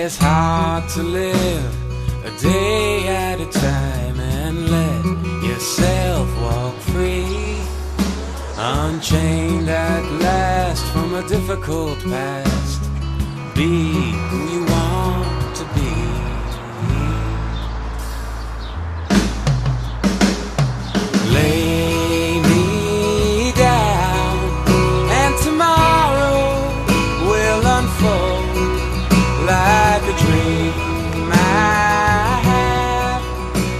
It's hard to live a day at a time and let yourself walk free, unchained at last from a difficult past. Be who you want to be. Lay me down and tomorrow will unfold like a dream I have,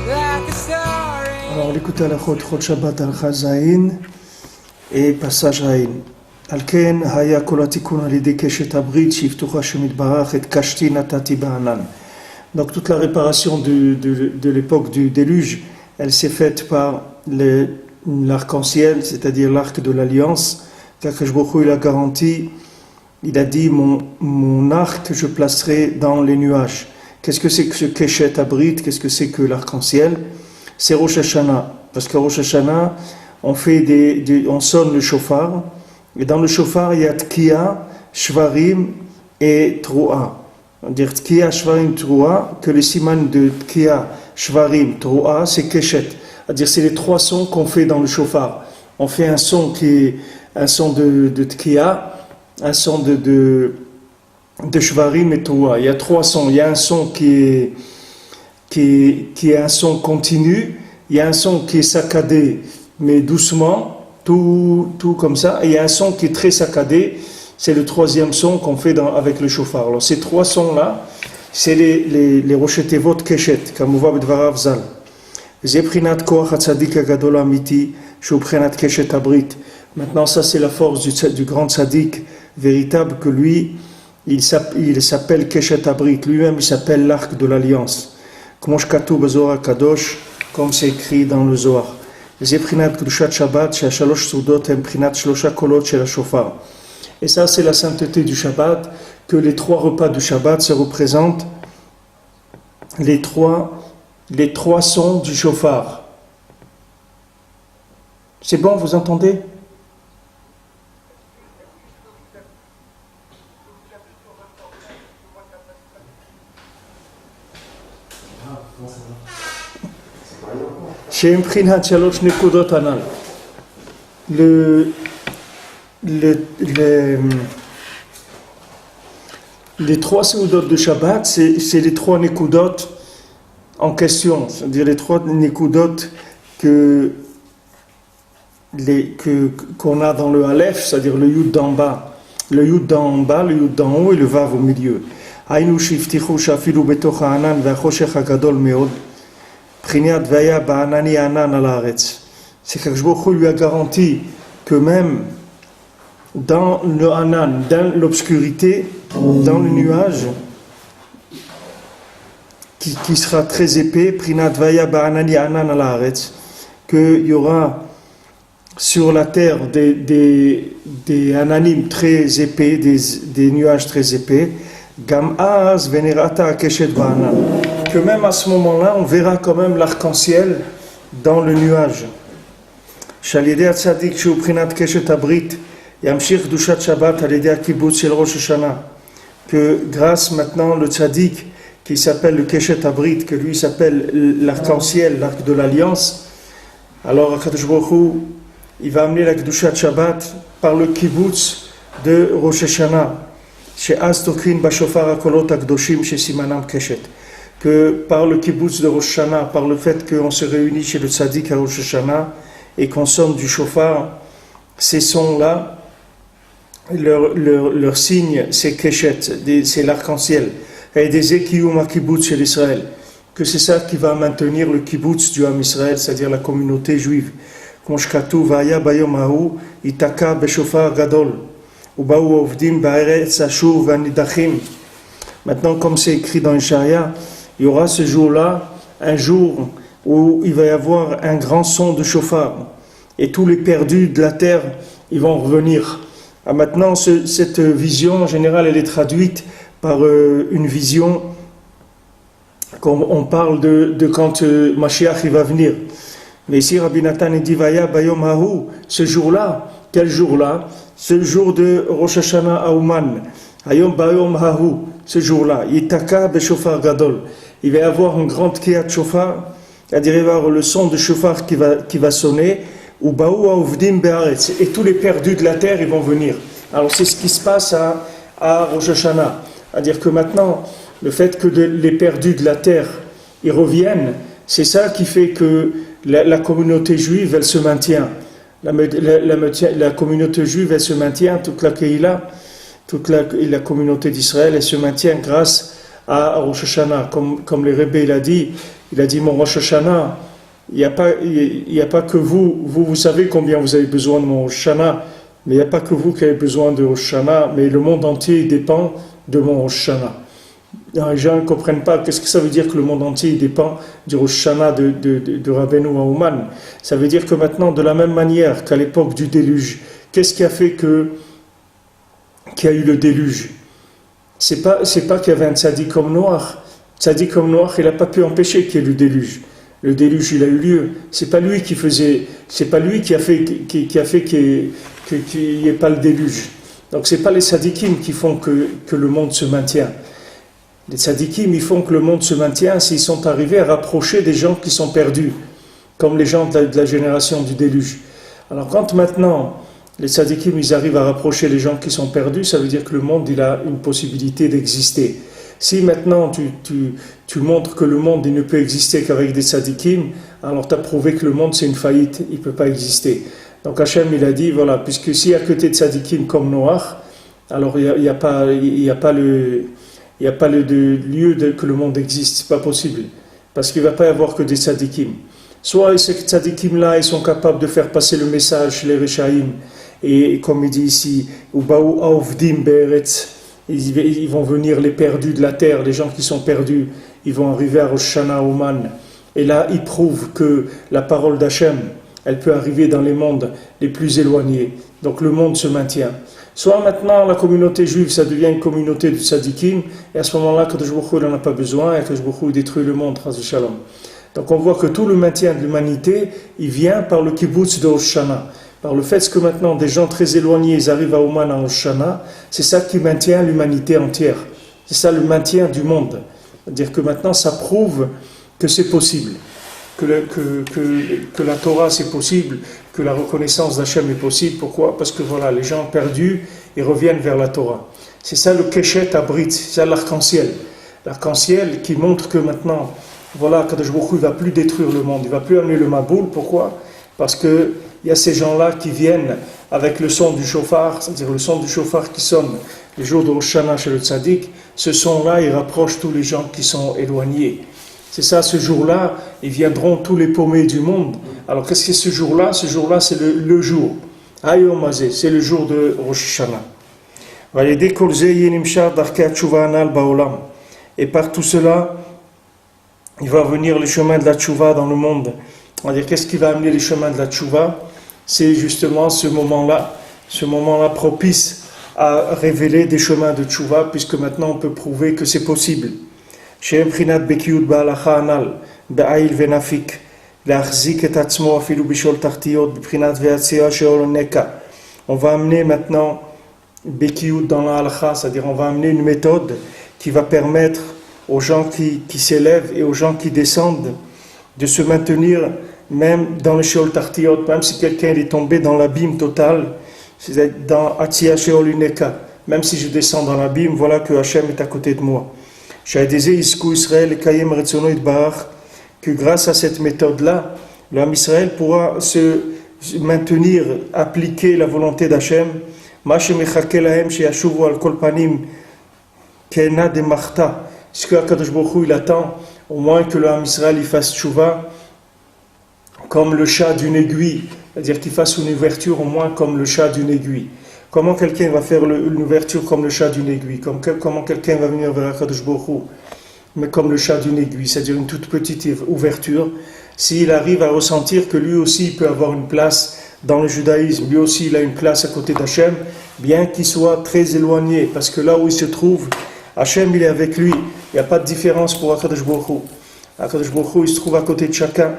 like a story. Alors on écoute à la Chod Shabbat al-Chazayin et passage Haïn. Alken haya kol hatikun al yedei keshet habrit shiftucha Hashem yitbarach et kashti natati ba'anan. Donc toute la réparation de l'époque du déluge, elle s'est faite par l'arc-en-ciel, c'est-à-dire l'arc de l'alliance. Qu'Akadosh Baruch Hu il a garanti, il a dit mon arc je placerai dans les nuages. Qu'est-ce que c'est que ce keshet habrit? Qu'est-ce que c'est que l'arc-en-ciel? C'est Rosh Hashanah, parce qu'à Rosh Hashanah on sonne le shofar. Et dans le shofar, il y a Tkiya, Shvarim et Troua. On dit Tkiya, Shvarim, Troua, que le siman de Tkiya, Shvarim, Troua, c'est Keshet. C'est-à-dire c'est les trois sons qu'on fait dans le shofar. On fait un son qui est un son de Tkiya, un son de Shvarim et Troua. Il y a trois sons. Il y a un son qui est un son continu. Il y a un son qui est saccadé, mais doucement. Tout comme ça, et il y a un son qui est très saccadé, c'est le troisième son qu'on fait avec le shofar. Alors ces trois sons-là, c'est les Rosh Tevot Keshet, comme on voit b'dvarav zal. Zeprinat koach hatzadik hagadol amiti, shuprinat Keshet abrit. Maintenant ça c'est la force du grand tzaddik véritable, que lui, il s'appelle Keshet abrit, lui-même il s'appelle l'arc de l'alliance. Comme c'est écrit dans le Zohar. Et ça, c'est la sainteté du Shabbat, que les trois repas du Shabbat se représentent les trois sons du shofar. C'est bon, vous entendez? Les trois seudot de Shabbat, c'est les trois nekudot en question, c'est-à-dire les trois nekudot qu'on a dans le Aleph, c'est-à-dire le Yud d'en bas, le Yud d'en bas, le Yud d'en haut et le Vav au milieu. Hainu shiftichu shafilu betoch ha'anan ve'achoshech hagadol meod. C'est qu'Akadosh Baruch Hu lui a garanti que même dans le Hanan, dans l'obscurité, dans le nuage, qui sera très épais, qu'il y aura sur la terre des ananim très épais, des nuages très épais, que même à ce moment-là, on verra quand même l'arc-en-ciel dans le nuage. Que grâce maintenant le tzaddik qui s'appelle le Keshet Abrit, que lui s'appelle l'arc-en-ciel, l'arc de l'alliance, alors Akadosh Baruch Hu, il va amener la Kedushat Shabbat par le kibbutz de Rosh Hashanah, que par le kibbutz de Rosh Hashanah, par le fait qu'on se réunit chez le tzaddik à Rosh Hashanah et qu'on sonne du shofar, ces sons-là, leur signe, c'est Keshet, c'est l'arc-en-ciel, et des Ekiyum à kibbutz chez l'Israël, que c'est ça qui va maintenir le kibbutz du Ham Israël, c'est-à-dire la communauté juive. Comme shkatu vaya bayom hahu itaka beshofar gadol ubaou ovdim ba'eretz ashur v'anidachim. Maintenant, comme c'est écrit dans Ishaïa, il y aura ce jour-là, un jour où il va y avoir un grand son de shofar, et tous les perdus de la terre, ils vont revenir. Ah, maintenant, cette vision en général, elle est traduite par une vision, comme on parle de quand Mashiach il va venir. Mais ici, Rabbi Nathan dit Vaya Bayom Hahu, ce jour-là, quel jour-là? Ce jour de Rosh Hashanah Aouman, Hayom Bayom Hahu, ce jour-là, Yitaka Beshofar Gadol. Il va y avoir une grande Kriyat Shofar, c'est-à-dire il va y avoir le son de Shofar qui va sonner, ou Baou Avdim Be'aretz, et tous les perdus de la terre, ils vont venir. Alors c'est ce qui se passe à Rosh Hashanah. C'est-à-dire que maintenant, le fait que les perdus de la terre, ils reviennent, c'est ça qui fait que la communauté juive, elle se maintient. La communauté juive, elle se maintient, toute la Keïla, toute la communauté d'Israël, elle se maintient grâce à Rosh Hashanah. Comme le Rebbe, il a dit mon Rosh Hashanah, il n'y a pas que vous savez combien vous avez besoin de mon Rosh Hashanah, mais il n'y a pas que vous qui avez besoin de Rosh Hashanah, mais le monde entier dépend de mon Rosh Hashanah. Les gens ne comprennent pas qu'est-ce que ça veut dire que le monde entier dépend du Rosh Hashanah de Rabbeinu Auman. Ça veut dire que maintenant, de la même manière qu'à l'époque du déluge, qu'est-ce qui a fait qu'il y a eu le déluge? C'est pas qu'il y avait un tzaddik comme Noach. Tzaddik comme Noach, il n'a pas pu empêcher qu'il y ait le déluge. Le déluge, il a eu lieu. C'est pas lui qui a fait qu'il n'y ait pas le déluge. Donc c'est pas les tzaddikim qui font que le monde se maintient. Les tzaddikim, ils font que le monde se maintient s'ils sont arrivés à rapprocher des gens qui sont perdus, comme les gens de la génération du déluge. Alors quand maintenant les tzaddikim, ils arrivent à rapprocher les gens qui sont perdus, ça veut dire que le monde, il a une possibilité d'exister. Si maintenant tu montres que le monde, il ne peut exister qu'avec des tzaddikim, alors tu as prouvé que le monde, c'est une faillite, il ne peut pas exister. Donc Hachem, il a dit, voilà, puisque s'il y a que des tzaddikim comme Noach, alors il n'y a pas lieu que le monde existe, c'est pas possible. Parce qu'il ne va pas y avoir que des tzaddikim. Soit ces tzaddikim-là, ils sont capables de faire passer le message chez les Rechaïm, et comme il dit ici, Ubaou Avdim Be'eretz, ils vont venir les perdus de la terre, les gens qui sont perdus, ils vont arriver à Rosh Hashanah Oman. Et là, ils prouvent que la parole d'Hachem, elle peut arriver dans les mondes les plus éloignés. Donc le monde se maintient. Soit maintenant, la communauté juive, ça devient une communauté de tzaddikim, et à ce moment-là, Kadosh Baruch Hu n'en a pas besoin, et Kadosh Baruch Hu détruit le monde, Chas v'Shalom. Donc on voit que tout le maintien de l'humanité, il vient par le kibbutz de Rosh Hashanah. Par le fait que maintenant des gens très éloignés, ils arrivent à Oman en Rosh Hashanah, c'est ça qui maintient l'humanité entière. C'est ça le maintien du monde. C'est-à-dire que maintenant, ça prouve que c'est possible. Que la Torah c'est possible, que la reconnaissance d'Hachem est possible. Pourquoi? Parce que voilà, les gens perdus, ils reviennent vers la Torah. C'est ça le Keshet Abrit, c'est ça l'arc-en-ciel. L'arc-en-ciel qui montre que maintenant, voilà, Kadosh Baruch Hu ne va plus détruire le monde, il ne va plus amener le Maboul. Pourquoi? Parce qu'il y a ces gens-là qui viennent avec le son du shofar, c'est-à-dire le son du shofar qui sonne les jours de Rosh Hashanah chez le tzaddik. Ce son-là, il rapproche tous les gens qui sont éloignés. C'est ça, ce jour-là, ils viendront tous les paumés du monde. Alors qu'est-ce que c'est ce jour-là? Ce jour-là, c'est le jour. Hayom Hazeh, c'est le jour de Rosh Hashanah. Et par tout cela, il va venir le chemin de la tchouva dans le monde. On va dire, qu'est-ce qui va amener les chemins de la tchouva? C'est justement ce moment-là propice à révéler des chemins de tchouva, puisque maintenant on peut prouver que c'est possible. On va amener maintenant Bekiyut dans la halakha, c'est-à-dire on va amener une méthode qui va permettre aux gens qui s'élèvent et aux gens qui descendent de se maintenir même dans le Sheol Tartiot, même si quelqu'un est tombé dans l'abîme total, c'est dans Atzia Sheol Uneka, même si je descends dans l'abîme, voilà que Hachem est à côté de moi. Que grâce à cette méthode-là, l'homme Israël pourra se maintenir, appliquer la volonté d'Hachem. Ce que Kadosh Baruch Hu il attend, au moins que l'homme Israël il fasse tchouva comme le chat d'une aiguille, c'est-à-dire qu'il fasse une ouverture au moins comme le chat d'une aiguille. Comment quelqu'un va faire une ouverture comme le chat d'une aiguille? Comment quelqu'un va venir vers Kadosh Baruch Hu, mais comme le chat d'une aiguille, c'est-à-dire une toute petite ouverture, s'il arrive à ressentir que lui aussi il peut avoir une place dans le judaïsme, lui aussi il a une place à côté d'Hachem, bien qu'il soit très éloigné, parce que là où il se trouve, Hachem il est avec lui, il n'y a pas de différence pour Akadosh Baruch Hu. Akadosh Baruch Hu il se trouve à côté de chacun.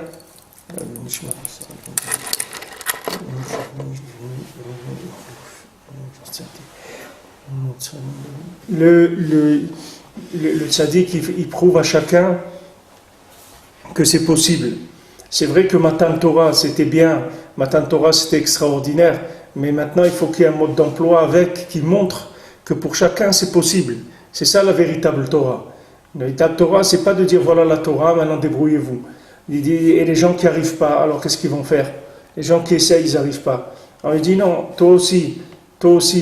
Le tzaddik, il prouve à chacun que c'est possible. C'est vrai que Matan Torah, c'était bien, Matan Torah, c'était extraordinaire, mais maintenant, il faut qu'il y ait un mode d'emploi avec qui montre que pour chacun, c'est possible. C'est ça la véritable Torah. La véritable Torah, c'est pas de dire, voilà la Torah, maintenant débrouillez-vous. Et les gens qui n'arrivent pas, alors qu'est-ce qu'ils vont faire? Les gens qui essayent, ils n'arrivent pas. Alors il dit, non, toi aussi,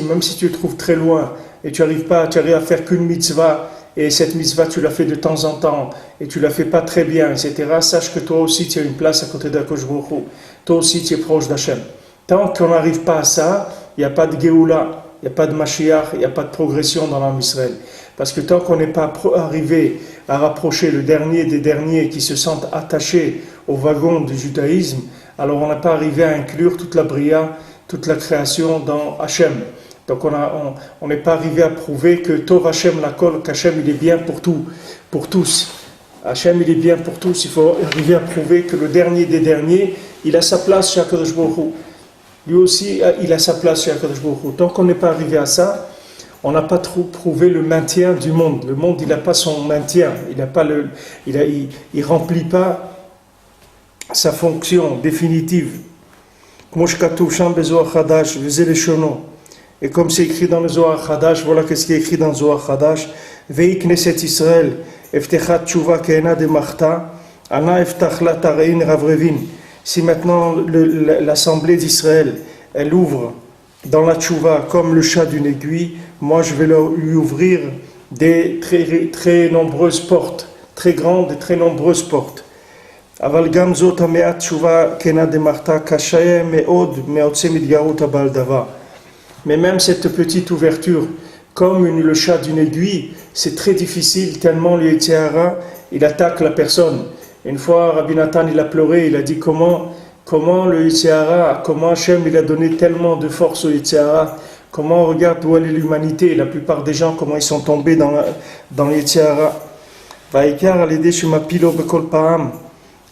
même si tu te trouves très loin, et tu arrives à faire qu'une mitzvah, et cette mitzvah tu la fais de temps en temps, et tu la fais pas très bien, etc., sache que toi aussi tu as une place à côté d'Akadosh Baruch Hu. Toi aussi tu es proche d'Hachem. Tant qu'on n'arrive pas à ça, il n'y a pas de Géoula, il n'y a pas de Mashiach, il n'y a pas de progression dans l'âme Israël. Parce que tant qu'on n'est pas arrivé à rapprocher le dernier des derniers qui se sentent attachés au wagon du judaïsme, alors on n'a pas arrivé à inclure toute la bria, toute la création dans Hachem. Donc on n'est pas arrivé à prouver que Tov Hachem Lakol, qu'Hachem il est bien pour tout, pour tous. Hachem il est bien pour tous. Il faut arriver à prouver que le dernier des derniers, il a sa place chez HaKadosh Baruch Hu. Lui aussi, il a sa place chez HaKadosh Baruch Hu. Tant qu'on n'est pas arrivé à ça, on n'a pas trop prouvé le maintien du monde. Le monde, il n'a pas son maintien. Il remplit pas sa fonction définitive. Et comme c'est écrit dans le Zohar Chadash, voilà qu'est-ce qui est écrit dans le Zohar Chadash. Vei Knesset Israël, Eftechat Tshuva Keena de Marta, Ana Eftach la Tarein Ravrevin. Si maintenant l'Assemblée d'Israël, elle ouvre dans la Tshuva comme le chat d'une aiguille, moi je vais lui ouvrir des très, très nombreuses portes, très grandes et très nombreuses portes. Aval gam zot hameat Tshuva Keena de Marta, Kashaya me'od me'otse midgarut abal dava. Mais même cette petite ouverture, comme le chat d'une aiguille, c'est très difficile tellement le Yetzer Hara, il attaque la personne. Une fois, Rabbi Nathan, il a pleuré, il a dit comment le Yetzer Hara, comment Hachem il a donné tellement de force au Yetzer Hara, comment on regarde où est l'humanité, la plupart des gens, comment ils sont tombés dans le Yetzer Hara. Vaikar al-Yedei shemapilo bekol pa'am.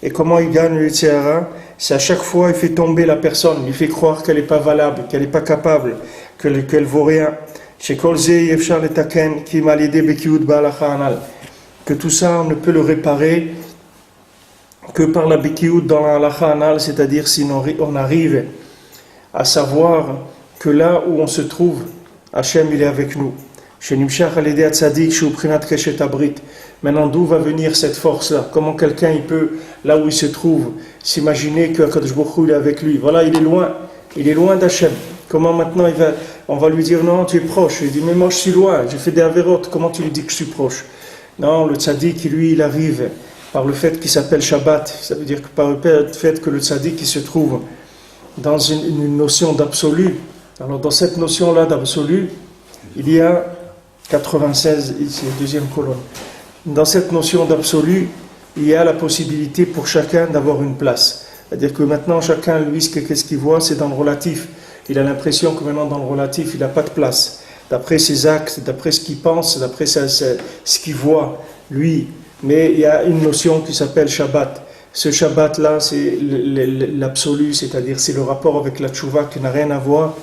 Et comment il gagne le Yetzer Hara? C'est à chaque fois il fait tomber la personne, il fait croire qu'elle n'est pas valable, qu'elle n'est pas capable, qu'elle vaut rien. Que tout ça on ne peut le réparer que par la Bikiout dans la Halacha Anal, c'est-à-dire si on arrive à savoir que là où on se trouve, Hachem il est avec nous. Maintenant, d'où va venir cette force-là? Comment quelqu'un il peut, là où il se trouve, s'imaginer que Akadosh Baruch Hu est avec lui? Voilà, il est loin d'Hachem. Comment maintenant on va lui dire non, tu es proche? Il dit mais moi je suis loin, j'ai fait des avérotes, comment tu lui dis que je suis proche? Non, le tzaddik, lui, il arrive par le fait qu'il s'appelle Shabbat. Ça veut dire que par le fait que le tzaddik il se trouve dans une notion d'absolu. Alors dans cette notion-là d'absolu, il y a 96, ici la deuxième colonne. Dans cette notion d'absolu, il y a la possibilité pour chacun d'avoir une place. C'est-à-dire que maintenant, chacun, lui, qu'est-ce qu'il voit, c'est dans le relatif. Il a l'impression que maintenant, dans le relatif, il n'a pas de place. D'après ses actes, d'après ce qu'il pense, d'après ce qu'il voit, lui. Mais il y a une notion qui s'appelle Shabbat. Ce Shabbat-là, c'est l'absolu, c'est-à-dire c'est le rapport avec la tchouva qui n'a rien à voir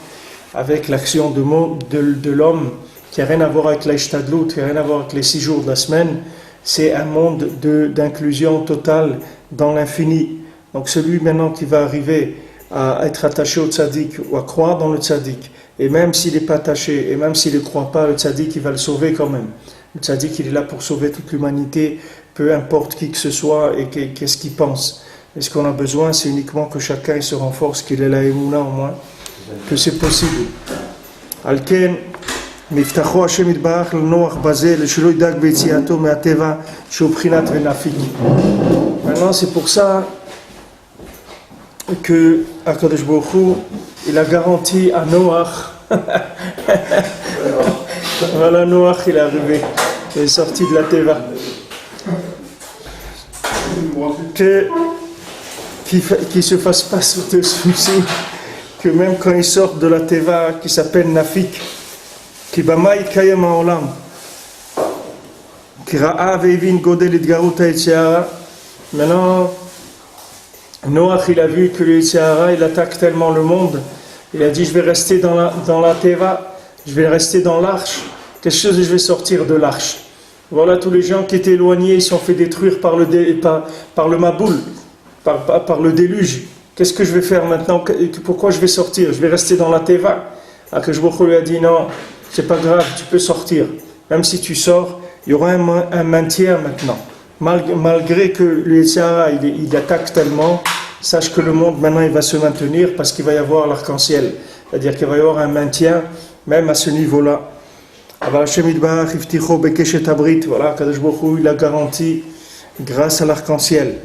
avec l'action de l'homme, qui n'a rien à voir avec l'Ishtadlut, qui n'a rien à voir avec les 6 jours de la semaine. C'est un monde d'inclusion totale dans l'infini. Donc celui maintenant qui va arriver à être attaché au tzaddik ou à croire dans le tzaddik, et même s'il n'est pas attaché, et même s'il ne croit pas, le tzaddik il va le sauver quand même. Le tzaddik il est là pour sauver toute l'humanité, peu importe qui que ce soit et qu'est-ce qu'il pense. Et ce qu'on a besoin, c'est uniquement que chacun se renforce, qu'il ait la émouna au moins, que c'est possible. Alken, Miftacho Hashem Yitbarach l'Noach Bazé, le Shelo Yidag Beitziato Me'ateva, Shobchinat Venafik. Maintenant, c'est pour ça que Akadosh Baruch Hu, il a garanti à Noach, voilà Noach, il est arrivé, il est sorti de la Teva, qu'il se fasse pas de souci, que même quand il sort de la Teva, qui s'appelle Nafik, qui bamai kayam ha'olam, qui ra'a ve'ivin godel itgarut ha'Yetzer Hara. Maintenant, Noach, il a vu que le Yetzer Hara, il attaque tellement le monde, il a dit je vais rester dans la Teva Je vais rester dans l'arche. Qu'est-ce que je vais sortir de l'arche? Voilà, tous les gens qui étaient éloignés, ils sont fait détruire par le Maboul, par le déluge. Qu'est-ce que je vais faire maintenant? Pourquoi je vais sortir? Je vais rester dans la Teva. Akadosh Baruch Hu lui a dit non, c'est pas grave, tu peux sortir. Même si tu sors, il y aura un maintien maintenant. Malgré que le Sahara, il attaque tellement, sache que le monde maintenant il va se maintenir parce qu'il va y avoir l'arc-en-ciel. C'est-à-dire qu'il va y avoir un maintien même à ce niveau-là. Voilà, Kadosh Baruch Hu, il a garanti grâce à l'arc-en-ciel.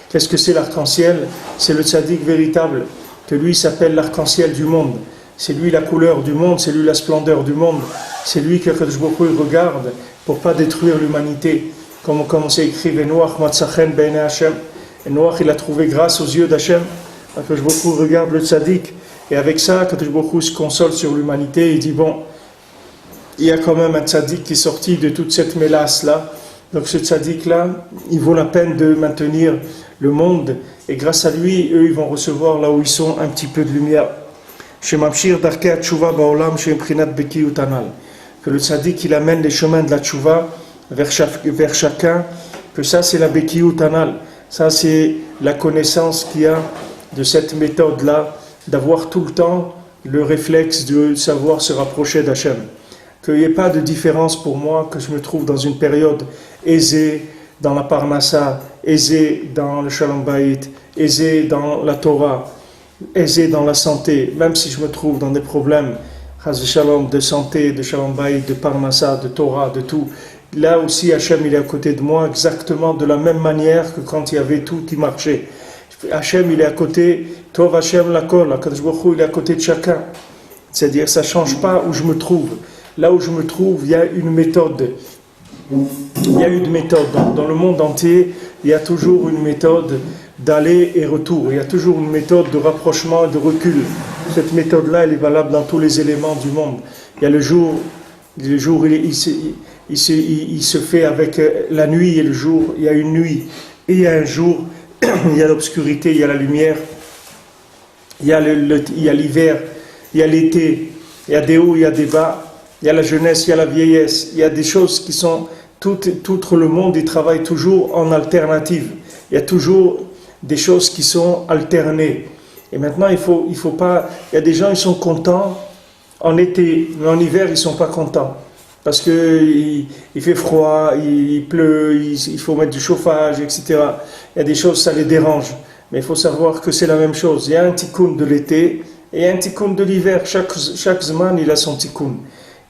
Qu'est-ce que c'est l'arc-en-ciel? C'est le tzaddik véritable, que lui s'appelle l'arc-en-ciel du monde. C'est lui la couleur du monde, c'est lui la splendeur du monde. C'est lui que Kadosh Baruch Hu regarde pour ne pas détruire l'humanité. Comme c'est écrit, Noach matzachen be'enei Hashem. Et Noach, il a trouvé grâce aux yeux d'Hachem. Kadosh Baruch Hu regarde le tzaddik. Et avec ça, Kadosh Baruch Hu se console sur l'humanité. Il dit, bon, il y a quand même un tzaddik qui est sorti de toute cette mélasse-là. Donc ce tzaddik-là, il vaut la peine de maintenir le monde. Et grâce à lui, eux, ils vont recevoir là où ils sont un petit peu de lumière. Que le tzaddik, il amène les chemins de la tchouva vers chacun. Que ça, c'est la Bekiyut Anal. Ça, c'est la connaissance qu'il y a de cette méthode-là, d'avoir tout le temps le réflexe de savoir se rapprocher d'Hachem. Qu'il n'y ait pas de différence pour moi, que je me trouve dans une période aisée dans la Parnassa, aisée dans le Shalom Bayit, aisée dans la Torah, aisée dans la santé, même si je me trouve dans des problèmes de santé, de Shalom Bayit, de Parnassa, de Torah, de tout. Là aussi, Hachem, il est à côté de moi exactement de la même manière que quand il y avait tout qui marchait. Hachem, il est à côté, Tov Hachem Lakol, Akadosh Baruch Hu, il est à côté de chacun. C'est-à-dire, ça ne change pas où je me trouve. Là où je me trouve, il y a une méthode. Il y a une méthode. Dans le monde entier, il y a toujours une méthode d'aller et retour. Il y a toujours une méthode de rapprochement et de recul. Cette méthode-là, elle est valable dans tous les éléments du monde. Il y a le jour il se fait avec la nuit et le jour. Il y a une nuit et il y a un jour. Il y a l'obscurité, il y a la lumière. Il y a l'hiver, il y a l'été. Il y a des hauts, il y a des bas. Il y a la jeunesse, il y a la vieillesse. Il y a des choses qui sont... Tout le monde, il travaille toujours en alternative. Il y a toujours des choses qui sont alternées. Et maintenant, il faut pas... Il y a des gens, ils sont contents en été, mais en hiver, ils ne sont pas contents. Parce qu'il fait froid, il pleut, il faut mettre du chauffage, etc. Il y a des choses, ça les dérange. Mais il faut savoir que c'est la même chose. Il y a un tikkun de l'été et un tikkun de l'hiver. Chaque zman, il a son tikkun.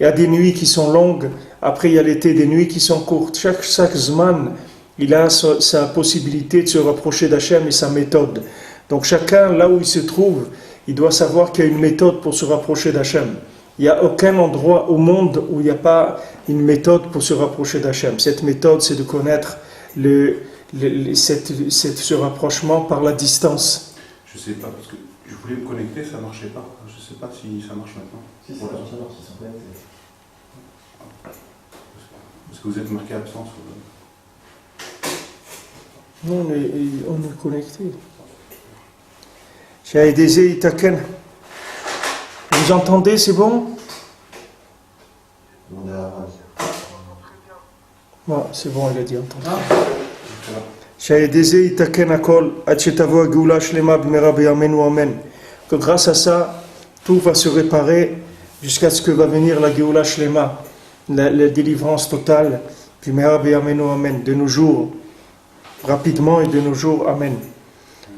Il y a des nuits qui sont longues, après il y a l'été, des nuits qui sont courtes. Chaque zman, il a sa possibilité de se rapprocher d'Hachem et sa méthode. Donc chacun, là où il se trouve, il doit savoir qu'il y a une méthode pour se rapprocher d'Hachem. Il n'y a aucun endroit au monde où il n'y a pas une méthode pour se rapprocher d'Hachem. Cette méthode, c'est de connaître ce rapprochement par la distance. Je ne sais pas, parce que je voulais me connecter, ça ne marchait pas. Je ne sais pas si ça marche maintenant. Si ça marche, ils sont connectés. Parce que vous êtes marqué absent sur le... Non, mais on est connecté. Shaïdézé Itaken. Vous entendez, c'est bon? Bon, c'est bon, il a dit entendre. Shaïdézé Itaken Akol, Achetavo Agula Shlema Bmera Beyamenu Amen. Que grâce à ça, tout va se réparer jusqu'à ce que va venir la Geoula Shlema, la délivrance totale, Bmera Beyamenu Amen, de nos jours, rapidement et de nos jours, Amen.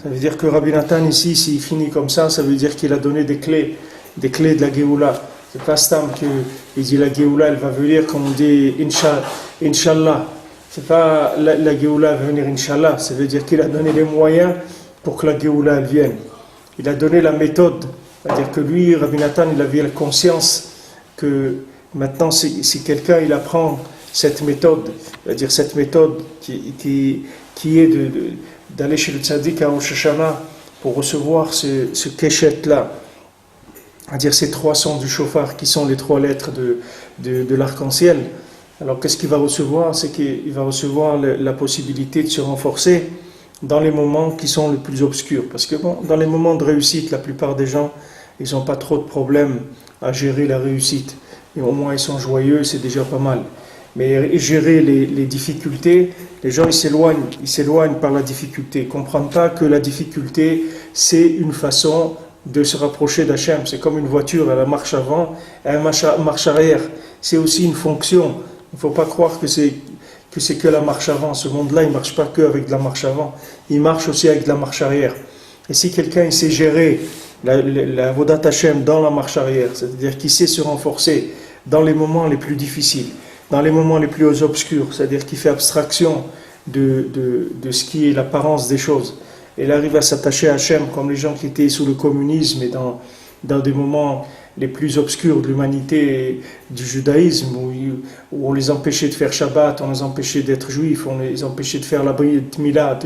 Ça veut dire que Rabbi Nathan ici, s'il finit comme ça veut dire qu'il a donné des clés de la Géoula. C'est pas Stam qu'il dit la Géoula, elle va venir, comme on dit, Inch'Allah. C'est pas la Géoula va venir, Inch'Allah. Ça veut dire qu'il a donné les moyens pour que la Géoula elle vienne. Il a donné la méthode. C'est-à-dire que lui, Rabbi Nathan, il avait la conscience que maintenant, si quelqu'un il apprend cette méthode, c'est-à-dire cette méthode qui est d'aller chez le tzaddik à Rosh Hashanah pour recevoir ce keshet-là, c'est-à-dire ces 3 sons du shofar qui sont les 3 lettres de l'arc-en-ciel. Alors qu'est-ce qu'il va recevoir? C'est qu'il va recevoir la possibilité de se renforcer dans les moments qui sont les plus obscurs. Parce que bon, dans les moments de réussite, la plupart des gens, ils n'ont pas trop de problèmes à gérer la réussite. Et au moins ils sont joyeux, c'est déjà pas mal. Mais gérer les difficultés, les gens ils s'éloignent par la difficulté. Ils ne comprennent pas que la difficulté, c'est une façon de se rapprocher d'Hachem. C'est comme une voiture, elle a marche avant, elle a marche arrière. C'est aussi une fonction. Il ne faut pas croire que c'est que la marche avant. Ce monde-là, il ne marche pas que avec de la marche avant. Il marche aussi avec de la marche arrière. Et si quelqu'un il sait gérer la Avodat Hashem dans la marche arrière, c'est-à-dire qu'il sait se renforcer dans les moments les plus difficiles, dans les moments les plus obscurs, c'est-à-dire qu'il fait abstraction de ce qui est l'apparence des choses, et il arrive à s'attacher à Hashem comme les gens qui étaient sous le communisme et dans des moments les plus obscurs de l'humanité et du judaïsme, où on les empêchait de faire Shabbat, on les empêchait d'être juifs, on les empêchait de faire la Brit Mila,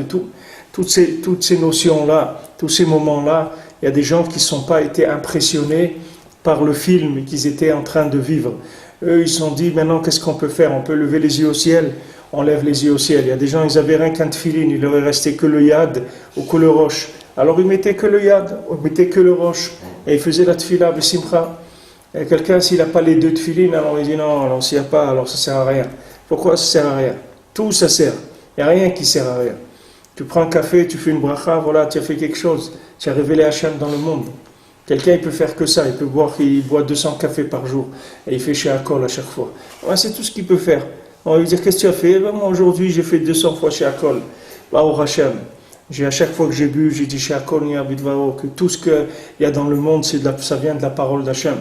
toutes ces notions-là, tous ces moments-là, il y a des gens qui ne sont pas été impressionnés par le film qu'ils étaient en train de vivre. Eux, ils se sont dit, maintenant, qu'est-ce qu'on peut faire? On peut lever les yeux au ciel, on lève les yeux au ciel. Il y a des gens, ils n'avaient rien qu'un tefilin, il leur est resté que le yad ou que le roche. Alors ils mettaient que le yad, ils mettaient que le roche, et ils faisaient la tefila, le simcha. Et quelqu'un, s'il n'a pas les deux tefilin, alors il dit non, alors s'il n'y a pas, alors ça ne sert à rien. Pourquoi ça ne sert à rien? Tout ça sert. Il n'y a rien qui sert à rien. Tu prends un café, tu fais une bracha, voilà, tu as fait quelque chose. Tu as révélé Hachem dans le monde. Quelqu'un, il peut faire que ça. Il boit 200 cafés par jour. Et il fait chez Akol à chaque fois. Ouais, c'est tout ce qu'il peut faire. On va lui dire, qu'est-ce que tu as fait? Ben, moi, aujourd'hui, j'ai fait 200 fois chez Akol. Au Hachem. À chaque fois que j'ai bu, j'ai dit chez Akol, que tout ce qu'il y a dans le monde, ça vient de la parole d'Hachem.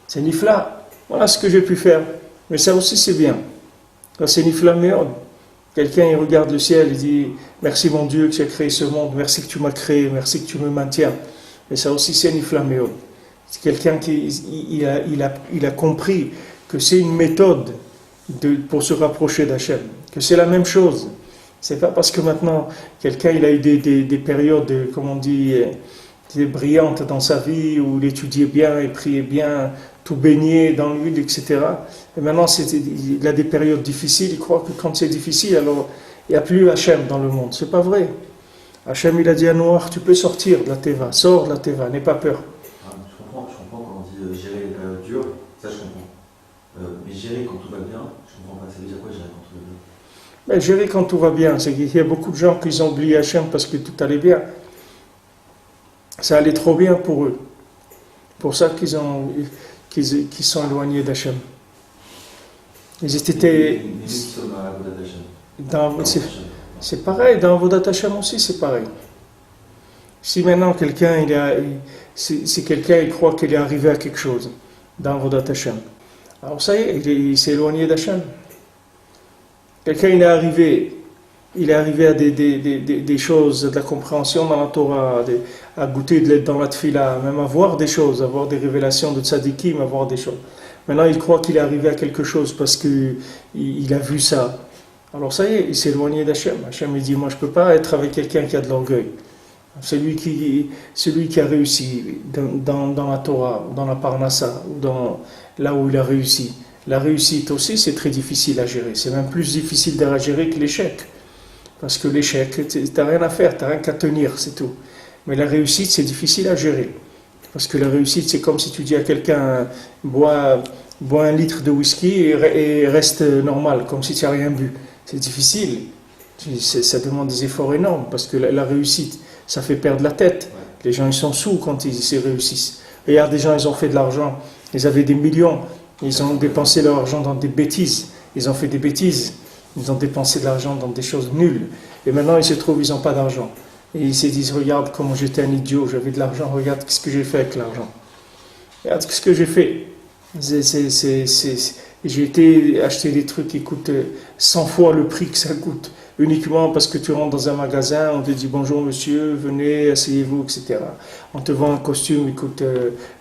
C'est Nifla. Voilà ce que j'ai pu faire. Mais ça aussi, c'est bien. C'est Nifla Meod. Quelqu'un, il regarde le ciel, il dit « Merci mon Dieu que tu as créé ce monde, merci que tu m'as créé, merci que tu me maintiens. » Et ça aussi, c'est Niflaméo. C'est quelqu'un qui il a compris que c'est une méthode pour se rapprocher d'Hachem, que c'est la même chose. C'est pas parce que maintenant, quelqu'un il a eu des périodes, comme on dit, brillantes dans sa vie, où il étudiait bien, il priait bien, tout baigné dans l'huile, etc. Et maintenant, il a des périodes difficiles, il croit que quand c'est difficile, alors il n'y a plus Hachem dans le monde. C'est pas vrai. Hachem, il a dit à Noach, tu peux sortir de la Teva, sors de la Teva, n'aie pas peur. Je comprends quand on dit gérer les périodes dures, ça je comprends. Mais gérer quand tout va bien, je comprends pas. Ça veut dire quoi gérer quand tout va bien? Mais gérer quand tout va bien, c'est qu'il y a beaucoup de gens qui ont oublié Hachem parce que tout allait bien. Ça allait trop bien pour eux. Pour ça qu'ils sont éloignés d'Hachem. Ils étaient... C'est pareil, dans Avodat Hashem aussi, c'est pareil. Si maintenant quelqu'un, si quelqu'un il croit qu'il est arrivé à quelque chose dans Avodat Hashem, alors ça y est, il s'est éloigné d'Hachem. Quelqu'un, il est arrivé à des choses, de la compréhension dans la Torah, à goûter de l'aide dans la Tfila, même à voir des choses, à voir des révélations de tzadikim, à voir des choses. Maintenant, il croit qu'il est arrivé à quelque chose parce qu'il a vu ça. Alors ça y est, il s'est éloigné d'Hachem. Hachem il dit, moi je ne peux pas être avec quelqu'un qui a de l'orgueil. Celui qui a réussi dans la Torah, dans la Parnassa, ou là où il a réussi. La réussite aussi, c'est très difficile à gérer. C'est même plus difficile à gérer que l'échec. Parce que l'échec, tu n'as rien à faire, tu n'as rien qu'à tenir, c'est tout. Mais la réussite, c'est difficile à gérer. Parce que la réussite, c'est comme si tu dis à quelqu'un, bois 1 litre de whisky et reste normal, comme si tu n'as rien bu. C'est difficile. Ça demande des efforts énormes, parce que la réussite, ça fait perdre la tête. Les gens, ils sont sous quand ils réussissent. Regarde, des gens, ils ont fait de l'argent, ils avaient des millions, ils ont dépensé leur argent dans des bêtises, ils ont fait des bêtises, ils ont dépensé de l'argent dans des choses nulles. Et maintenant, ils se trouvent, ils n'ont pas d'argent. Et ils se disent, regarde comment j'étais un idiot, j'avais de l'argent, regarde ce que j'ai fait avec l'argent. Regarde ce que j'ai fait. J'ai été acheter des trucs qui coûtent 100 fois le prix que ça coûte, uniquement parce que tu rentres dans un magasin, on te dit bonjour monsieur, venez, asseyez-vous, etc. On te vend un costume, il coûte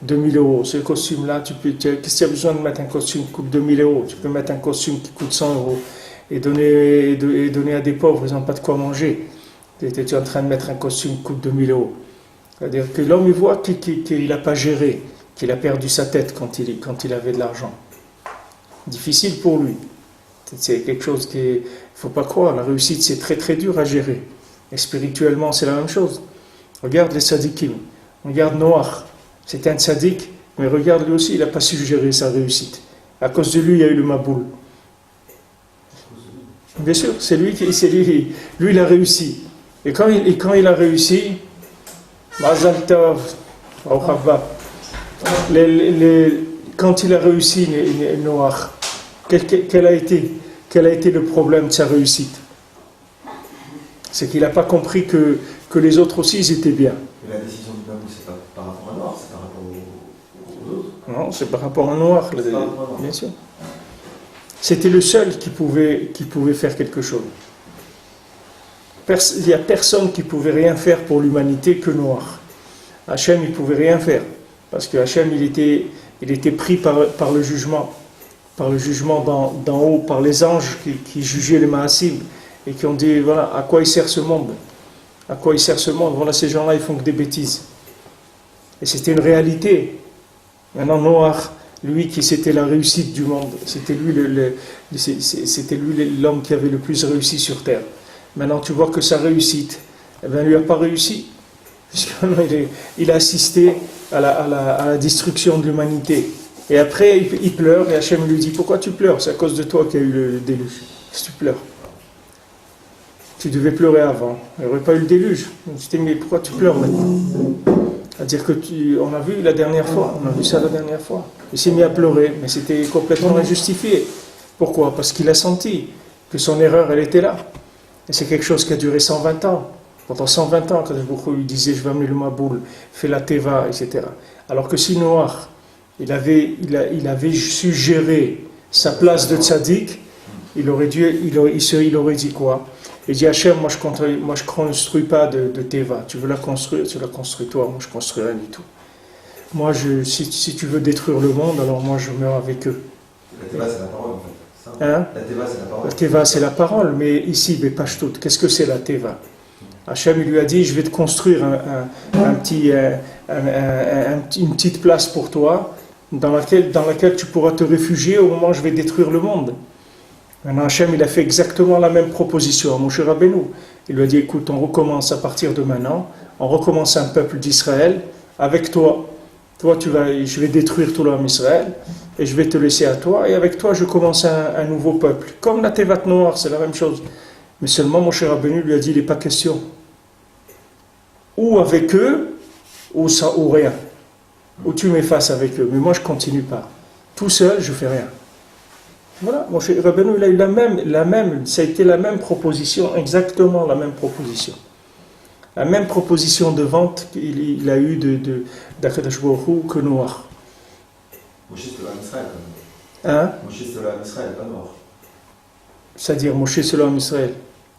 2000 €. Ce costume-là, qu'est-ce que tu as besoin de mettre un costume qui coûte 2000 €? Tu peux mettre un costume qui coûte 100 € et donner à des pauvres, ils n'ont pas de quoi manger. Tu es en train de mettre un costume qui coûte 2000 €. C'est-à-dire que l'homme, il voit qu'il n'a pas géré, qu'il a perdu sa tête quand il avait de l'argent. Difficile pour lui. C'est quelque chose qu'il ne faut pas croire. La réussite, c'est très très dur à gérer. Et spirituellement, c'est la même chose. Regarde les tzadikim. Regarde Noach. C'était un tzaddik, mais regarde, lui aussi, il n'a pas su gérer sa réussite. À cause de lui, il y a eu le Maboul. Bien sûr, lui, il a réussi. Et quand il a réussi, Mazal Tov, quand il a réussi, Noach, quel a été le problème de sa réussite? C'est qu'il n'a pas compris que les autres aussi, ils étaient bien. Mais la décision du Baboul, c'est pas par rapport à Noir, c'est par rapport aux autres. Non, c'est par rapport à Noach, C'est par rapport à Noir. bien sûr. C'était le seul qui pouvait faire quelque chose. Il n'y a personne qui pouvait rien faire pour l'humanité que Noach. Hachem, il ne pouvait rien faire. Parce que Hachem, il était pris par le jugement. Par le jugement d'en haut, par les anges qui jugeaient les Maasim. Et qui ont dit, voilà, à quoi il sert ce monde? À quoi il sert ce monde? Voilà, ces gens-là, ils font que des bêtises. Et c'était une réalité. Maintenant, Noach, lui, qui c'était la réussite du monde, c'était lui l'homme qui avait le plus réussi sur Terre. Maintenant, tu vois que sa réussite, eh bien, lui n'a pas réussi. Il a assisté à la destruction de l'humanité. Et après, il pleure, et Hachem lui dit, pourquoi tu pleures? C'est à cause de toi qu'il y a eu le déluge. Si tu pleures. Tu devais pleurer avant. Il n'y aurait pas eu le déluge. Je dis, mais pourquoi tu pleures maintenant? C'est-à-dire que on a vu la dernière fois, on a vu ça la dernière fois. Il s'est mis à pleurer, mais c'était complètement injustifié. Pourquoi? Parce qu'il a senti que son erreur, elle était là. Et c'est quelque chose qui a duré 120 ans. Pendant 120 ans, quand beaucoup lui disaient, je vais amener le Maboul, fais la Teva, etc. Alors que si Noach, il avait su gérer sa place de tzaddik, il aurait dit quoi? Il dit, Hachem, moi je construis pas de Teva. Tu veux la construire, tu la construis toi. Moi je construis rien du tout. Moi, si tu veux détruire le monde, alors moi je meurs avec eux. La Teva, c'est la parole, en fait. Ça. Hein? La Teva, c'est la parole. La Teva, c'est la parole, mais ici, Bepashtout, qu'est-ce que c'est la Teva? Hachem, il lui a dit, je vais te construire une petite place pour toi, dans laquelle tu pourras te réfugier au moment où je vais détruire le monde. Maintenant, Hachem, il a fait exactement la même proposition à Moshe Rabbeinu. Il lui a dit, écoute, on recommence à partir de maintenant, on recommence un peuple d'Israël avec toi. Toi, je vais détruire tout l'homme Israël, et je vais te laisser à toi, et avec toi, je commence un nouveau peuple. Comme la Tevat Noir, c'est la même chose. Mais seulement Moshe Rabbeinu lui a dit, il n'est pas question. Ou avec eux, ou rien. Ou tu m'effaces avec eux. Mais moi, je ne continue pas. Tout seul, je ne fais rien. Voilà, Moshe Rabbeinu, il a eu ça a été la même proposition, exactement la même proposition. La même proposition de vente qu'il a eu d'Akadosh Baruch Hu que Noach. Moshe, c'est l'homme Israël, quand même. Hein? Moshe, c'est l'homme Israël, pas Noach. C'est-à-dire, Moshe, c'est l'homme Israël.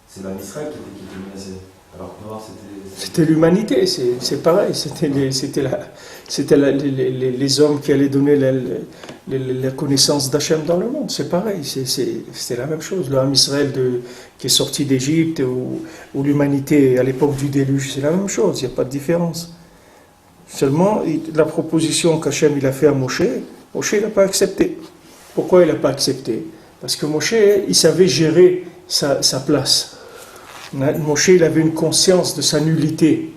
C'est l'homme Israël qui était menacé. Alors que Noach, C'était l'humanité, c'est pareil. C'était les hommes qui allaient donner la connaissance d'Hachem dans le monde. C'est pareil, c'était la même chose. L'homme Israël qui est sorti d'Égypte ou l'humanité à l'époque du déluge, c'est la même chose, il n'y a pas de différence. Seulement, la proposition qu'Hachem il a fait à Moshe, Moshe n'a pas accepté. Pourquoi il n'a pas accepté? Parce que Moshe, il savait gérer sa place. Moshe, il avait une conscience de sa nullité.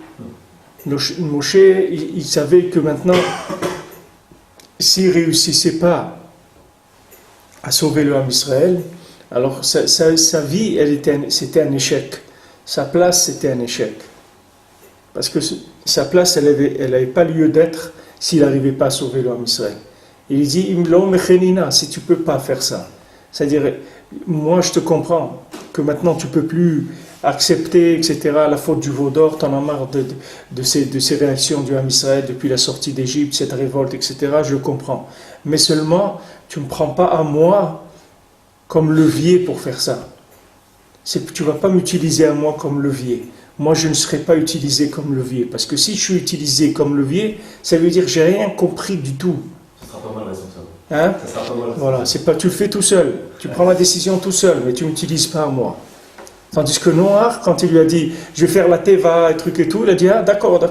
Moshe, il savait que maintenant, s'il ne réussissait pas à sauver le Ham Israël, alors sa vie, c'était un échec. Sa place, c'était un échec. Parce que sa place, elle n'avait pas lieu d'être s'il n'arrivait pas à sauver le Ham Israël. Il dit, si tu ne peux pas faire ça. C'est-à-dire, moi je te comprends que maintenant tu ne peux plus accepter, etc., la faute du veau d'or, tu en as marre de ces réactions du Ham Israël depuis la sortie d'Égypte, cette révolte, etc., je comprends. Mais seulement, tu ne me prends pas à moi comme levier pour faire ça. Tu ne vas pas m'utiliser à moi comme levier. Moi, je ne serai pas utilisé comme levier. Parce que si je suis utilisé comme levier, ça veut dire que je n'ai rien compris du tout. Ça sera pas mal responsable. Hein? Ça sera pas mal responsable. Voilà, tu le fais tout seul. Tu prends la décision tout seul, mais tu ne m'utilises pas à moi. Tandis que Noach, quand il lui a dit « je vais faire la Teva et truc et tout », il a dit « ah d'accord,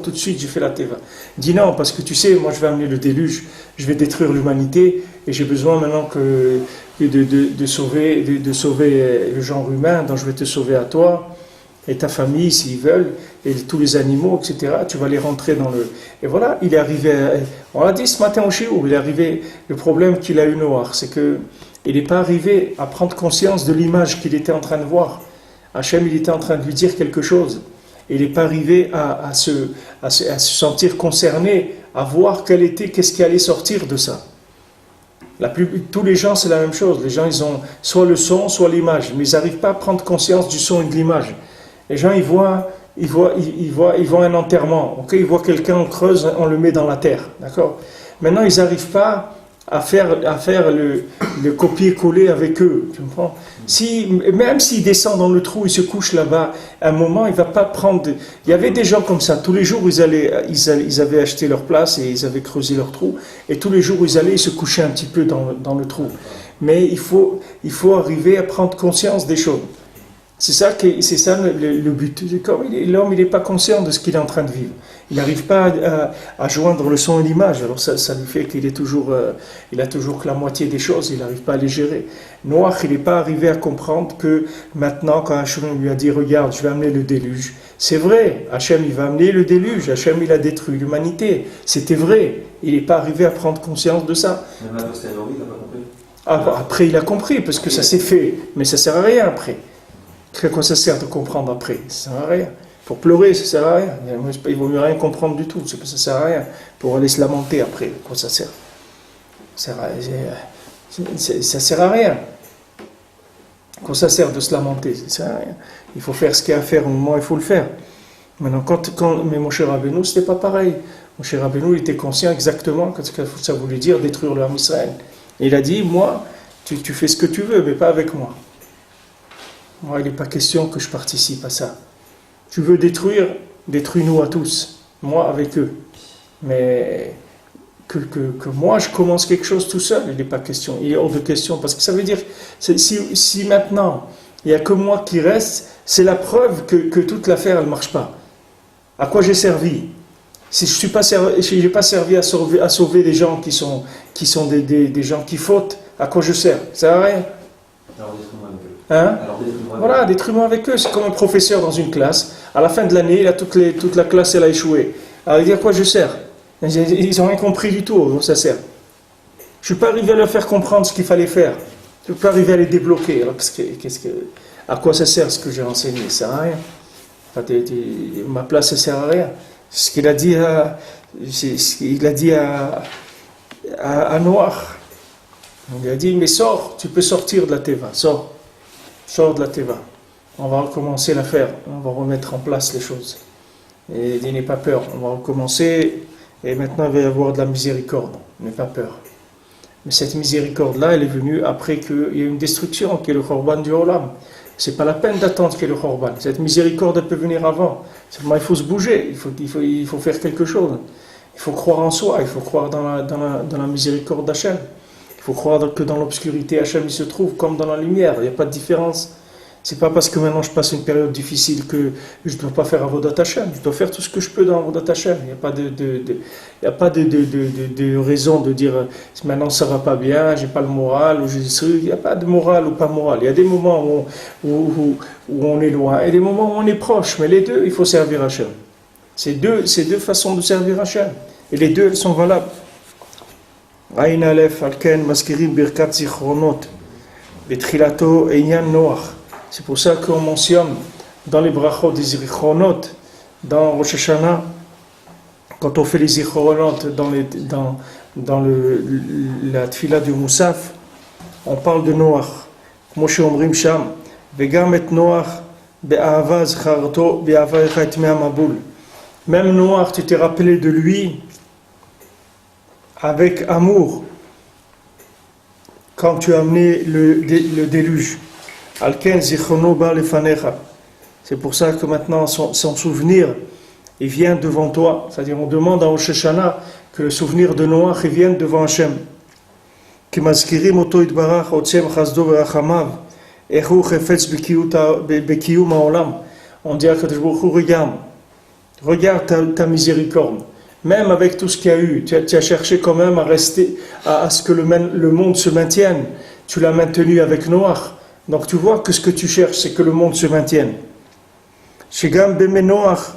tout de suite, j'ai fait la Teva ». Il dit « non, parce que tu sais, moi je vais amener le déluge, je vais détruire l'humanité et j'ai besoin maintenant de sauver le genre humain, donc je vais te sauver à toi et ta famille s'ils veulent, et tous les animaux, etc. Tu vas les rentrer dans le... Et voilà, il est arrivé, on l'a dit ce matin au Shiur, il est arrivé, le problème qu'il a eu Noach, c'est que il n'est pas arrivé à prendre conscience de l'image qu'il était en train de voir. Hachem, il était en train de lui dire quelque chose. Il n'est pas arrivé à se sentir concerné, à voir qu'est-ce qui allait sortir de ça. Tous les gens, c'est la même chose. Les gens, ils ont soit le son, soit l'image, mais ils n'arrivent pas à prendre conscience du son et de l'image. Les gens, ils voient un enterrement. Okay, ils voient quelqu'un, on creuse, on le met dans la terre. D'accord? Maintenant, ils n'arrivent pas à faire le copier-coller avec eux. Tu comprends? Même s'il descend dans le trou, il se couche là-bas, à un moment, il ne va pas prendre... Il y avait des gens comme ça, tous les jours, ils avaient acheté leur place et ils avaient creusé leur trou, et tous les jours, ils se couchaient un petit peu dans le trou. Mais il faut arriver à prendre conscience des choses. C'est ça le but. L'homme, il n'est pas conscient de ce qu'il est en train de vivre. Il n'arrive pas à joindre le son et l'image. Alors ça lui fait qu'il est il a toujours que la moitié des choses, il n'arrive pas à les gérer. Noach, il n'est pas arrivé à comprendre que maintenant, quand Hachem lui a dit, regarde, je vais amener le déluge. C'est vrai, Hachem, il va amener le déluge. Hachem, il a détruit l'humanité. C'était vrai. Il n'est pas arrivé à prendre conscience de ça. Même à posteriori, il n'a pas compris. Après, il a compris, parce que ça s'est fait. Mais ça ne sert à rien après. À quoi ça sert de comprendre après? Ça ne sert à rien. Pour pleurer, ça ne sert à rien. Il vaut mieux rien comprendre du tout. Ça ne sert à rien. Pour aller se lamenter après, à quoi ça sert? Ça ne sert à rien. À quoi ça sert de se lamenter? Ça ne sert à rien. Il faut faire ce qu'il y a à faire au moment où il faut le faire. Maintenant, mais mon cher Rabbeinu, ce n'était pas pareil. Mon cher Rabbeinu, il était conscient exactement ce que ça voulait dire détruire le Ham Israël. Et il a dit, moi, tu fais ce que tu veux, mais pas avec moi. Moi, il n'est pas question que je participe à ça. Tu veux détruire, détruis-nous à tous. Moi, avec eux. Mais que moi, je commence quelque chose tout seul, il n'est pas question. Il est hors de question. Parce que ça veut dire, si maintenant, il n'y a que moi qui reste, c'est la preuve que toute l'affaire, elle ne marche pas. À quoi j'ai servi? Si je n'ai pas servi à sauver des gens qui sont des gens qui fautent, à quoi je sers? Ça sert à rien. Hein? Voilà, détruis-moi avec eux. C'est comme un professeur dans une classe. À la fin de l'année, toute la classe elle a échoué. Alors il dit à quoi je sers? Ils n'ont rien compris du tout. Donc ça sert. Je ne suis pas arrivé à leur faire comprendre ce qu'il fallait faire. Je ne suis pas arrivé à les débloquer. Alors à quoi ça sert ce que j'ai enseigné? Ça ne sert à rien. Ma place ne sert à rien. Ce qu'il a dit à Noach. Il a dit mais sors, tu peux sortir de la Teva, sors de la Teva. On va recommencer l'affaire, on va remettre en place les choses. Et n'aie pas peur, on va recommencer, et maintenant il va y avoir de la miséricorde, n'aie pas peur. Mais cette miséricorde-là, elle est venue après qu'il y ait une destruction, qui est le Khorban du Olam. C'est pas la peine d'attendre qu'il y ait le Khorban. Cette miséricorde, elle peut venir avant. Seulement, il faut se bouger, il faut faire quelque chose. Il faut croire en soi, il faut croire dans la miséricorde d'Hachem. Il faut croire que dans l'obscurité, Hachem il se trouve comme dans la lumière. Il n'y a pas de différence. C'est pas parce que maintenant je passe une période difficile que je ne dois pas faire Avodat Hachem. Je dois faire tout ce que je peux dans Avodat Hachem. Il n'y a pas de raison de dire maintenant ça va pas bien, j'ai pas le moral. Il n'y a pas de moral ou pas moral. Il y a des moments où on est loin et des moments où on est proche. Mais les deux, il faut servir Hachem. C'est deux façons de servir Hachem. Et les deux, elles sont valables. Aïn Aleph, Alken, Maskirim, Birkat, Zichronot, Betrilato, Einyan, Noach. C'est pour ça qu'on mentionne dans les brachot des Zichronot, dans Rosh Hashanah, quand on fait les Zichronot dans la Tfila du Moussaf, on parle de Noach. Moshe Omrim Sham, Vegam et Noach, Be'ahava Zcharto, Be'ahava Echat Mea Maboul. Même Noach, tu t'es rappelé de lui avec amour quand tu as amené le déluge. Alken zichrono ba lefanecha. C'est pour ça que maintenant son souvenir il vient devant toi. C'est-à-dire on demande à Rosh Hashanah que le souvenir de Noach il vienne devant Hachem. Ki mazkirim oto itbarach otzem chasdo verachamav echu chefetz bekiyum haolam. On dit à Kadosh Baruch Hu, regarde ta miséricorde. Même avec tout ce qu'il y a eu, tu as cherché quand même à rester, à ce que le monde se maintienne. Tu l'as maintenu avec Noach. Donc tu vois que ce que tu cherches, c'est que le monde se maintienne. Shegam bemenoach,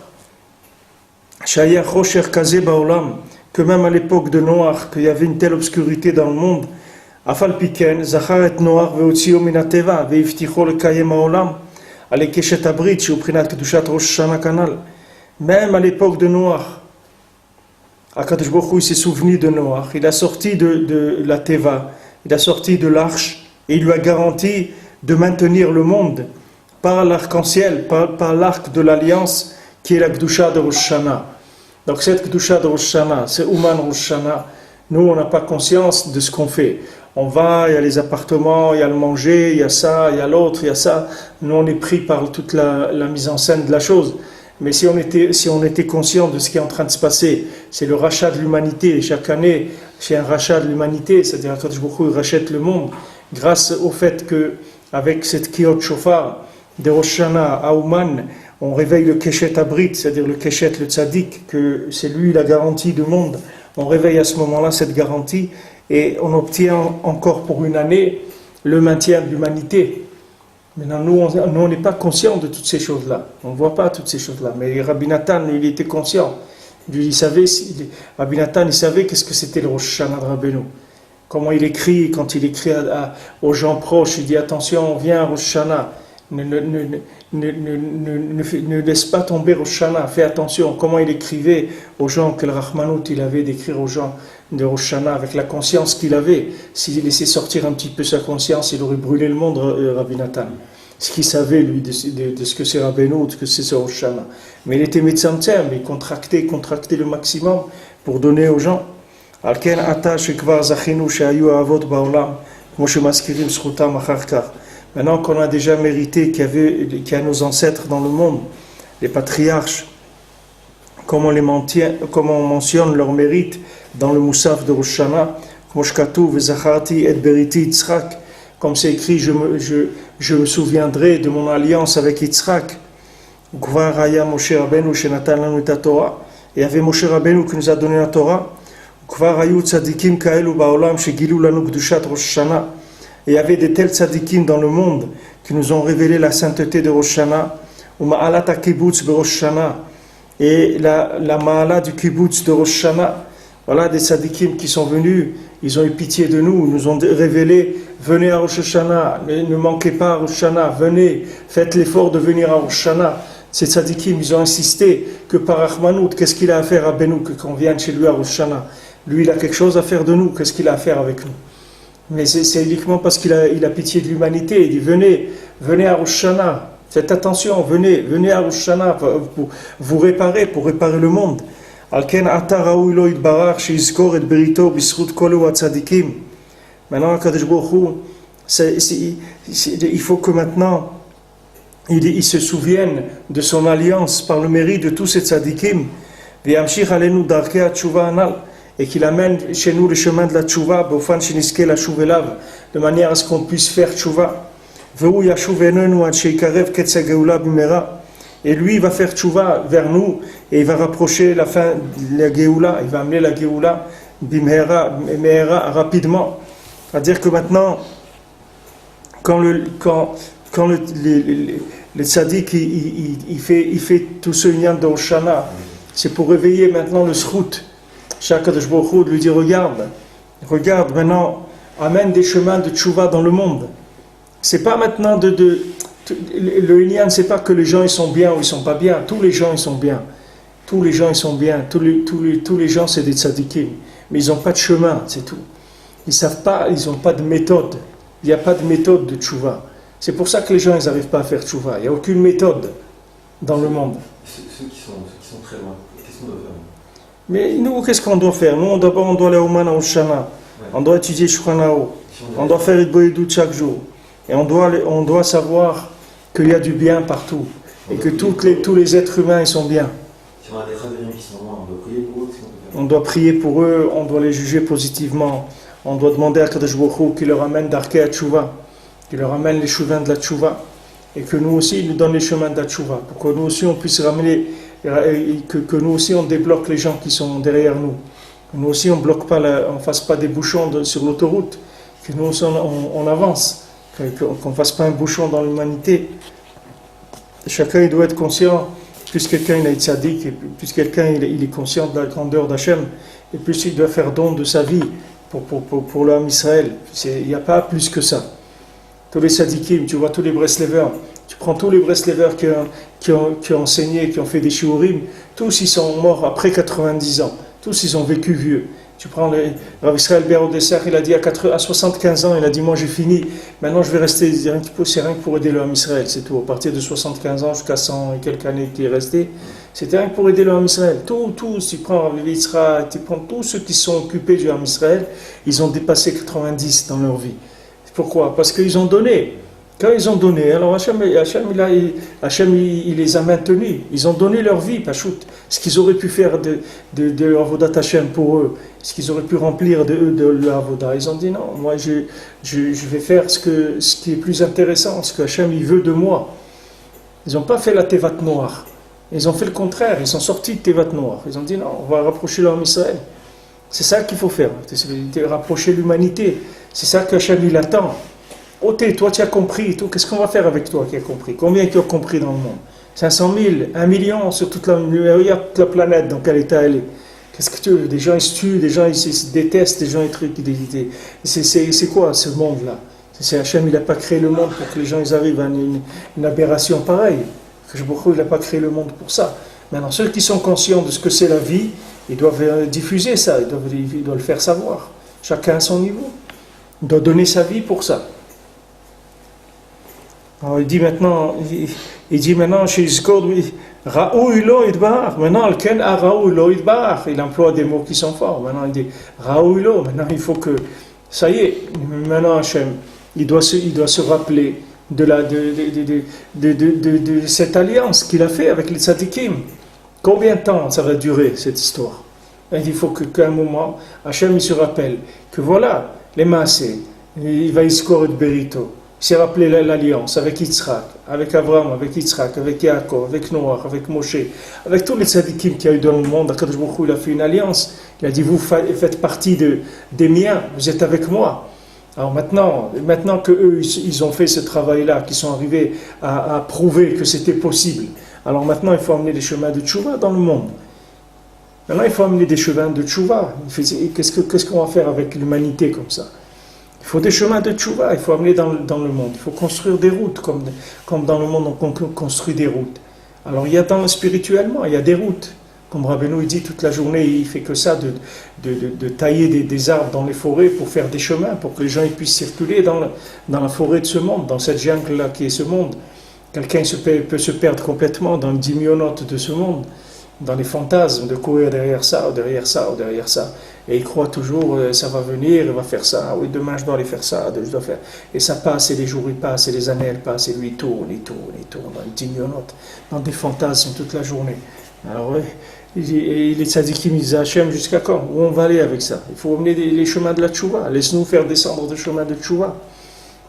shaya chosher kaze baolam, que même à l'époque de Noach, qu'il y avait une telle obscurité dans le monde, afal piken, zachar et Noach veotzio minateva, veifticho le kayem haolam, ale keshet abrit, sheuprinat kedushat rosh Hashanah kanal. Même à l'époque de Noach, Akadosh Baruch Hu s'est souvenu de Noach, il a sorti de la Teva, il a sorti de l'arche, et il lui a garanti de maintenir le monde par l'arc-en-ciel, par l'arc de l'alliance, qui est la Kedusha de Rosh Hashanah. Donc cette Kedusha de Rosh Hashanah, c'est Ouman Rosh Hashanah. Nous, on n'a pas conscience de ce qu'on fait. On va, il y a les appartements, il y a le manger, il y a ça, il y a l'autre, il y a ça. Nous, on est pris par toute la mise en scène de la chose. Mais si on était conscient de ce qui est en train de se passer, c'est le rachat de l'humanité. Chaque année, c'est un rachat de l'humanité, c'est-à-dire que beaucoup rachètent le monde grâce au fait que, avec cette Kiyot Shofar de Rosh Hashanah à Ouman, on réveille le Keshet Abrit, c'est-à-dire le Keshet, le Tzadik, que c'est lui la garantie du monde. On réveille à ce moment-là cette garantie et on obtient encore pour une année le maintien de l'humanité. Maintenant, nous, on n'est pas conscient de toutes ces choses-là. On ne voit pas toutes ces choses-là. Mais Rabbi Nathan, il était conscient. Rabbi Nathan, il savait qu'est-ce que c'était le Rosh Hashanah de Rabbeinu. Comment il écrit, quand il écrit aux gens proches, il dit attention, viens à Rosh Hashanah. Ne laisse pas tomber Rosh Hashanah, fais attention. Comment il écrivait aux gens, quel Rahmanout il avait d'écrire aux gens de Rosh Hashanah avec la conscience qu'il avait. S'il laissait sortir un petit peu sa conscience, il aurait brûlé le monde, Rabbi Nathan. Ce qu'il savait, lui, de ce que c'est Rabbeinu, de ce que c'est ce Rosh Hashanah. Mais il était metzamtzem, il contractait le maximum pour donner aux gens. Alken ata shekvar zachinu shehayu avot baolam, כמו שמזכירים זכותם אחר כך. Maintenant qu'on a déjà mérité, qu'il y a nos ancêtres dans le monde, les patriarches, comme on mentionne leur mérite dans le Moussaf de Rosh Hashanah, comme c'est écrit, je me souviendrai de mon alliance avec Yitzhak. Et il y avait Moshe Rabbeinu qui nous a donné la Torah. Et il y avait de tels tzadikim dans le monde qui nous ont révélé la sainteté de Rosh Hashanah, et la ma'ala du kibbutz de Rosh Hashanah. Voilà des tzadikim qui sont venus, ils ont eu pitié de nous, ils nous ont révélé, venez à Rosh Hashanah, ne manquez pas à Rosh Hashanah, venez, faites l'effort de venir à Rosh Hashanah. Ces tzadikim, ils ont insisté que par Rahmanout, qu'est-ce qu'il a à faire à Benoît, qu'on vienne chez lui à Rosh Hashanah. Lui, il a quelque chose à faire de nous, qu'est-ce qu'il a à faire avec nous? Mais c'est uniquement parce qu'il a pitié de l'humanité. Il dit venez à Rosh Hashanah, faites attention, venez à Rosh Hashanah pour vous réparer, pour réparer le monde. Maintenant, Akadosh Baruch Hu, il faut que maintenant il se souvienne de son alliance par le mérite de tous ces tzadikim, et qu'il amène chez nous le chemin de la tchouva, de manière à ce qu'on puisse faire tchouva. Et lui, il va faire tchouva vers nous, et il va rapprocher la fin de la Géoula, il va amener la Géoula bimehera rapidement. C'est-à-dire que maintenant, quand le tzaddik il fait tout ce lien de Rosh Hashanah, c'est pour réveiller maintenant le srout. Chaque de lui dit regarde maintenant, amène des chemins de tchouva dans le monde. C'est pas maintenant le Inyan, c'est pas que les gens ils sont bien ou ils sont pas bien. Tous les gens ils sont bien. Tous les gens ils sont bien. Tous les gens c'est des tzadikim. Mais ils n'ont pas de chemin, c'est tout. Ils savent pas, ils n'ont pas de méthode. Il n'y a pas de méthode de tchouva. C'est pour ça que les gens ils n'arrivent pas à faire tchouva. Il n'y a aucune méthode dans le monde. Ceux qui sont très loin, qu'est-ce qu'on doit faire? Mais nous, qu'est-ce qu'on doit faire? Nous, d'abord, on doit aller au Man à Rosh Hashanah. On doit étudier Shulchan Aruch. On doit faire Hitboedut chaque jour. Et on doit savoir qu'il y a du bien partout. Et que tous les êtres humains, ils sont bien. Si on a des Khaverim qui sont loin, on doit prier pour eux. On doit prier pour eux, on doit les juger positivement. On doit demander à Kadosh Baruch Hu qu'il leur amène d'Arkei HaTshuva, qu'il leur amène les chemins de la Tchouva. Et que nous aussi, il nous donne les chemins de la Tchouva. Pour que nous aussi, on puisse ramener... Que nous aussi on débloque les gens qui sont derrière nous. Nous aussi on bloque pas, on fasse pas des bouchons sur l'autoroute. Que nous aussi on avance. Qu'on fasse pas un bouchon dans l'humanité. chacun il doit être conscient, plus quelqu'un il est tzaddik, et plus quelqu'un il est conscient de la grandeur d'Hachem, et plus il doit faire don de sa vie pour l'homme Israël. Il n'y a pas plus que ça. Tous les tzaddikim, tu vois tous les Breslevers, tu prends tous les Breslevers qui ont enseigné, qui ont fait des shiurim, tous ils sont morts après 90 ans, tous ils ont vécu vieux. Tu prends Rav Israël Berodesser, il a dit à 75 ans, il a dit moi j'ai fini, maintenant je vais rester, c'est rien que pour aider l'homme Israël, c'est tout. À partir de 75 ans jusqu'à 100 et quelques années qu'il est resté, c'était rien que pour aider l'homme Israël. Tous, tu prends Rav Yitzhak, tu prends tous ceux qui sont occupés du homme Israël, ils ont dépassé 90 dans leur vie. Pourquoi? Parce qu'ils ont donné. Quand ils ont donné, alors Hachem il les a maintenus. Ils ont donné leur vie, Pachout. Ce qu'ils auraient pu faire de leur Avodat Hachem pour eux, ce qu'ils auraient pu remplir de leur Avodah. Ils ont dit non, moi je vais faire ce qui est plus intéressant, ce que Hachem il veut de moi. Ils n'ont pas fait la Tevat noire. Ils ont fait le contraire, ils sont sortis de Tevat noire. Ils ont dit non, on va rapprocher l'homme Israël. C'est ça qu'il faut faire, c'est rapprocher l'humanité. C'est ça que Hachem il attend. Oh, toi tu as compris, tout. Qu'est-ce qu'on va faire avec toi qui as compris? Combien qui ont compris dans le monde? 500 000, 1 million sur toute la planète, dans quel état elle est? Qu'est-ce que tu veux? Des gens ils se tuent, des gens ils se détestent, des gens ils truquent. C'est quoi ce monde-là? C'est Hachem, il n'a pas créé le monde pour que les gens ils arrivent à une aberration pareille. Il n'a pas créé le monde pour ça. Maintenant, ceux qui sont conscients de ce que c'est la vie, ils doivent diffuser ça, ils doivent le faire savoir. Chacun à son niveau. Il doit donner sa vie pour ça. Alors, il dit maintenant, chez Yizkor, Raoui lo idbar. Maintenant, Alken a Raoui lo idbar. Il emploie des mots qui sont forts. Maintenant, il dit Raoui lo. Maintenant, il faut que, ça y est, maintenant Hachem, il doit se rappeler de cette alliance qu'il a fait avec les tzadikim. Combien de temps ça va durer, cette histoire? Il faut qu'à un moment, Hachem il se rappelle que voilà, les maasés, il va Yizkor et Berito. Il s'est rappelé l'alliance avec Yitzhak, avec Abraham, avec Yitzhak, avec Yaakov, avec Noach, avec Moshe, avec tous les tzadikim qu'il y a eu dans le monde. Akadosh Baruch Hu, il a fait une alliance. Il a dit, vous faites partie des miens, vous êtes avec moi. Alors maintenant qu'eux, ils ont fait ce travail-là, qu'ils sont arrivés à prouver que c'était possible, alors maintenant il faut amener des chemins de tchouva dans le monde. Maintenant il faut amener des chemins de tchouva. Qu'est-ce qu'on va faire avec l'humanité comme ça? Il faut des chemins de tchouva, il faut amener dans le monde. Il faut construire des routes, comme dans le monde on construit des routes. Alors il y a spirituellement, il y a des routes. Comme Rabbeinu il dit toute la journée, il fait que ça, de tailler des arbres dans les forêts pour faire des chemins, pour que les gens puissent circuler dans la forêt de ce monde, dans cette jungle-là qui est ce monde. Quelqu'un peut se perdre complètement dans le dimionote de ce monde, dans les fantasmes, de courir derrière ça, ou derrière ça, ou derrière ça. Et il croit toujours, ça va venir, il va faire ça, oui, demain je dois aller faire ça, je dois faire. Et ça passe, et les jours ils passent, et les années elles passent, et lui il tourne dans le dimionote, dans des fantasmes toute la journée. Alors, et les tzadikim disent à Hachem, jusqu'à quand? Où on va aller avec ça? Il faut amener les chemins de la tchouva. Laisse-nous faire descendre des chemins de tchouva.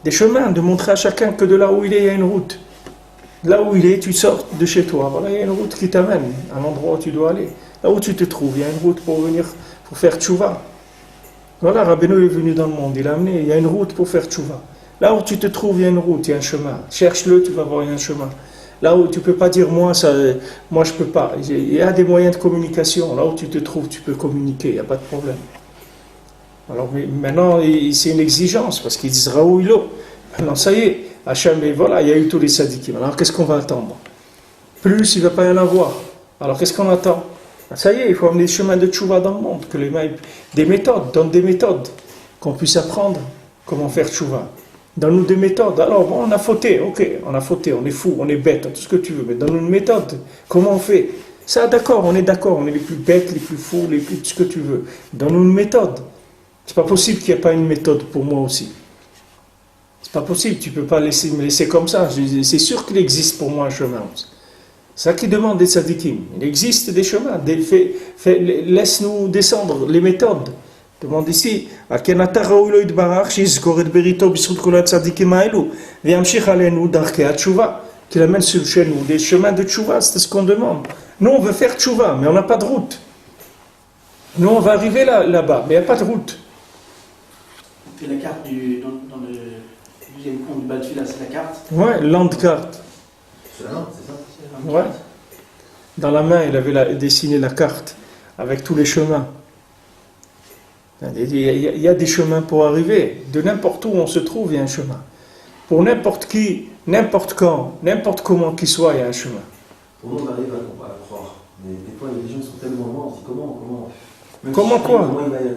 Des chemins, de montrer à chacun que de là où il est, il y a une route. Là où il est, tu sors de chez toi. Voilà, il y a une route qui t'amène à l'endroit où tu dois aller. Là où tu te trouves, il y a une route pour faire tchouva. Voilà, Rabbeinu est venu dans le monde, il a amené, il y a une route pour faire tchouva. Là où tu te trouves, il y a une route, il y a un chemin. Cherche-le, tu vas voir, il y a un chemin. Là où tu ne peux pas dire moi je ne peux pas. Il y a des moyens de communication. Là où tu te trouves, tu peux communiquer, il n'y a pas de problème. Alors maintenant, c'est une exigence, parce qu'ils disent Raoui-lo. Maintenant, ça y est, Hachem, voilà, il y a eu tous les tzadikim. Alors qu'est-ce qu'on va attendre? Plus, il ne va pas y en avoir. Alors qu'est-ce qu'on attend? Ça y est, il faut amener des chemins de tchouva dans le monde, que des méthodes, donne des méthodes, qu'on puisse apprendre comment faire tchouva. Donne-nous des méthodes. Alors, bon, on a fauté, ok, on a fauté, on est fou, on est bête, tout ce que tu veux, mais donne-nous une méthode. Comment on fait? Ça, d'accord, on est les plus bêtes, les plus fous, tout ce que tu veux. Donne-nous une méthode. C'est pas possible qu'il n'y ait pas une méthode pour moi aussi. C'est pas possible, tu peux pas me laisser comme ça. C'est sûr qu'il existe pour moi un chemin. C'est ça qui demande des tzadikim. Il existe des chemins. Laisse-nous descendre les méthodes. Demande ici, qu'il amène chez nous des chemins de tchouva, c'est ce qu'on demande. Nous, on veut faire tchouva, mais on n'a pas de route. Nous, on va arriver là-bas, mais il n'y a pas de route. C'est la carte dans le deuxième compte du Baltfila, c'est la carte. Ouais, landcarte. C'est la main, c'est ça? C'est la Ouais. Dans la main, il avait dessiné la carte avec tous les chemins. Il y a des chemins pour arriver. De n'importe où on se trouve, il y a un chemin. Pour n'importe qui, n'importe quand, n'importe comment qu'il soit, il y a un chemin. Pour nous, on arrive à croire. Mais des fois, il y a des gens qui sont tellement loin, on se dit comment même Comment si quoi?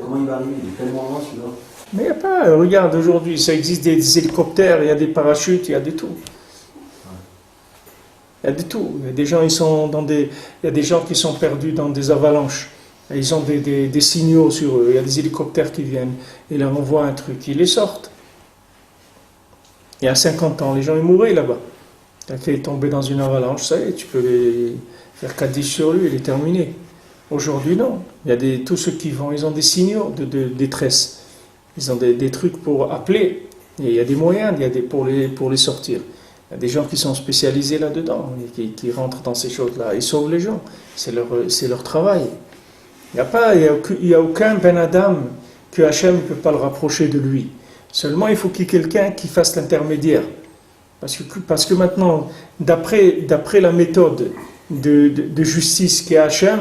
Comment il va arriver? Il est tellement loin celui-là. Mais il n'y a pas, regarde aujourd'hui, ça existe des hélicoptères, il y a des parachutes, il y a de tout. Il y a de tout. Il y a des gens, il y a des gens qui sont perdus dans des avalanches. Et ils ont des signaux sur eux. Il y a des hélicoptères qui viennent, ils leur envoient un truc, ils les sortent. Il y a 50 ans, les gens ils mouraient là-bas. Quelqu'un est tombé dans une avalanche, ça y est, tu peux faire Kaddish sur lui, il est terminé. Aujourd'hui, non. Il y a tous ceux qui vont, ils ont des signaux de détresse. Ils ont des trucs pour appeler. Et il y a des moyens pour les sortir. Il y a des gens qui sont spécialisés là-dedans, et qui rentrent dans ces choses-là. Ils sauvent les gens. C'est leur travail. Il n'y a aucun Ben Adam que Hachem ne peut pas le rapprocher de lui. Seulement, il faut qu'il y ait quelqu'un qui fasse l'intermédiaire. Parce que maintenant, d'après la méthode de justice qui est Hachem,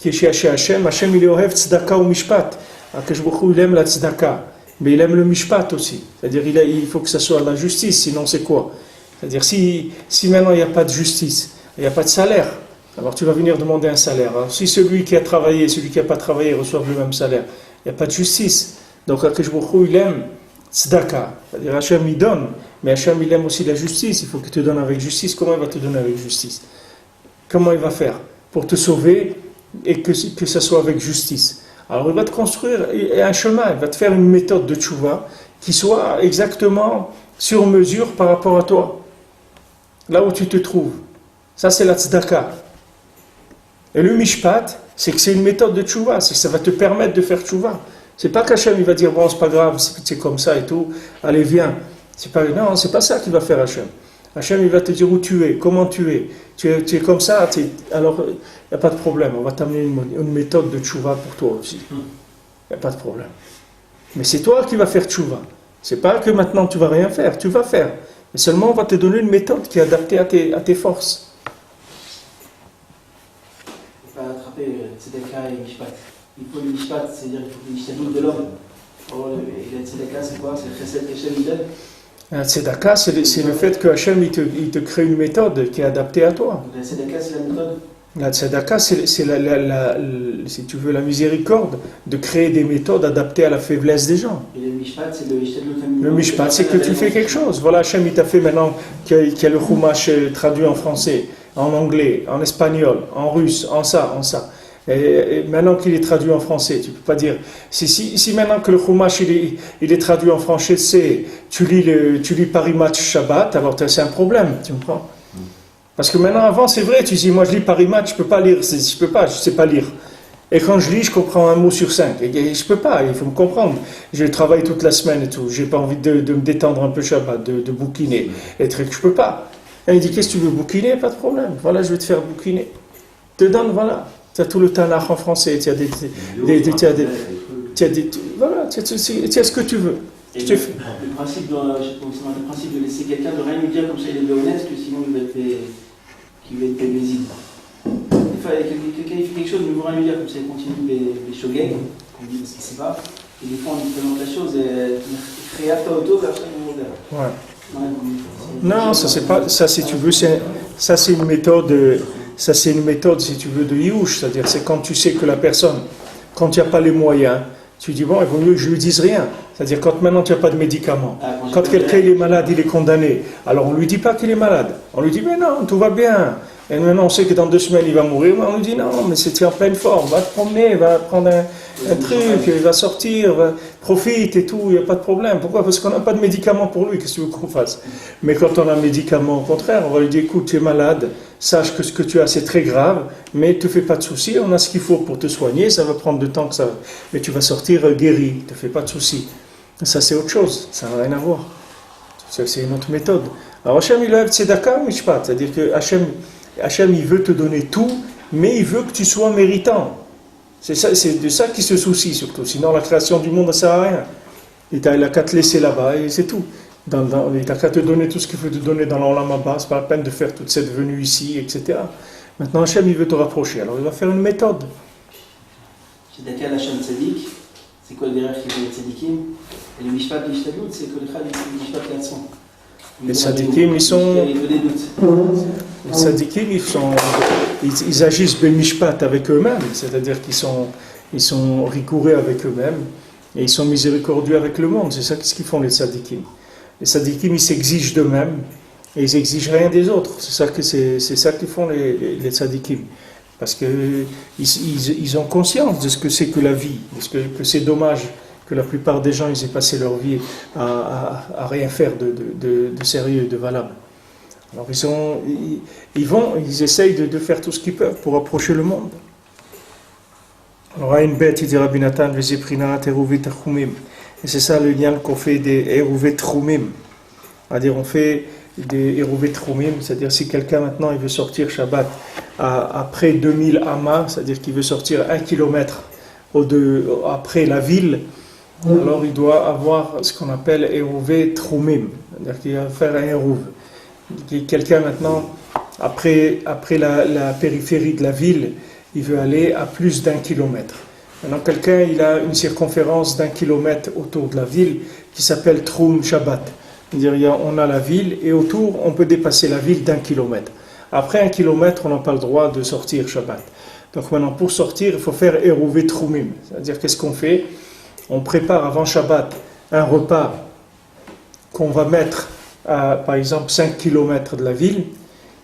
qui est chez Hachem, Hachem il est ohev tzedaka ou mishpat. Akash Baruch Hu, il aime la tzedaka, mais il aime le mishpat aussi. C'est-à-dire il faut que ça soit la justice, sinon c'est quoi? C'est-à-dire si maintenant il n'y a pas de justice, il n'y a pas de salaire, alors tu vas venir demander un salaire. Alors, si celui qui a travaillé et celui qui n'a pas travaillé reçoivent le même salaire, il n'y a pas de justice. Donc Akash Baruch Hu, il aime tzedaka. C'est-à-dire Hachem il donne, mais Hachem il aime aussi la justice. Il faut qu'il te donne avec justice. Comment il va te donner avec justice? Comment il va faire pour te sauver et que ça soit avec justice? Alors il va te construire un chemin, il va te faire une méthode de tchouva qui soit exactement sur mesure par rapport à toi, là où tu te trouves. Ça c'est la tzedaka. Et le mishpat, c'est que c'est une méthode de tchouva, c'est que ça va te permettre de faire tchouva. C'est pas qu'Hachem il va dire bon c'est pas grave, c'est comme ça et tout, allez viens. Non, c'est pas ça qu'il va faire Hachem. Hachem il va te dire où tu es, comment tu es. Tu es comme ça, alors il n'y a pas de problème, on va t'amener une méthode de tchouva pour toi aussi. Il n'y a pas de problème. Mais c'est toi qui vas faire tchouva. C'est pas que maintenant tu vas rien faire, tu vas faire. Mais seulement on va te donner une méthode qui est adaptée à tes forces. Il ne faut pas attraper tzedaka et mishpat. Il faut le mishpat, c'est-à-dire qu'il faut qu'il y ait de l'homme. Et le tzedaka, c'est quoi? C'est le chesed qu'Hachem il donne. Un tzedaka, c'est le fait que Hachem il te crée une méthode qui est adaptée à toi. Donc la tzedaka, c'est la méthode. La tzedaka, c'est si tu veux, la miséricorde de créer des méthodes adaptées à la faiblesse des gens. Et le mishpat, c'est le ishtadlut hamidot. Le mishpat, c'est que tu fais quelque chose. Voilà, Hachem, il t'a fait maintenant qu'il y a le chumash traduit en français, en anglais, en espagnol, en russe, en ça. Et maintenant qu'il est traduit en français, tu peux pas dire. Si maintenant que le chumash il est traduit en français, tu lis Parimat Shabbat, alors c'est un problème, tu comprends? Parce que maintenant, avant, c'est vrai, tu dis, moi je lis Parimat, je peux pas lire, je sais pas lire. Et quand je lis, je comprends un mot sur 5. Et je peux pas, il faut me comprendre. Je travaille toute la semaine et tout, j'ai pas envie de me détendre un peu Shabbat, de bouquiner. Et je peux pas. Et il dit, qu'est-ce que tu veux bouquiner? Pas de problème. Voilà, je vais te faire bouquiner. Te donne, voilà. Tu as tout le Tanakh en français, tu as voilà, tu as ce que tu veux. Et le principe de laisser quelqu'un de rien lui dire comme ça il est honnête, que sinon il va être paisible. Des fois, quelqu'un fait quelque chose, mais il ne veut rien lui dire, comme ça il continue les shogeg, on dit parce qu'il ne sait pas. Et des fois on lui présente la chose, et créata auto, vers ça il ouais. Non, ça c'est pas, ça si tu veux, ça c'est une méthode, si tu veux, de Yush, c'est-à-dire c'est quand tu sais que la personne, quand il n'y a pas les moyens, tu dis bon, il vaut mieux que je lui dise rien. C'est-à-dire quand maintenant tu n'as pas de médicaments, quand quelqu'un il est malade, il est condamné, alors on ne lui dit pas qu'il est malade, on lui dit mais non, tout va bien. Et maintenant on sait que dans 2 semaines il va mourir, mais on lui dit non, mais c'est en pleine forme, va te promener, va prendre un truc, il va sortir, profite et tout, il n'y a pas de problème. Pourquoi? Parce qu'on n'a pas de médicaments pour lui, qu'est-ce que tu veux qu'on fasse? Mais quand on a un médicament, au contraire, on va lui dire écoute, tu es malade, sache que ce que tu as c'est très grave, mais ne te fais pas de soucis, on a ce qu'il faut pour te soigner, ça va prendre du temps que ça, mais tu vas sortir guéri, ne te fais pas de soucis. Ça c'est autre chose, ça n'a rien à voir. C'est une autre méthode. Alors Hachem il a tzedaka mishpat, c'est-à-dire que Hachem il veut te donner tout, mais il veut que tu sois méritant. C'est de ça qu'il se soucie surtout. Sinon la création du monde ne sert à rien. Il a qu'à te laisser là-bas et c'est tout. il n'a qu'à te donner tout ce qu'il veut te donner dans l'Olam Haba, c'est pas la peine de faire toute cette venue ici, etc. Maintenant, Hachem, il veut te rapprocher, alors il va faire une méthode. Chez Dakar Hachem Tzadik, c'est quoi le derrière qui veut les Tzadikim? Et le Mishpat Lishtadlut, c'est que le Khad est Mishpat Latson. Les Tzadikim, ils sont. Les Tzadikim, ils agissent ben Mishpat avec eux-mêmes, c'est-à-dire qu'ils sont rigoureux avec eux-mêmes et ils sont miséricordieux avec le monde. C'est ça ce qu'ils font les Tzadikim. Les Tzadikim, ils s'exigent d'eux-mêmes et ils n'exigent rien des autres. C'est ça qu'ils font les Tzadikim. Parce qu'ils ont conscience de ce que c'est que la vie, que c'est dommage que la plupart des gens ils aient passé leur vie à rien faire de sérieux et de valable. Alors ils essayent de faire tout ce qu'ils peuvent pour approcher le monde. Alors à une bête, il dit Rabbi Nathan, et c'est ça le lien qu'on fait des Eruvet Troumim. C'est-à-dire on fait des Eruvet Troumim, c'est-à-dire si quelqu'un maintenant il veut sortir Shabbat après 2000 amas, c'est-à-dire qu'il veut sortir 1 kilomètre après la ville, alors il doit avoir ce qu'on appelle Eruvet Troumim, c'est-à-dire qu'il va faire un Eruv. Quelqu'un maintenant, après la périphérie de la ville, il veut aller à plus d'1 kilomètre. Maintenant, quelqu'un, il a une circonférence d'1 kilomètre autour de la ville qui s'appelle Troum Shabbat. C'est-à-dire, on a la ville et autour, on peut dépasser la ville d'1 kilomètre. Après 1 kilomètre, on n'a pas le droit de sortir Shabbat. Donc maintenant, pour sortir, il faut faire Eruvet Troumim. C'est-à-dire, qu'est-ce qu'on fait? On prépare avant Shabbat un repas qu'on va mettre à, par exemple, 5 kilomètres de la ville.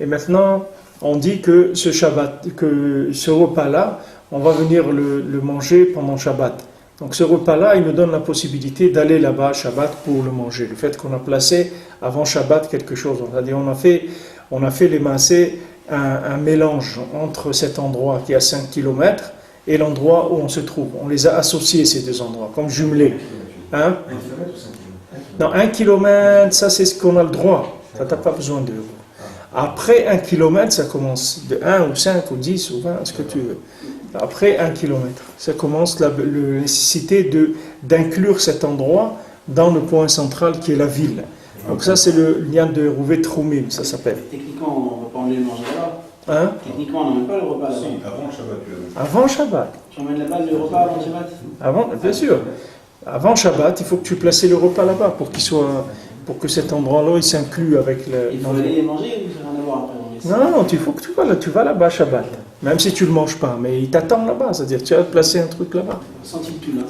Et maintenant, on dit que ce repas-là, on va venir le manger pendant Shabbat. Donc ce repas-là, il nous donne la possibilité d'aller là-bas à Shabbat pour le manger. Le fait qu'on a placé avant Shabbat quelque chose, c'est-à-dire on a fait les massés un mélange entre cet endroit qui est à 5 km et l'endroit où on se trouve. On les a associés, ces deux endroits, comme jumelés. Hein? 1 km ou 5 km? Non, 1 km, ça c'est ce qu'on a le droit. Ça, tu n'as pas besoin de... Après 1 km, ça commence de 1 ou 5 ou 10 ou 20, ce que tu veux. Après 1 km, ça commence la nécessité d'inclure cet endroit dans le point central qui est la ville. Donc ça, c'est le lien de Eruvet Troumim, ça s'appelle. Techniquement, on ne va pas emmener le manger là-bas. Hein? Techniquement, on n'emmène pas le repas là-bas. Si, avant Shabbat, tu l'amènes. Avant Shabbat. Tu emmènes là-bas le repas avant Shabbat? Bien sûr. Avant Shabbat, il faut que tu places le repas là-bas pour que cet endroit-là il s'inclue avec le. Il faut aller les manger ou ça n'a rien à voir après? Non, il faut que tu vas là-bas Shabbat. Même si tu ne le manges pas, mais il t'attend là-bas, c'est-à-dire tu vas placer un truc là-bas. Sans Tiltoul,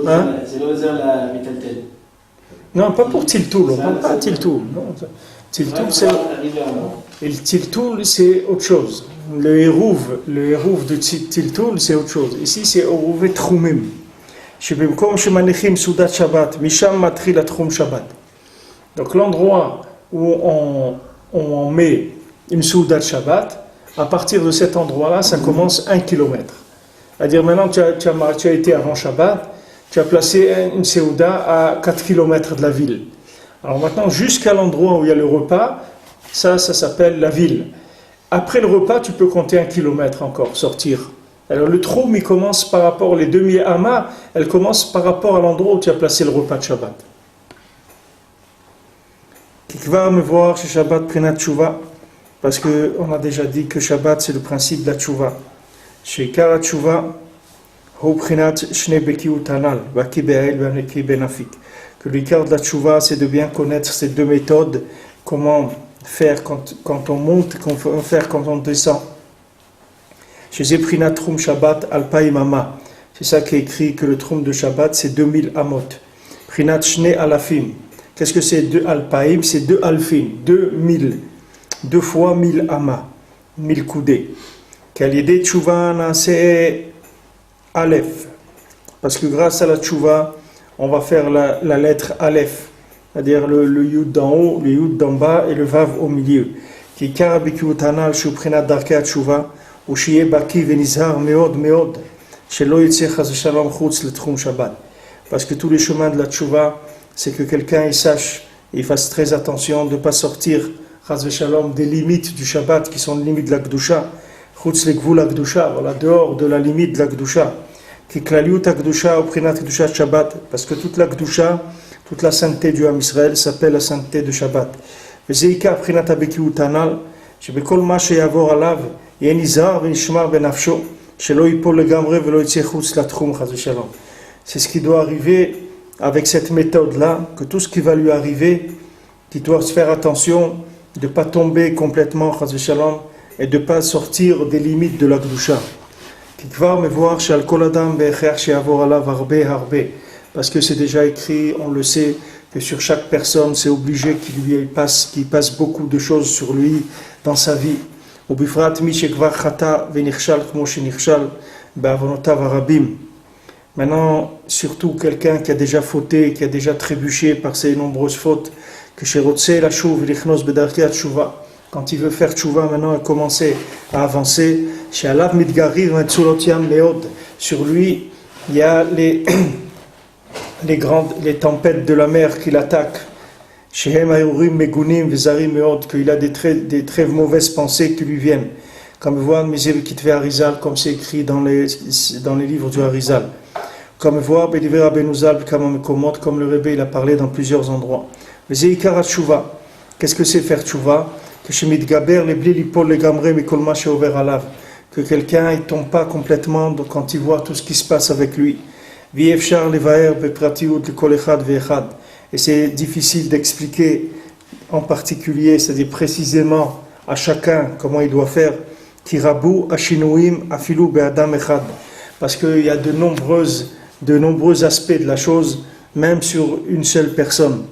hein, c'est l'Ozer la Métaltel. Non, pas pour Tiltoul, on ne parle pas Tiltoul. Tiltoul, c'est autre chose. Le Hérouv de Tiltoul, c'est autre chose. Ici, c'est Eruvet Troumim. Donc l'endroit où on met une Soudat Shabbat, à partir de cet endroit-là, ça commence 1 km. C'est-à-dire maintenant tu as été avant Shabbat, tu as placé une Séouda à 4 km de la ville. Alors maintenant, jusqu'à l'endroit où il y a le repas, ça s'appelle la ville. Après le repas, tu peux compter 1 km encore, sortir. Alors le Troum, il commence par rapport, les demi-amas, elle commence par rapport à l'endroit où tu as placé le repas de Shabbat. Qui va me voir chez Shabbat Prinat Tshuva, parce qu'on a déjà dit que Shabbat c'est le principe de la Tshuva. Chez Kara Tshuva, Hu Prinat Shne Bekiu Tanal, Baki Be'el Beneki Benafik. Que l'icard de la Tshuva c'est de bien connaître ces deux méthodes, comment faire quand on monte, comment faire quand on descend. Chez Zeprinat Troum Shabbat Alpaim Ama. C'est ça qui est écrit que le Troum de Shabbat c'est 2000 amot. Prinat Shne Alafim. Qu'est-ce que c'est 2 alpaim? C'est 2 alfim, 2000. 2 fois 1000 amas, 1000 coudées. Kalide Tchouva, c'est Aleph. Parce que grâce à la Tchouva, on va faire la lettre Aleph. C'est-à-dire le Yud d'en haut, le Yud d'en bas et le Vav au milieu. Qui Karabiku Tanal Shuprinat Darka Tchouva, ou Shiye Baki Venizar Meod Meod, Shelo Yitse Chaz Shalom Chutz le Troum Shabbat. Parce que tous les chemins de la Tchouva, c'est que quelqu'un il sache, il fasse très attention de ne pas sortir Chaz Shalom des limites du Shabbat qui sont les limites de la Kedusha, Chutz le Gvul la Kedusha, voilà, dehors de la limite de la Kedusha, qui Klaliut la Kedusha au Prinat Kedusha Shabbat, parce que toute la Kedusha, toute la sainteté du Ham Israël s'appelle la sainteté de Shabbat. Vezeika prinat habekiut anal, שבכל מה שיעבור עליו יהיה נזהר ונשמר בנפשו, שלא ייפול לגמרי ולא יצא חוץ לתחום חס ושלום. C'est ce qui doit arriver avec cette méthode-là, que tout ce qui va lui arriver, qu'il doit se faire attention de ne pas tomber complètement חס ושלום, et de ne pas sortir des limites de la Kedusha. כי כבר מבואר שעל כל אדם בהכרח שיעבור עליו הרבה, parce que c'est déjà écrit, on le sait, que sur chaque personne, c'est obligé qu'il passe beaucoup de choses sur lui dans sa vie. Maintenant, surtout quelqu'un qui a déjà fauté, qui a déjà trébuché par ses nombreuses fautes, que quand il veut faire tchouva maintenant et commencer à avancer, sur lui, il y a les tempêtes de la mer qui l'attaquent, qu'il a des très mauvaises pensées qui lui viennent, comme voir Arizal, comme c'est écrit dans les livres du Arizal, comme voir comme le Rebbe il a parlé dans plusieurs endroits. Qu'est-ce que c'est faire tchouva? Que quelqu'un ne tombe pas complètement quand il voit tout ce qui se passe avec lui. Et c'est difficile d'expliquer en particulier, c'est-à-dire précisément à chacun comment il doit faire. Parce qu'il y a de nombreux aspects de la chose, même sur une seule personne.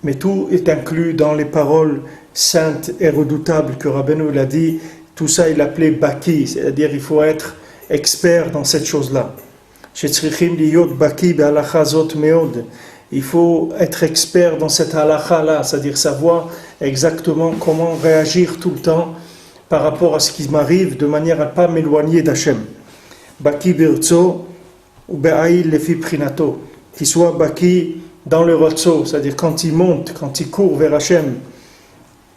Mais tout est inclus dans les paroles saintes et redoutables que Rabbeinu l'a dit. Tout ça, il appelait Baki, c'est-à-dire il faut être expert dans cette chose-là. Il faut être expert dans cette halakha-là, c'est-à-dire savoir exactement comment réagir tout le temps par rapport à ce qui m'arrive, de manière à ne pas m'éloigner d'Hachem. Baki birtso ou be'aïl lefi prinato, qu'il soit Baki dans le rotso, c'est-à-dire quand il monte, quand il court vers Hachem,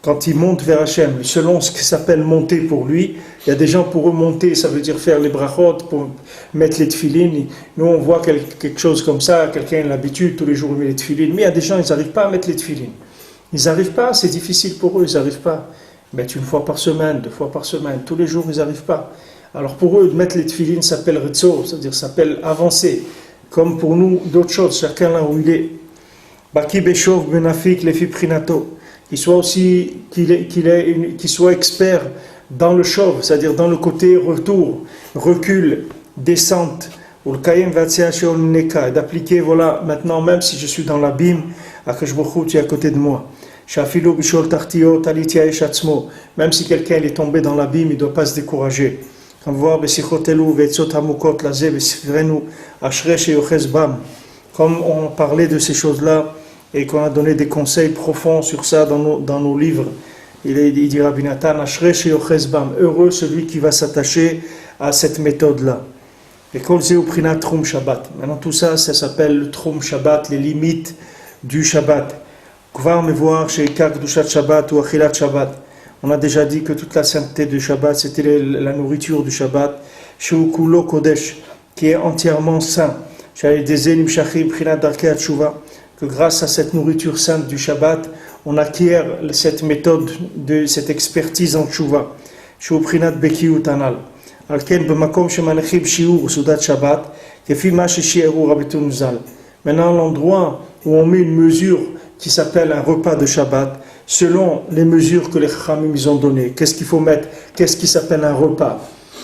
quand il monte vers Hachem, selon ce qui s'appelle monter pour lui. Il y a des gens, pour eux, monter, ça veut dire faire les brachot, pour mettre les tefilines. Nous, on voit quelque chose comme ça, quelqu'un a l'habitude, tous les jours, il met les tefilines. Mais il y a des gens, ils n'arrivent pas à mettre les tefilines. Ils n'arrivent pas, c'est difficile pour eux, ils n'arrivent pas. Mettre une fois par semaine, 2 fois par semaine, tous les jours, ils n'arrivent pas. Alors pour eux, mettre les tefilines s'appelle ritzo, c'est-à-dire s'appelle avancer. Comme pour nous, d'autres choses, chacun là où il est. Baki beshov benafik lefi prinato. Qu'il soit aussi, qu'il soit expert dans le chauve, c'est-à-dire dans le côté retour, recul, descente, ou le kayem vatsiachon neka, d'appliquer, voilà, maintenant, même si je suis dans l'abîme, Akash Baruch Hu, tu es à côté de moi. Shafilo bishol tartiot alitia eshatzmo, même si quelqu'un est tombé dans l'abîme, il ne doit pas se décourager. Comme voir besichotelu vetzot hamukot laze besifrenu ashre sheyochez bam, comme on parlait de ces choses-là, et qu'on a donné des conseils profonds sur ça dans nos livres. Il dit Rabbi Nathan, Ashrei sheyochez bam, heureux celui qui va s'attacher à cette méthode-là. Et kol zeu prinat trum Shabbat. Maintenant tout ça, ça s'appelle le trum Shabbat, les limites du Shabbat. Kvar mevoir sheikar kedushat Shabbat ou achilat Shabbat. On a déjà dit que toute la sainteté du Shabbat, c'était la nourriture du Shabbat. Sheu kulo kodesh, qui est entièrement saint. Shay dezenim shachim prinat darkei tshuva. Que grâce à cette nourriture sainte du Shabbat, on acquiert cette méthode, cette expertise en tchouva. Shuprinat bekiut anal. Alken b'makom shemanechim shiur sudat Shabbat, kefi ma sheshi'eru rabbeinu zal. Maintenant, l'endroit où on met une mesure qui s'appelle un repas de Shabbat, selon les mesures que les Chachamim ils ont données. Qu'est-ce qu'il faut mettre? Qu'est-ce qui s'appelle un repas?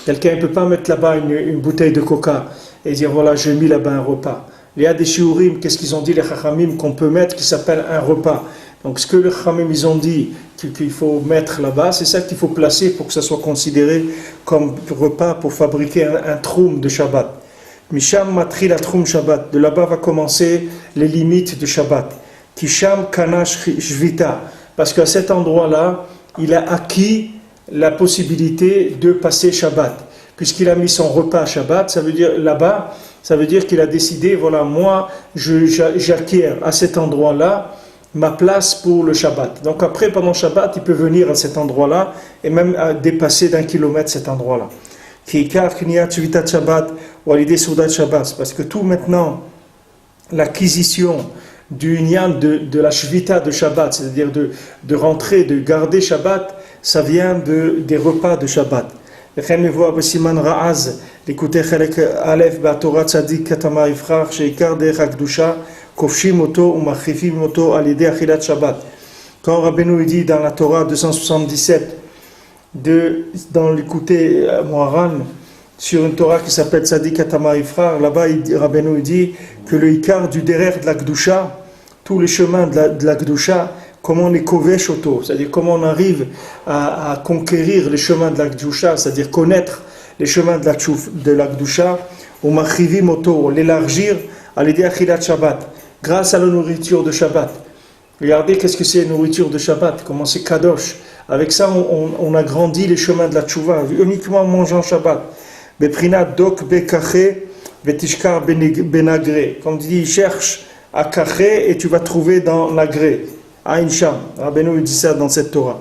Quelqu'un ne peut pas mettre là-bas une bouteille de coca et dire voilà, j'ai mis là-bas un repas. Il y a des shiurim, qu'est-ce qu'ils ont dit les Chachamim qu'on peut mettre qui s'appelle un repas. Donc ce que les Chachamim ils ont dit qu'il faut mettre là-bas, c'est ça qu'il faut placer pour que ça soit considéré comme repas pour fabriquer un troum de Shabbat. Misham matri la troum Shabbat. De là-bas va commencer les limites de Shabbat. Kisham kanash shvita. Parce qu'à cet endroit-là, il a acquis la possibilité de passer Shabbat. Puisqu'il a mis son repas à Shabbat, ça veut dire là-bas, ça veut dire qu'il a décidé, voilà, moi, j'acquiers à cet endroit-là ma place pour le Shabbat. Donc après, pendant Shabbat, il peut venir à cet endroit-là et même dépasser d'1 kilomètre cet endroit-là. Kiikar Kniyat Shvitat Shabbat ou à l'idée Soudat Shabbat. Parce que tout maintenant, l'acquisition du Nyan de la Shvita de Shabbat, c'est-à-dire de rentrer, de garder Shabbat, ça vient des repas de Shabbat. לכן מבואר בסימן רעז, ליקוטי חלק א' בתורת צדיק כתמר יבחר, שעיקר דרך הקדושה כובשים אותו ומרחיבים אותו על ידי אכילת שבת. Quand Rabbeinu dit dans la Torah 277, dans l'écouté Moharan, sur une Torah qui s'appelle Tzadik Katamar Ifrar, là-bas Rabbeinu dit que le Ikar du derrière de la Gdusha, tous les chemins de la Gdusha, comment on les kovesh auto, c'est-à-dire comment on arrive à conquérir les chemins de la Gdusha, c'est-à-dire connaître les chemins de la Gdusha, ou machivim auto, l'élargir à l'idée Achilat Shabbat, grâce à la nourriture de Shabbat. Regardez qu'est-ce que c'est la nourriture de Shabbat, comment c'est Kadosh. Avec ça, on agrandit les chemins de la Tchouva, uniquement en mangeant Shabbat. Beprinat dok bekache vetishkar benagre. Comme dit, cherche à kaché et tu vas trouver dans l'agré. Aïn Sham. Rabbeinu dit ça dans cette Torah.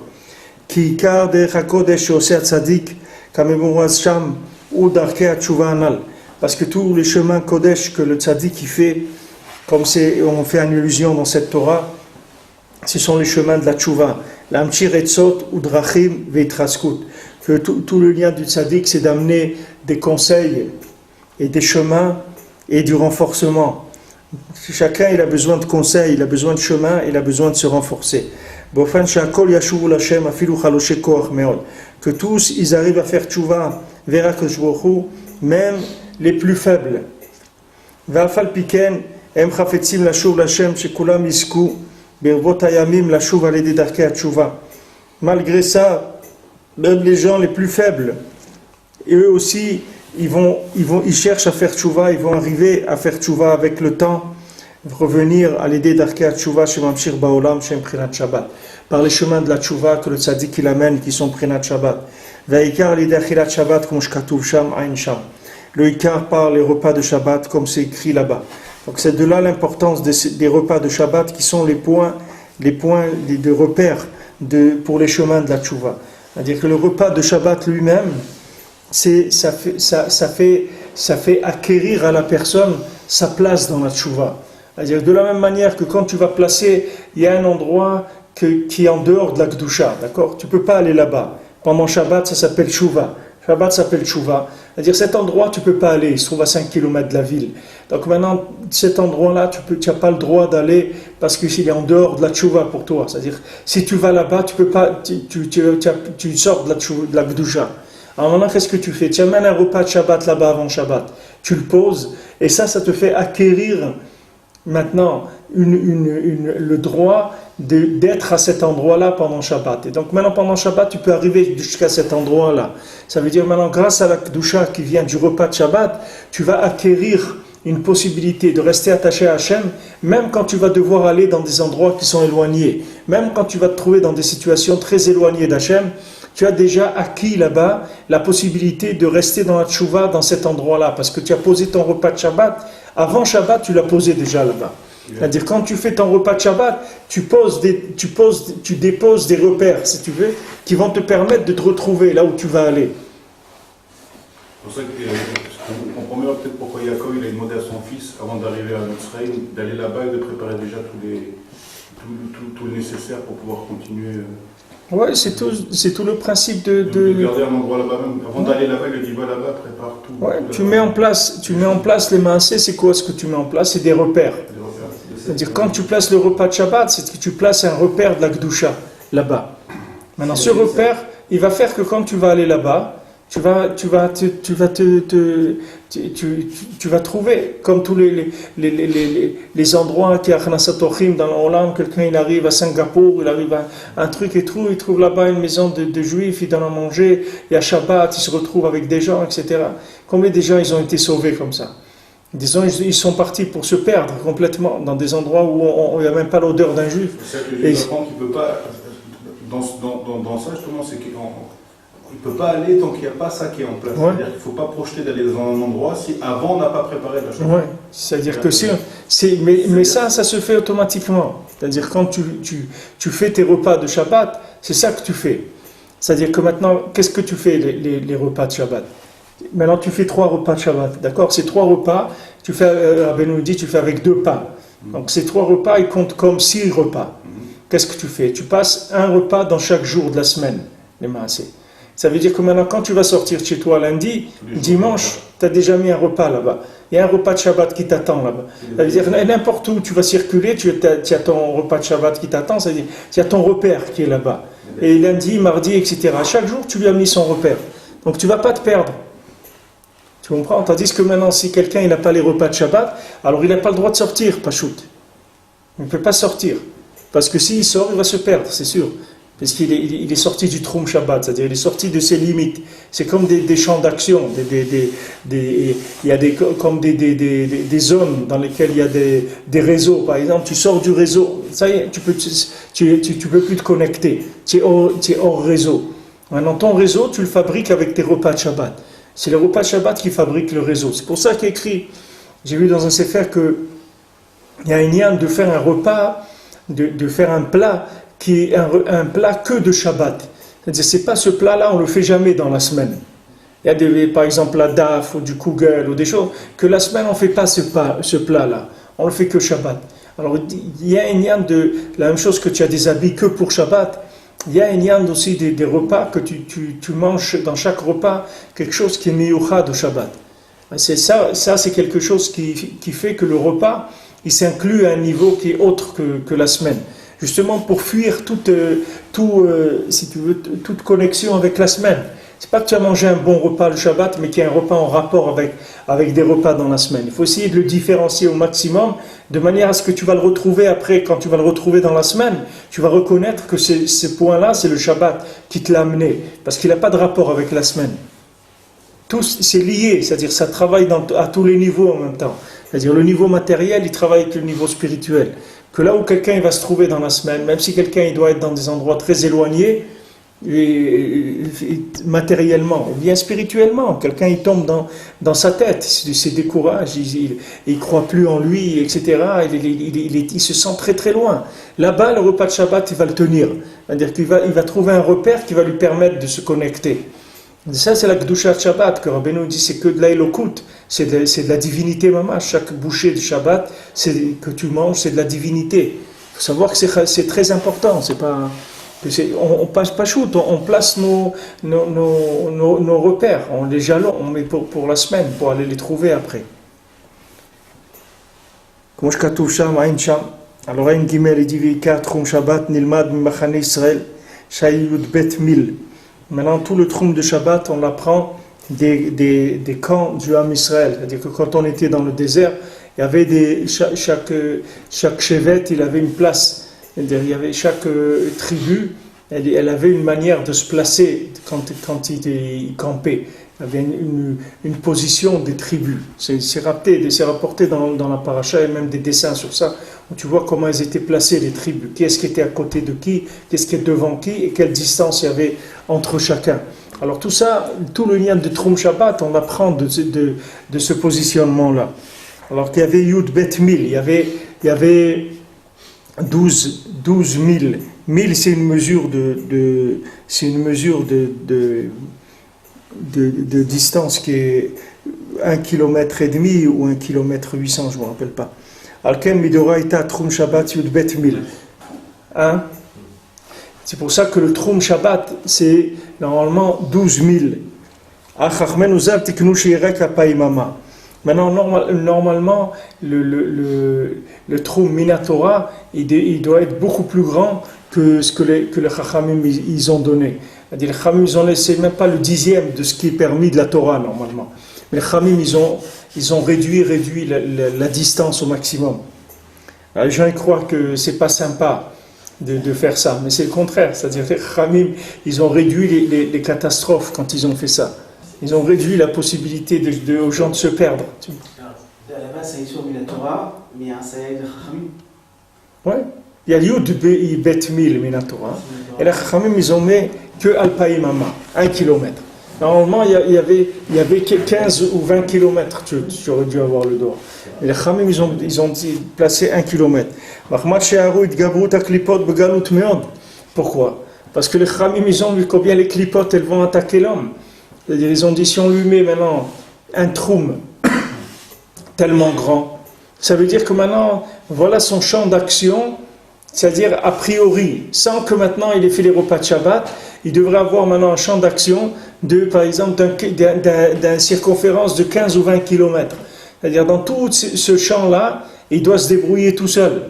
Ki ikar derech hakodesh oseh tzadik kamemuraz sham ou darkei atchouva anal. Parce que tous les chemins kodesh que le tzadik fait, comme on fait une allusion dans cette Torah, ce sont les chemins de la tchouva. L'amchir etzot ou drachim veitraskut. Que tout le lien du tzaddik, c'est d'amener des conseils et des chemins et du renforcement. Chacun, il a besoin de conseils, il a besoin de chemin, il a besoin de se renforcer. Que tous, ils arrivent à faire tchouva vers Akadosh Baruch Hu, même les plus faibles. Malgré ça, même les gens les plus faibles, et eux aussi, ils cherchent à faire tchouva, ils vont arriver à faire tchouva avec le temps, revenir à l'idée d'Arkei Tchouva chez Mamshir Baolam, chez Prinat Shabbat, par les chemins de la tchouva que le tzaddik il amène, qui sont Prinat Shabbat. Ve'ikar l'idée Achilat Shabbat, comme Shkatuv Sham, Ain Sham. Le Ikar par les repas de Shabbat, comme c'est écrit là-bas. Donc c'est de là l'importance des repas de Shabbat, qui sont les points de repère pour les chemins de la tchouva. C'est-à-dire que le repas de Shabbat lui-même, ça fait acquérir à la personne sa place dans la tchouva. C'est-à-dire de la même manière que quand tu vas placer, il y a un endroit qui est en dehors de la Gdusha, d'accord? Tu ne peux pas aller là-bas. Pendant Shabbat, ça s'appelle tchouva. Shabbat s'appelle tchouva. C'est-à-dire cet endroit, tu ne peux pas aller, il se trouve à 5 km de la ville. Donc maintenant, cet endroit-là, tu n'as pas le droit d'aller parce qu'il est en dehors de la tchouva pour toi. C'est-à-dire, si tu vas là-bas, tu peux pas, tu sors de la Gdusha. Alors maintenant, qu'est-ce que tu fais? Tu amènes un repas de Shabbat là-bas avant Shabbat. Tu le poses, et ça te fait acquérir maintenant le droit d'être à cet endroit-là pendant Shabbat. Et donc maintenant, pendant Shabbat, tu peux arriver jusqu'à cet endroit-là. Ça veut dire maintenant, grâce à la Kedusha qui vient du repas de Shabbat, tu vas acquérir une possibilité de rester attaché à Hachem, même quand tu vas devoir aller dans des endroits qui sont éloignés, même quand tu vas te trouver dans des situations très éloignées d'Hachem, tu as déjà acquis là-bas la possibilité de rester dans la tchouva dans cet endroit-là, parce que tu as posé ton repas de Shabbat, avant Shabbat tu l'as posé déjà là-bas. C'est-à-dire quand tu fais ton repas de Shabbat, tu déposes des repères, si tu veux, qui vont te permettre de te retrouver là où tu vas aller. C'est pour ça qu'on comprend mieux peut-être pourquoi Yaakov il a demandé à son fils, avant d'arriver à Mitzrayim, d'aller là-bas et de préparer déjà tout le nécessaire pour pouvoir continuer. Oui, c'est tout le principe de garder un endroit là-bas même. Avant d'aller là-bas, il lui dit va là-bas, prépare tout. Ouais, tu mets en place les maassés, c'est quoi ce que tu mets en place? C'est des repères. C'est-à-dire quand tu places le repas de Shabbat, c'est que tu places un repère de la Gdusha là-bas. Maintenant, ce repère, il va faire que quand tu vas aller là-bas, tu vas trouver, comme tous les endroits qui y a Khnasatochim dans l'Olam, quelqu'un il arrive à Singapour, il arrive à un truc et tout, il trouve là-bas une maison de juifs, il donne à manger, il y a Shabbat, il se retrouve avec des gens, etc. Combien de gens ils ont été sauvés comme ça? Disons, ils sont partis pour se perdre complètement dans des endroits où il n'y a même pas l'odeur d'un juif. C'est ça que je comprends qu'il ne peut pas, dans ça justement, c'est qu'il ne peut pas aller tant qu'il n'y a pas ça qui est en place. Ouais. C'est-à-dire qu'il ne faut pas projeter d'aller dans un endroit si avant on n'a pas préparé la chose. Ouais. C'est-à-dire que mais ça se fait automatiquement. C'est-à-dire quand tu fais tes repas de Shabbat, c'est ça que tu fais. C'est-à-dire que maintenant, qu'est-ce que tu fais les repas de Shabbat? Maintenant, tu fais 3 repas de Shabbat, d'accord? Ces 3 repas, tu fais, Rabbeinu nous dit, tu fais avec 2 pains. Donc ces 3 repas, ils comptent comme 6 repas. Qu'est-ce que tu fais? Tu passes un repas dans chaque jour de la semaine, les maasés. Ça veut dire que maintenant, quand tu vas sortir de chez toi lundi, dimanche, tu as déjà mis un repas là-bas. Il y a un repas de Shabbat qui t'attend là-bas. Ça veut dire n'importe où tu vas circuler, tu as ton repas de Shabbat qui t'attend, ça veut dire tu as ton repère qui est là-bas. Et lundi, mardi, etc. Chaque jour, tu lui as mis son repère. Donc tu ne vas pas te perdre. Tu comprends? Tandis que maintenant, si quelqu'un n'a pas les repas de Shabbat, alors il n'a pas le droit de sortir, Pachout. Il ne peut pas sortir. Parce que s'il sort, il va se perdre, c'est sûr. Parce qu'il est sorti du Troum Shabbat, c'est-à-dire il est sorti de ses limites. C'est comme des champs d'action. Il y a comme des zones dans lesquelles il y a des réseaux. Par exemple, tu sors du réseau, ça y est, tu peux plus te connecter. Tu es hors réseau. Maintenant, ton réseau, tu le fabriques avec tes repas de Shabbat. C'est les repas de Shabbat qui fabriquent le réseau. C'est pour ça qu'il est écrit, j'ai vu dans un sefer qu'il y a une lien de faire un repas, de faire un plat qui est un plat que de Shabbat. C'est-à-dire, c'est pas ce plat-là, on ne le fait jamais dans la semaine. Il y a par exemple la daf ou du kugel ou des choses, que la semaine on ne fait pas ce plat-là. On le fait que Shabbat. Alors il y a un lien de la même chose que tu as des habits que pour Shabbat. Il y a un lien aussi des repas que tu manges dans chaque repas, quelque chose qui est miyuchad au Shabbat. C'est ça c'est quelque chose qui fait que le repas, il s'inclut à un niveau qui est autre que la semaine. Justement pour fuir si tu veux, toute connexion avec la semaine. C'est pas que tu as mangé un bon repas le Shabbat, mais qu'il y a un repas en rapport avec des repas dans la semaine. Il faut essayer de le différencier au maximum, de manière à ce que tu vas le retrouver après, quand tu vas le retrouver dans la semaine, tu vas reconnaître que ce point-là, c'est le Shabbat qui te l'a amené, parce qu'il n'a pas de rapport avec la semaine. Tout, c'est lié, c'est-à-dire ça travaille à tous les niveaux en même temps. C'est-à-dire le niveau matériel, il travaille avec le niveau spirituel. Que là où quelqu'un il va se trouver dans la semaine, même si quelqu'un il doit être dans des endroits très éloignés, et matériellement, ou bien spirituellement, quelqu'un il tombe dans sa tête, il se décourage, il croit plus en lui, etc. Il se sent très très loin. Là-bas, le repas de Shabbat, il va le tenir. C'est-à-dire qu'il va trouver un repère qui va lui permettre de se connecter. Et ça, c'est la Kedusha de Shabbat, que Rabbeinu dit, c'est que de la Elokut, c'est de la divinité, maman. Chaque bouchée de Shabbat que tu manges, c'est de la divinité. Il faut savoir que c'est très important, c'est pas... On passe pas shoot, on place nos repères, on les jalons, on met pour la semaine, pour aller les trouver après. Comme je katouf sham, aïn sham, alors aïn gimel, il dit Vika, Troum Shabbat, Nilmad, Machane Israël, Shayud Bet Mil. Maintenant, tout le Troum de Shabbat, on apprend des camps du Ham Israël. C'est-à-dire que quand on était dans le désert, il y avait chaque chevet, il avait une place. Il y avait chaque tribu, elle avait une manière de se placer quand il campait. Il y avait une position des tribus. C'est rapporté dans la paracha, et même des dessins sur ça, où tu vois comment elles étaient placées, les tribus. Qui est-ce qui était à côté de qui, qu'est-ce qui est devant qui, et quelle distance il y avait entre chacun. Alors tout ça, tout le lien de Troum Shabbat, on apprend de ce positionnement-là. Alors qu'il y avait Yud Bet Mil, il y avait 12 000. 1000, c'est une mesure de distance qui est 1,5 km ou 1,8 km, je ne me rappelle pas. Alken Midoraita Troum Shabbat Yud Bet Mil. Hein? C'est pour ça que le Troum Shabbat, c'est normalement 12 000. Achachmen Uzab Tiknu Shirek Apaimama. Maintenant, normalement, le Troum Minatora, il doit être beaucoup plus grand que ce que les Chachamim ils ont donné. C'est-à-dire, les Chachamim, ils ont laissé même pas le 10e de ce qui est permis de la Torah, normalement. Mais les Chachamim, ils ont réduit la distance au maximum. Alors, les gens ils croient que c'est pas sympa de faire ça, mais c'est le contraire. C'est-à-dire, les Chachamim, ils ont réduit les catastrophes quand ils ont fait ça. Ils ont réduit la possibilité aux gens de se perdre. À la base, c'est sur la Torah, mais il y a un saïd de Chachamim. Oui, il y a Yud Bet Mil Minatora. Et les Chachamim, ils ont mis que Alpaïmama, 1 km. Normalement, il y avait 15 ou 20 km, tu aurais dû avoir le droit. Mais les Chachamim, ils ont placé 1 km. Pourquoi? Parce que les Chachamim, ils ont vu combien les clipotes, elles vont attaquer l'homme. C'est-à-dire, ils ont dit, si on lui met maintenant un troum tellement grand, ça veut dire que maintenant, voilà son champ d'action, c'est-à-dire a priori, sans que maintenant il ait fait les repas de Shabbat, il devrait avoir maintenant un champ d'action de, par exemple, d'une circonférence de 15 ou 20 km. C'est-à-dire, dans tout ce champ-là, il doit se débrouiller tout seul.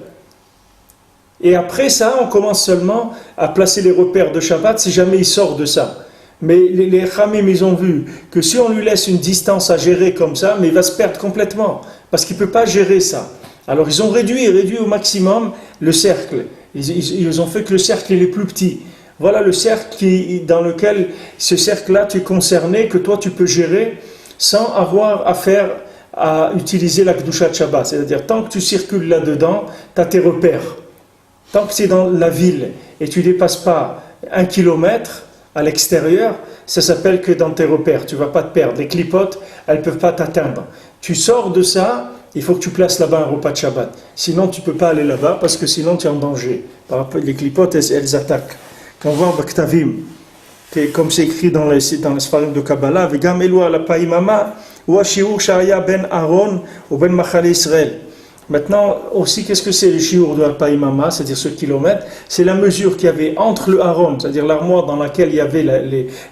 Et après ça, on commence seulement à placer les repères de Shabbat si jamais il sort de ça. Mais les Khamim, ils ont vu que si on lui laisse une distance à gérer comme ça, mais il va se perdre complètement, parce qu'il ne peut pas gérer ça. Alors ils ont réduit au maximum le cercle. Ils ont fait que le cercle il est plus petit. Voilà le cercle dans lequel, ce cercle-là, tu es concerné, que toi tu peux gérer sans avoir affaire à utiliser la Kedusha de Shabbat. C'est-à-dire, tant que tu circules là-dedans, tu as tes repères. Tant que tu es dans la ville et tu ne dépasses pas 1 kilomètre à l'extérieur, ça s'appelle que dans tes repères, tu ne vas pas te perdre. Les clipotes, elles ne peuvent pas t'atteindre. Tu sors de ça, il faut que tu places là-bas un repas de Shabbat. Sinon, tu ne peux pas aller là-bas parce que sinon, tu es en danger. Les clipotes, elles attaquent. Quand on voit en Baktavim, comme c'est écrit dans les Sfarim de Kabbalah, Vegam Elua la Paimama, ou Shiur Shaya ben Aaron, ou ben Machal Israël. Maintenant, aussi, qu'est-ce que c'est le shiur de Al-Païmama, c'est-à-dire ce kilomètre? C'est la mesure qu'il y avait entre le haron, c'est-à-dire l'armoire dans laquelle il y avait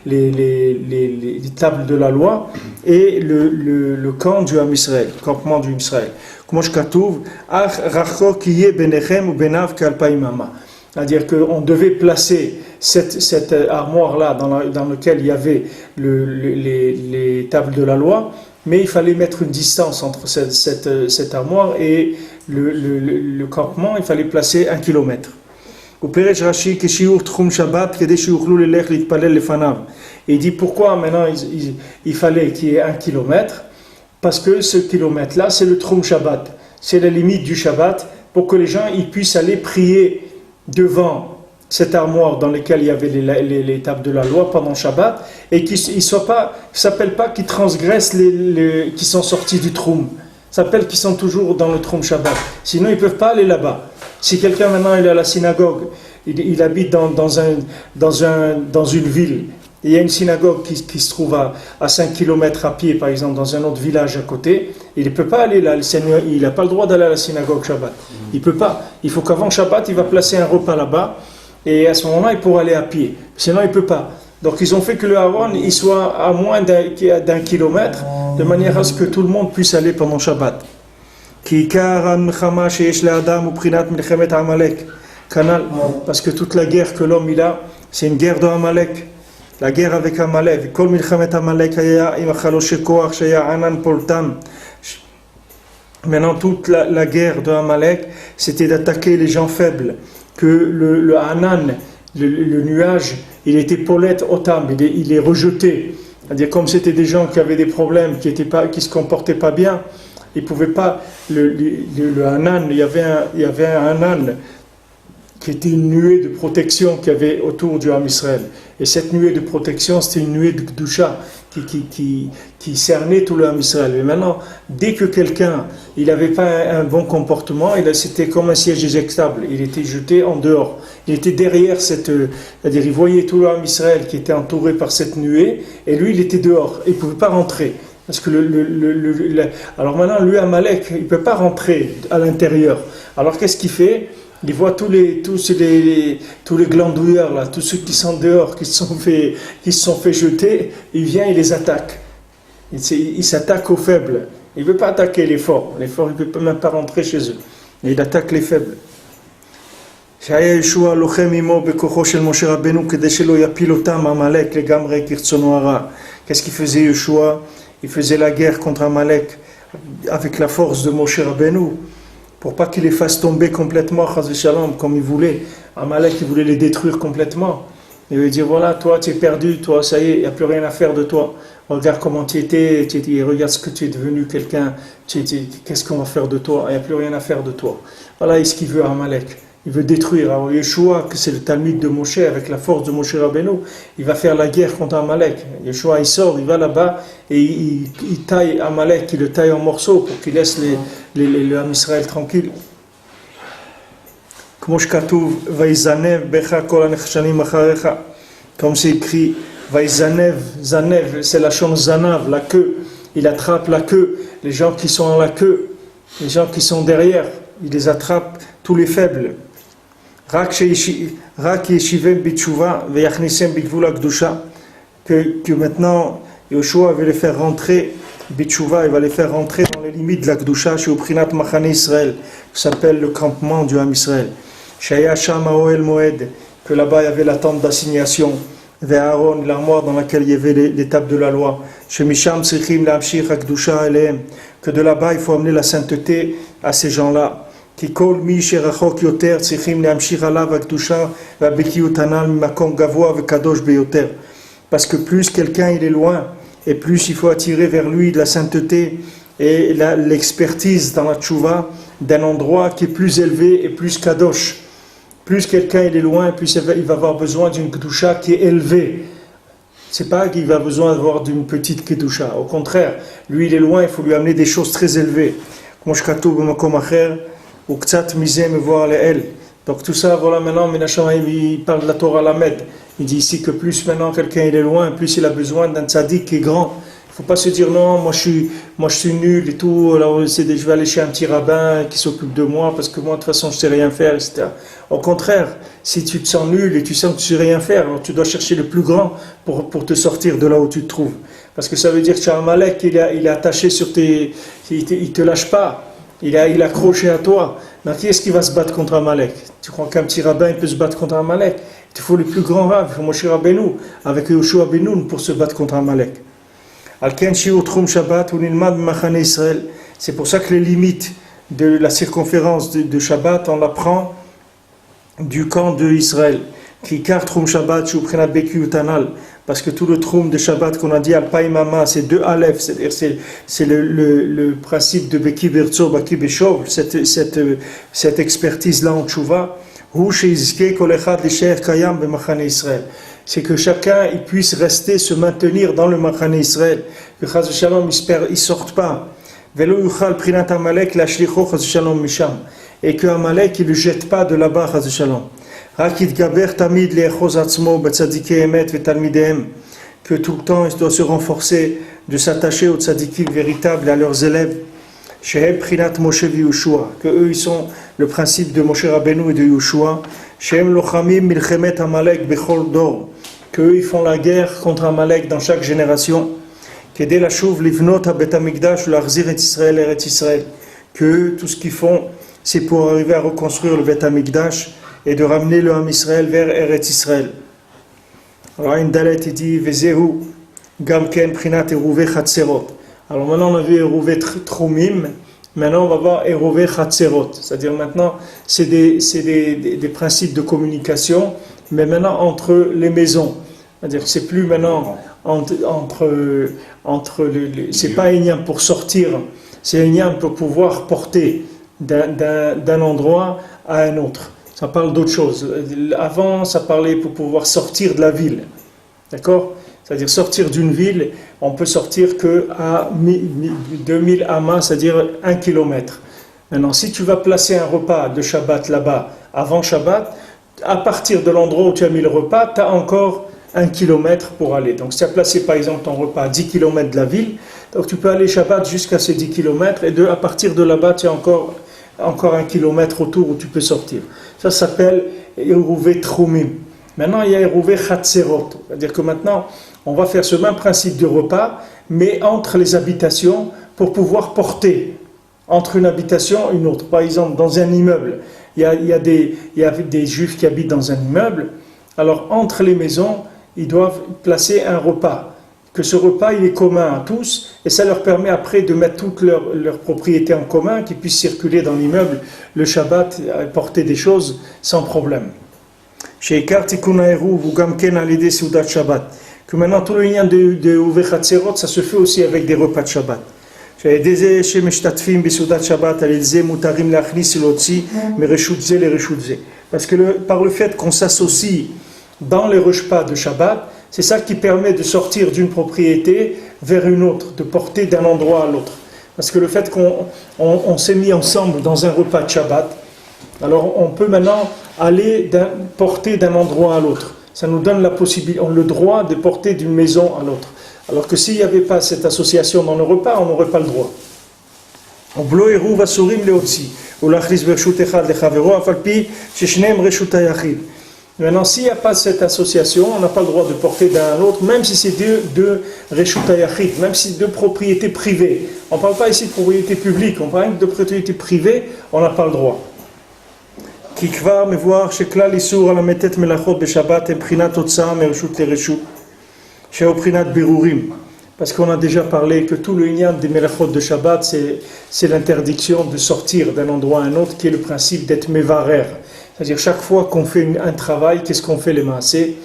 les tables de la loi, et le camp du Ham Israël, le campement du Israël. Comment je katouv? Ach racho kiye benechem ou benav k'Al-Païmama. C'est-à-dire qu'on devait placer cette armoire-là dans laquelle il y avait les tables de la loi, mais il fallait mettre une distance entre cette armoire et le campement, il fallait placer 1 kilomètre. Il dit pourquoi maintenant il fallait qu'il y ait 1 kilomètre? Parce que ce kilomètre-là, c'est le Trum Shabbat, c'est la limite du Shabbat, pour que les gens ils puissent aller prier devant cette armoire dans laquelle il y avait les tables de la loi pendant Shabbat, et qu'ils ne s'appelle pas qu'ils transgressent qui sont sortis du Troum. Ça s'appelle qu'ils sont toujours dans le Troum Shabbat. Sinon, ils ne peuvent pas aller là-bas. Si quelqu'un maintenant il est à la synagogue, il habite dans une ville, et il y a une synagogue qui se trouve à 5 km à pied, par exemple, dans un autre village à côté, il ne peut pas aller là, il n'a pas le droit d'aller à la synagogue Shabbat. Il ne peut pas. Il faut qu'avant Shabbat, il va placer un repas là-bas, et à ce moment-là, il pourra aller à pied. Sinon, il ne peut pas. Donc, ils ont fait que le Haron, il soit à moins d'un kilomètre, de manière à ce que tout le monde puisse aller pendant Shabbat. Parce que toute la guerre que l'homme il a, c'est une guerre de Amalek. La guerre avec Amalek. Maintenant, toute la guerre de Amalek, c'était d'attaquer les gens faibles. Que le Hanan, le nuage, il était polette otam, il est rejeté. C'est-à-dire, comme c'était des gens qui avaient des problèmes, qui se comportaient pas bien, ils pouvaient pas. Le Hanan, il y avait un Hanan qui était une nuée de protection qu'il y avait autour du Ham Israël. Et cette nuée de protection, c'était une nuée de Kedusha qui cernait tout le Ham Israël. Mais maintenant, dès que quelqu'un il n'avait pas un bon comportement, c'était comme un siège éjectable. Il était jeté en dehors. Il était derrière c'est-à-dire il voyait tout le Ham Israël qui était entouré par cette nuée, et lui il était dehors. Il ne pouvait pas rentrer. Parce que alors maintenant, lui Amalek, il ne peut pas rentrer à l'intérieur. Alors qu'est-ce qu'il fait? Il voit tous les glandouilleurs là, tous ceux qui sont dehors, qui se sont fait jeter, il vient, il les attaque. Il s'attaque aux faibles. Il ne veut pas attaquer les forts. Les forts, il ne peut même pas rentrer chez eux. Et il attaque les faibles. Qu'est-ce qu'il faisait Yeshua? Il faisait la guerre contre Amalek avec la force de Moshe Rabbeinu, pour pas qu'il les fasse tomber complètement, chas v'shalom, comme il voulait. Amalek, il voulait les détruire complètement. Il veut dire, voilà, toi, tu es perdu, toi, ça y est, il n'y a plus rien à faire de toi. Regarde comment tu étais, regarde ce que tu es devenu, quelqu'un, qu'est-ce qu'on va faire de toi? Il n'y a plus rien à faire de toi. Voilà ce qu'il veut à Amalek. Il veut détruire. Alors Yeshua, que c'est le Talmud de Moshe, avec la force de Moshe Rabbeinu, il va faire la guerre contre Amalek. Yeshua, il sort, il va là-bas, et il taille Amalek, il le taille en morceaux pour qu'il laisse le Ham Israël tranquille. Comme c'est écrit Vaïzanev, Zanev, c'est la chose Zanav, la queue. Il attrape la queue, les gens qui sont dans la queue, les gens qui sont derrière, il les attrape, tous les faibles. Rak yeshivem bitshuva veyachnisem bigvul akdusha, que maintenant Yoshua va les faire rentrer, bitshuva, il va les faire rentrer dans les limites de l'akdusha, chez Uprinat Machane Israël, qui s'appelle le campement du Ham Israël. Shaya Shama Oel Moed, que là-bas il y avait la tente d'assignation, vers Aaron, l'armoire dans laquelle il y avait les tables de la loi. Chez Misham Srichim Lamshir Akdusha Elehem, que de là-bas il faut amener la sainteté à ces gens-là. Kikol mi sherachok yoter tzrichim lehamshir alav akdusha v'abekiyut hanal mimakom gavoa v'kadosh beyoter. Parce que plus quelqu'un il est loin, et plus il faut attirer vers lui de la sainteté et l'expertise dans la tchouva d'un endroit qui est plus élevé et plus kadosh. Plus quelqu'un il est loin, plus il va avoir besoin d'une kedusha qui est élevée. C'est pas qu'il va besoin d'avoir d'une petite kedusha. Au contraire, lui il est loin, il faut lui amener des choses très élevées. Donc tout ça, voilà, maintenant, il parle de la Torah Lamed. Il dit ici que plus maintenant quelqu'un il est loin, plus il a besoin d'un tzaddik qui est grand. Il ne faut pas se dire non, moi je suis nul et tout, alors je vais aller chez un petit rabbin qui s'occupe de moi parce que moi de toute façon je ne sais rien faire, etc. Au contraire, si tu te sens nul et tu sens que tu ne sais rien faire, alors tu dois chercher le plus grand pour te sortir de là où tu te trouves. Parce que ça veut dire que tu as un Amalek, il est attaché sur tes... Il ne te lâche pas. Il est accroché à toi. Donc qui est-ce qui va se battre contre Amalek? Tu crois qu'un petit rabbin il peut se battre contre Amalek? Il faut les plus grands rabbins, il faut Moshe Rabbeinu, avec Yoshua Benoun pour se battre contre Amalek. C'est pour ça que les limites de la circonférence de Shabbat, on la prend du camp de Israël. Parce que tout le troum de Shabbat qu'on a dit Alpaïmama, c'est deux Aleph, c'est-à-dire c'est le principe de Beki Bertso, Beki Beshov, cette expertise-là en Tchouva, c'est que chacun il puisse rester, se maintenir dans le Machane Israël, que Chaz Shalom il ne sorte pas. Et que Amalek il ne le jette pas de là-bas, Chaz Shalom. Que tout le temps il doit se renforcer, de s'attacher aux tzadikim véritables et à leurs élèves. Que eux ils sont le principe de Moshe Rabbeinu et de Yoshua. Que eux ils font la guerre contre Amalek dans chaque génération. Que eux tout ce qu'ils font c'est pour arriver à reconstruire le Bet Hamikdash et de ramener le Ham Israël vers Eretz Israël. Alors, une dalet dit Vezehu Gamken Prinat Eruve Chatzerot. Alors maintenant on a vu Eruve Trumim, maintenant on va voir Eruve Chatzerot. C'est-à-dire maintenant c'est des principes de communication, mais maintenant entre les maisons. C'est-à-dire que c'est plus maintenant c'est pas Enyam pour sortir, c'est Enyam pour pouvoir porter d'un endroit à un autre. Ça parle d'autre chose. Avant, ça parlait pour pouvoir sortir de la ville. D'accord? C'est-à-dire sortir d'une ville, on peut sortir que à 2000 amas, c'est-à-dire 1 kilomètre. Maintenant, si tu vas placer un repas de Shabbat là-bas, avant Shabbat, à partir de l'endroit où tu as mis le repas, tu as encore 1 kilomètre pour aller. Donc, si tu as placé par exemple ton repas à 10 kilomètres de la ville, donc tu peux aller Shabbat jusqu'à ces 10 kilomètres et à partir de là-bas, tu as encore 1 kilomètre autour où tu peux sortir. Ça s'appelle Eruve Trumim. Maintenant, il y a Eruve Chatzerot. C'est-à-dire que maintenant, on va faire ce même principe de repas, mais entre les habitations pour pouvoir porter entre une habitation et une autre. Par exemple, dans un immeuble, il y a des juifs qui habitent dans un immeuble. Alors, entre les maisons, ils doivent placer un repas. Que ce repas il est commun à tous et ça leur permet après de mettre toutes leurs propriétés en commun, qu'ils puissent circuler dans l'immeuble le Shabbat, porter des choses sans problème. Que maintenant tout le lien de Uve Chatzerot ça se fait aussi avec des repas de Shabbat. Parce que par le fait qu'on s'associe dans les repas de Shabbat, c'est ça qui permet de sortir d'une propriété vers une autre, de porter d'un endroit à l'autre. Parce que le fait qu'on s'est mis ensemble dans un repas de Shabbat, alors on peut maintenant aller porter d'un endroit à l'autre. Ça nous donne la possibilité, le droit de porter d'une maison à l'autre. Alors que s'il n'y avait pas cette association dans le repas, on n'aurait pas le droit. Maintenant, s'il n'y a pas cette association, on n'a pas le droit de porter d'un à l'autre, même si c'est deux Reshut Yachid, même si c'est deux propriétés privées. On ne parle pas ici de propriété publique, on parle de propriété privée, on n'a pas le droit. כי כבר מבואר שכלל איסור על המתת מלאכות בשבת הם בחינת הוצאה מרשות לרשות שהוא בחינת בירורים. Parce qu'on a déjà parlé que tout le inyan des melachot de Shabbat, c'est l'interdiction de sortir d'un endroit à un autre, qui est le principe d'être mevarer. C'est-à-dire chaque fois qu'on fait un travail, qu'est-ce qu'on fait les maasés?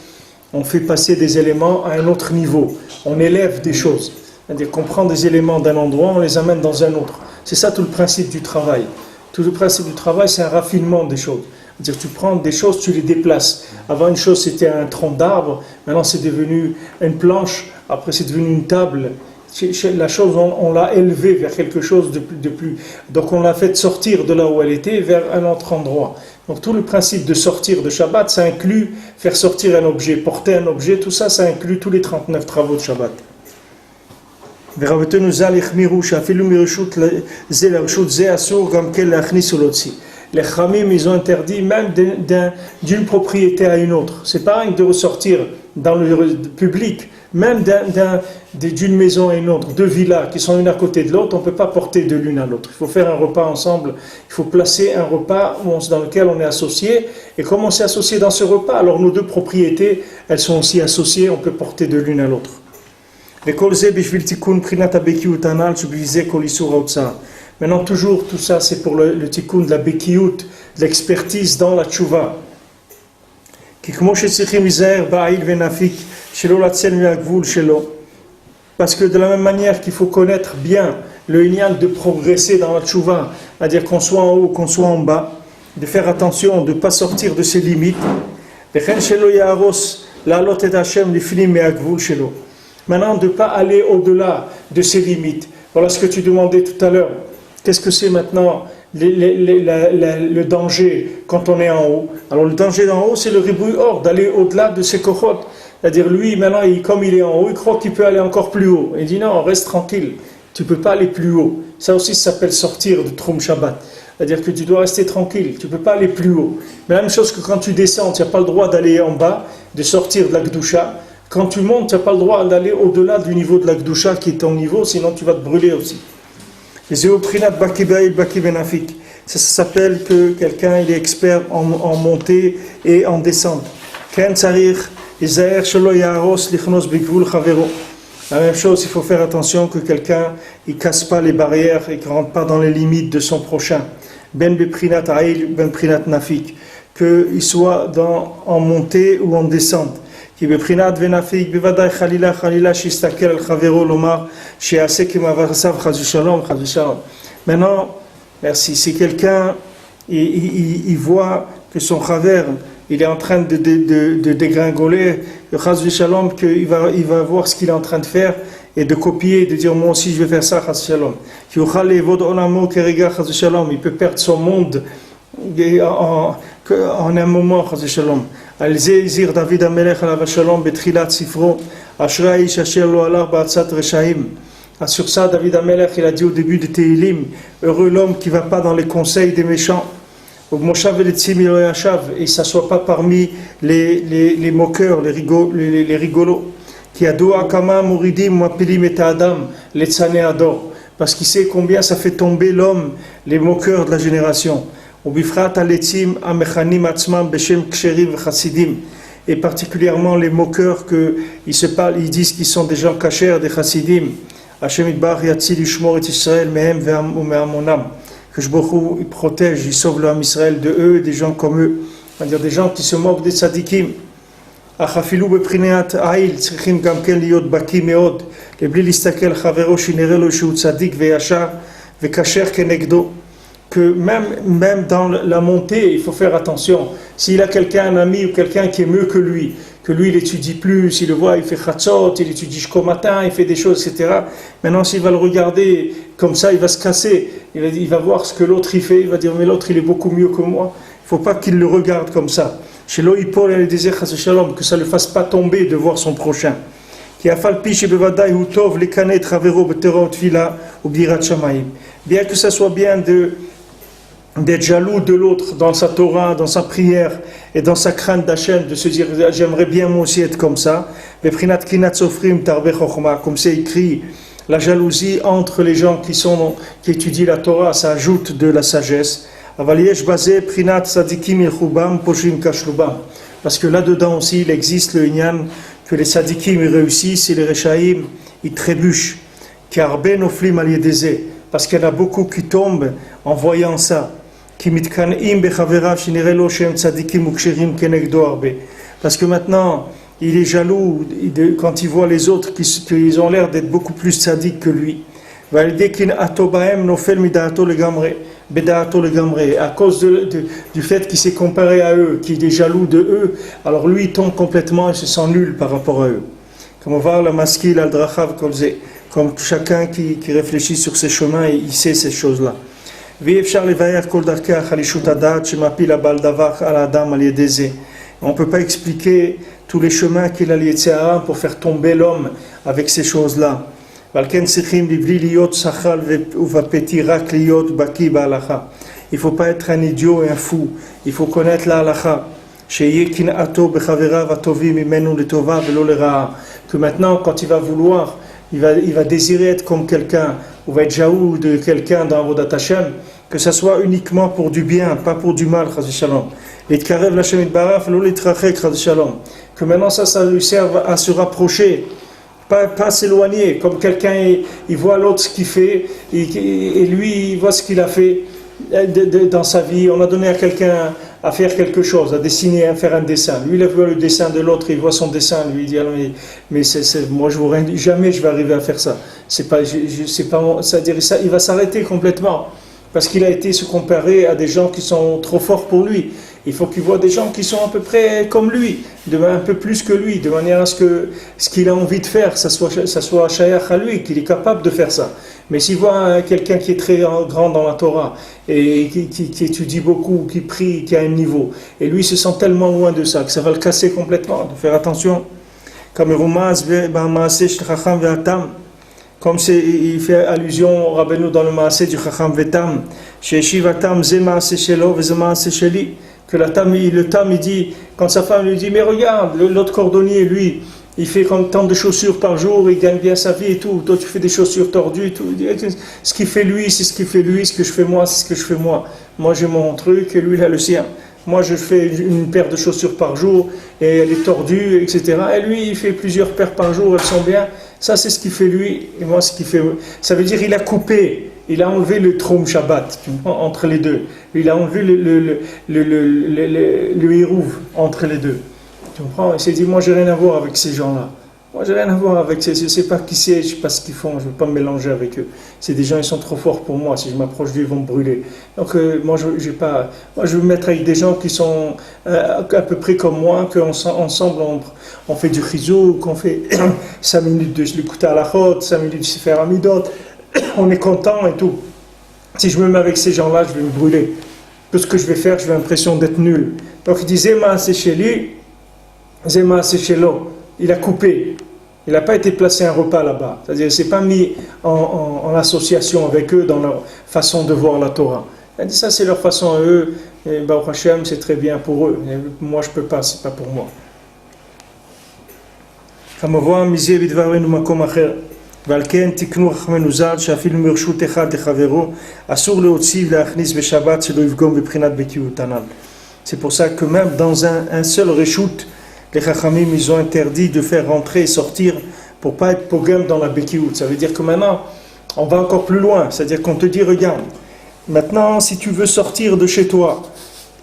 On fait passer des éléments à un autre niveau. On élève des choses. C'est-à-dire qu'on prend des éléments d'un endroit, on les amène dans un autre. C'est ça tout le principe du travail. Tout le principe du travail, c'est un raffinement des choses. C'est-à-dire tu prends des choses, tu les déplaces. Avant, une chose, c'était un tronc d'arbre. Maintenant, c'est devenu une planche. Après, c'est devenu une table. La chose, on l'a élevée vers quelque chose de plus. Donc, on l'a fait sortir de là où elle était vers un autre endroit. Donc, tout le principe de sortir de Shabbat, ça inclut faire sortir un objet, porter un objet. Tout ça, ça inclut tous les 39 travaux de Shabbat. Les Khamim, ils ont interdit même d'une propriété à une autre. C'est pas de ressortir dans le public, même d'une maison à une autre, deux villas qui sont une à côté de l'autre, on ne peut pas porter de l'une à l'autre. Il faut faire un repas ensemble, il faut placer un repas dans lequel on est associé. Et comme on s'est associé dans ce repas, alors nos deux propriétés, elles sont aussi associées, on peut porter de l'une à l'autre. Maintenant, toujours, tout ça, c'est pour le tikkun de la bekiyut, de l'expertise dans la tchouva. Parce que de la même manière qu'il faut connaître bien le inyan de progresser dans la tchouva, c'est-à-dire qu'on soit en haut, qu'on soit en bas, de faire attention, de ne pas sortir de ses limites. Maintenant, de ne pas aller au-delà de ses limites. Voilà ce que tu demandais tout à l'heure. Qu'est-ce que c'est maintenant le danger quand on est en haut? Alors le danger d'en haut, c'est le ribouille or, d'aller au-delà de ses kochot. C'est-à-dire lui, maintenant, comme il est en haut, il croit qu'il peut aller encore plus haut. Il dit non, reste tranquille, tu ne peux pas aller plus haut. Ça aussi, ça s'appelle sortir de Troum Shabbat. C'est-à-dire que tu dois rester tranquille, tu ne peux pas aller plus haut. Mais la même chose que quand tu descends, tu n'as pas le droit d'aller en bas, de sortir de la Gdusha. Quand tu montes, tu n'as pas le droit d'aller au-delà du niveau de la Gdusha qui est ton niveau, sinon tu vas te brûler aussi. Ça s'appelle que quelqu'un il est expert en montée et en descente. La même chose, il faut faire attention que quelqu'un ne casse pas les barrières et ne rentre pas dans les limites de son prochain. Ben beprinat aïl, ben prinat nafik. Qu'il soit en montée ou en descente. Maintenant, merci. Si quelqu'un il voit que son chaver il est en train de dégringoler, qu'il va voir ce qu'il est en train de faire et de copier, de dire moi aussi je vais faire ça, il peut perdre son monde en un moment. על זה הזהיר דוד המלך עליו השלום בתחילת ספרו, אשרי האיש אשר לא הלך בעצת רשעים. Sur ça, David Amelech, il a dit au début de Tehilim, heureux l'homme qui ne va pas dans les conseils des méchants. Et il ne s'assoit pas parmi les moqueurs, les rigolos. Qui a doua kama muridim wapilim et adam, les tzane ador. Parce qu'il sait combien ça fait tomber l'homme, les moqueurs de la génération. Et particulièrement les moqueurs ils disent qu'ils sont des gens cachers, des chassidim. Que il protège, il sauve l'homme Israël de eux et des gens comme eux. C'est-à-dire des gens qui se moquent des tzadikim. Que même dans la montée, il faut faire attention. S'il a quelqu'un, un ami ou quelqu'un qui est mieux que lui il étudie plus, il le voit, il fait chatzot, il étudie jusqu'au matin, il fait des choses, etc. Maintenant, s'il va le regarder comme ça, il va se casser. Il va voir ce que l'autre il fait, il va dire, mais l'autre il est beaucoup mieux que moi. Il ne faut pas qu'il le regarde comme ça. Chez l'Oïpol et le désir, que ça ne le fasse pas tomber de voir son prochain. Bien que ça soit bien d'être jaloux de l'autre dans sa Torah, dans sa prière et dans sa crainte d'Hachem, de se dire j'aimerais bien moi aussi être comme ça. Comme c'est écrit, la jalousie entre les gens qui étudient la Torah, ça ajoute de la sagesse. Parce que là-dedans aussi, il existe le inyan que les sadikim réussissent et les rechaïm ils trébuchent. Parce qu'il y en a beaucoup qui tombent en voyant ça. Parce que maintenant, il est jaloux quand il voit les autres qui ont l'air d'être beaucoup plus sadiques que lui. À cause du fait qu'il s'est comparé à eux, qu'il est jaloux de eux, alors lui il tombe complètement et se sent nul par rapport à eux. Comme on va la maskil al drachav kolze, comme chacun qui réfléchit sur ses chemins, il sait ces choses-là. On ne peut pas expliquer tous les chemins qu'il a liés pour faire tomber l'homme avec ces choses-là. Il ne faut pas être un idiot et un fou. Il faut connaître la halakha. Que maintenant, quand il va vouloir, il va désirer être comme quelqu'un, ou va être jaloux de quelqu'un dans Avodat Hashem, que ça soit uniquement pour du bien, pas pour du mal, que maintenant ça lui serve à se rapprocher, pas s'éloigner, comme quelqu'un il voit l'autre ce qu'il fait, et lui il voit ce qu'il a fait dans sa vie. On a donné à quelqu'un à faire quelque chose, à dessiner, à faire un dessin. Lui il voit le dessin de l'autre, il voit son dessin, lui il dit mais moi jamais je vais arriver à faire ça. C'est pas, c'est-à-dire ça, il va s'arrêter complètement. Parce qu'il a été se comparer à des gens qui sont trop forts pour lui. Il faut qu'il voit des gens qui sont à peu près comme lui, un peu plus que lui, de manière à ce que ce qu'il a envie de faire, ça soit shayach à lui, qu'il est capable de faire ça. Mais s'il voit quelqu'un qui est très grand dans la Torah, et qui étudie beaucoup, qui prie, qui a un niveau, et lui il se sent tellement loin de ça, que ça va le casser complètement, de faire attention. Comme il fait allusion au Rabbeinu dans le Maaseh du Chacham Vetam, que le Tam il dit, quand sa femme lui dit mais regarde, l'autre cordonnier lui, il fait comme tant de chaussures par jour, il gagne bien sa vie et tout, toi tu fais des chaussures tordues et tout. Il dit, ce qu'il fait lui, c'est ce qu'il fait lui, ce que je fais moi, c'est ce que je fais moi. Moi j'ai mon truc et lui il a le sien. Moi je fais une paire de chaussures par jour et elle est tordue, etc. Et lui il fait plusieurs paires par jour, elles sont bien. Ça c'est ce qu'il fait lui et moi ce qu'il fait. Ça veut dire il a coupé, il a enlevé le Troum Shabbat entre les deux. Il a enlevé le hirouv entre les deux. Tu comprends? Il s'est dit moi j'ai rien à voir avec ces gens-là. Moi j'ai rien à voir avec je ne sais pas qui c'est, je ne sais pas ce qu'ils font, je ne veux pas me mélanger avec eux. C'est des gens, ils sont trop forts pour moi, si je m'approche d'eux, ils vont me brûler. Donc moi je veux me mettre avec des gens qui sont à peu près comme moi, qu'ensemble on fait du chizou, qu'on fait 5 minutes de l'écoute à la chôte, 5 minutes de se faire amidot, on est content et tout. Si je me mets avec ces gens-là, je vais me brûler. Tout ce que je vais faire, j'ai l'impression d'être nul. Donc il dit Zema c'est chez lui, Zema c'est chez l'autre. Il a coupé. Il n'a pas été placé un repas là-bas. C'est-à-dire, il ne s'est pas mis en association avec eux dans leur façon de voir la Torah. Il a dit ça, c'est leur façon à eux. Et Baruch Hashem, c'est très bien pour eux. Et moi, je ne peux pas, ce n'est pas pour moi. Comme on voit, Mizier Vidvarenu Makom Acher. Valken Tiknu Rachmenu Zal, Shafil Murshut Echad Echavero, Asur Leotziv Leachnis Beshabbat, Shelo Yivgom Beprinat Bekiutanal. C'est pour ça que même dans un seul reshoot, les Chachamim, ils ont interdit de faire rentrer et sortir pour ne pas être pogam dans la Bekiout. Ça veut dire que maintenant, on va encore plus loin. C'est-à-dire qu'on te dit, regarde, maintenant, si tu veux sortir de chez toi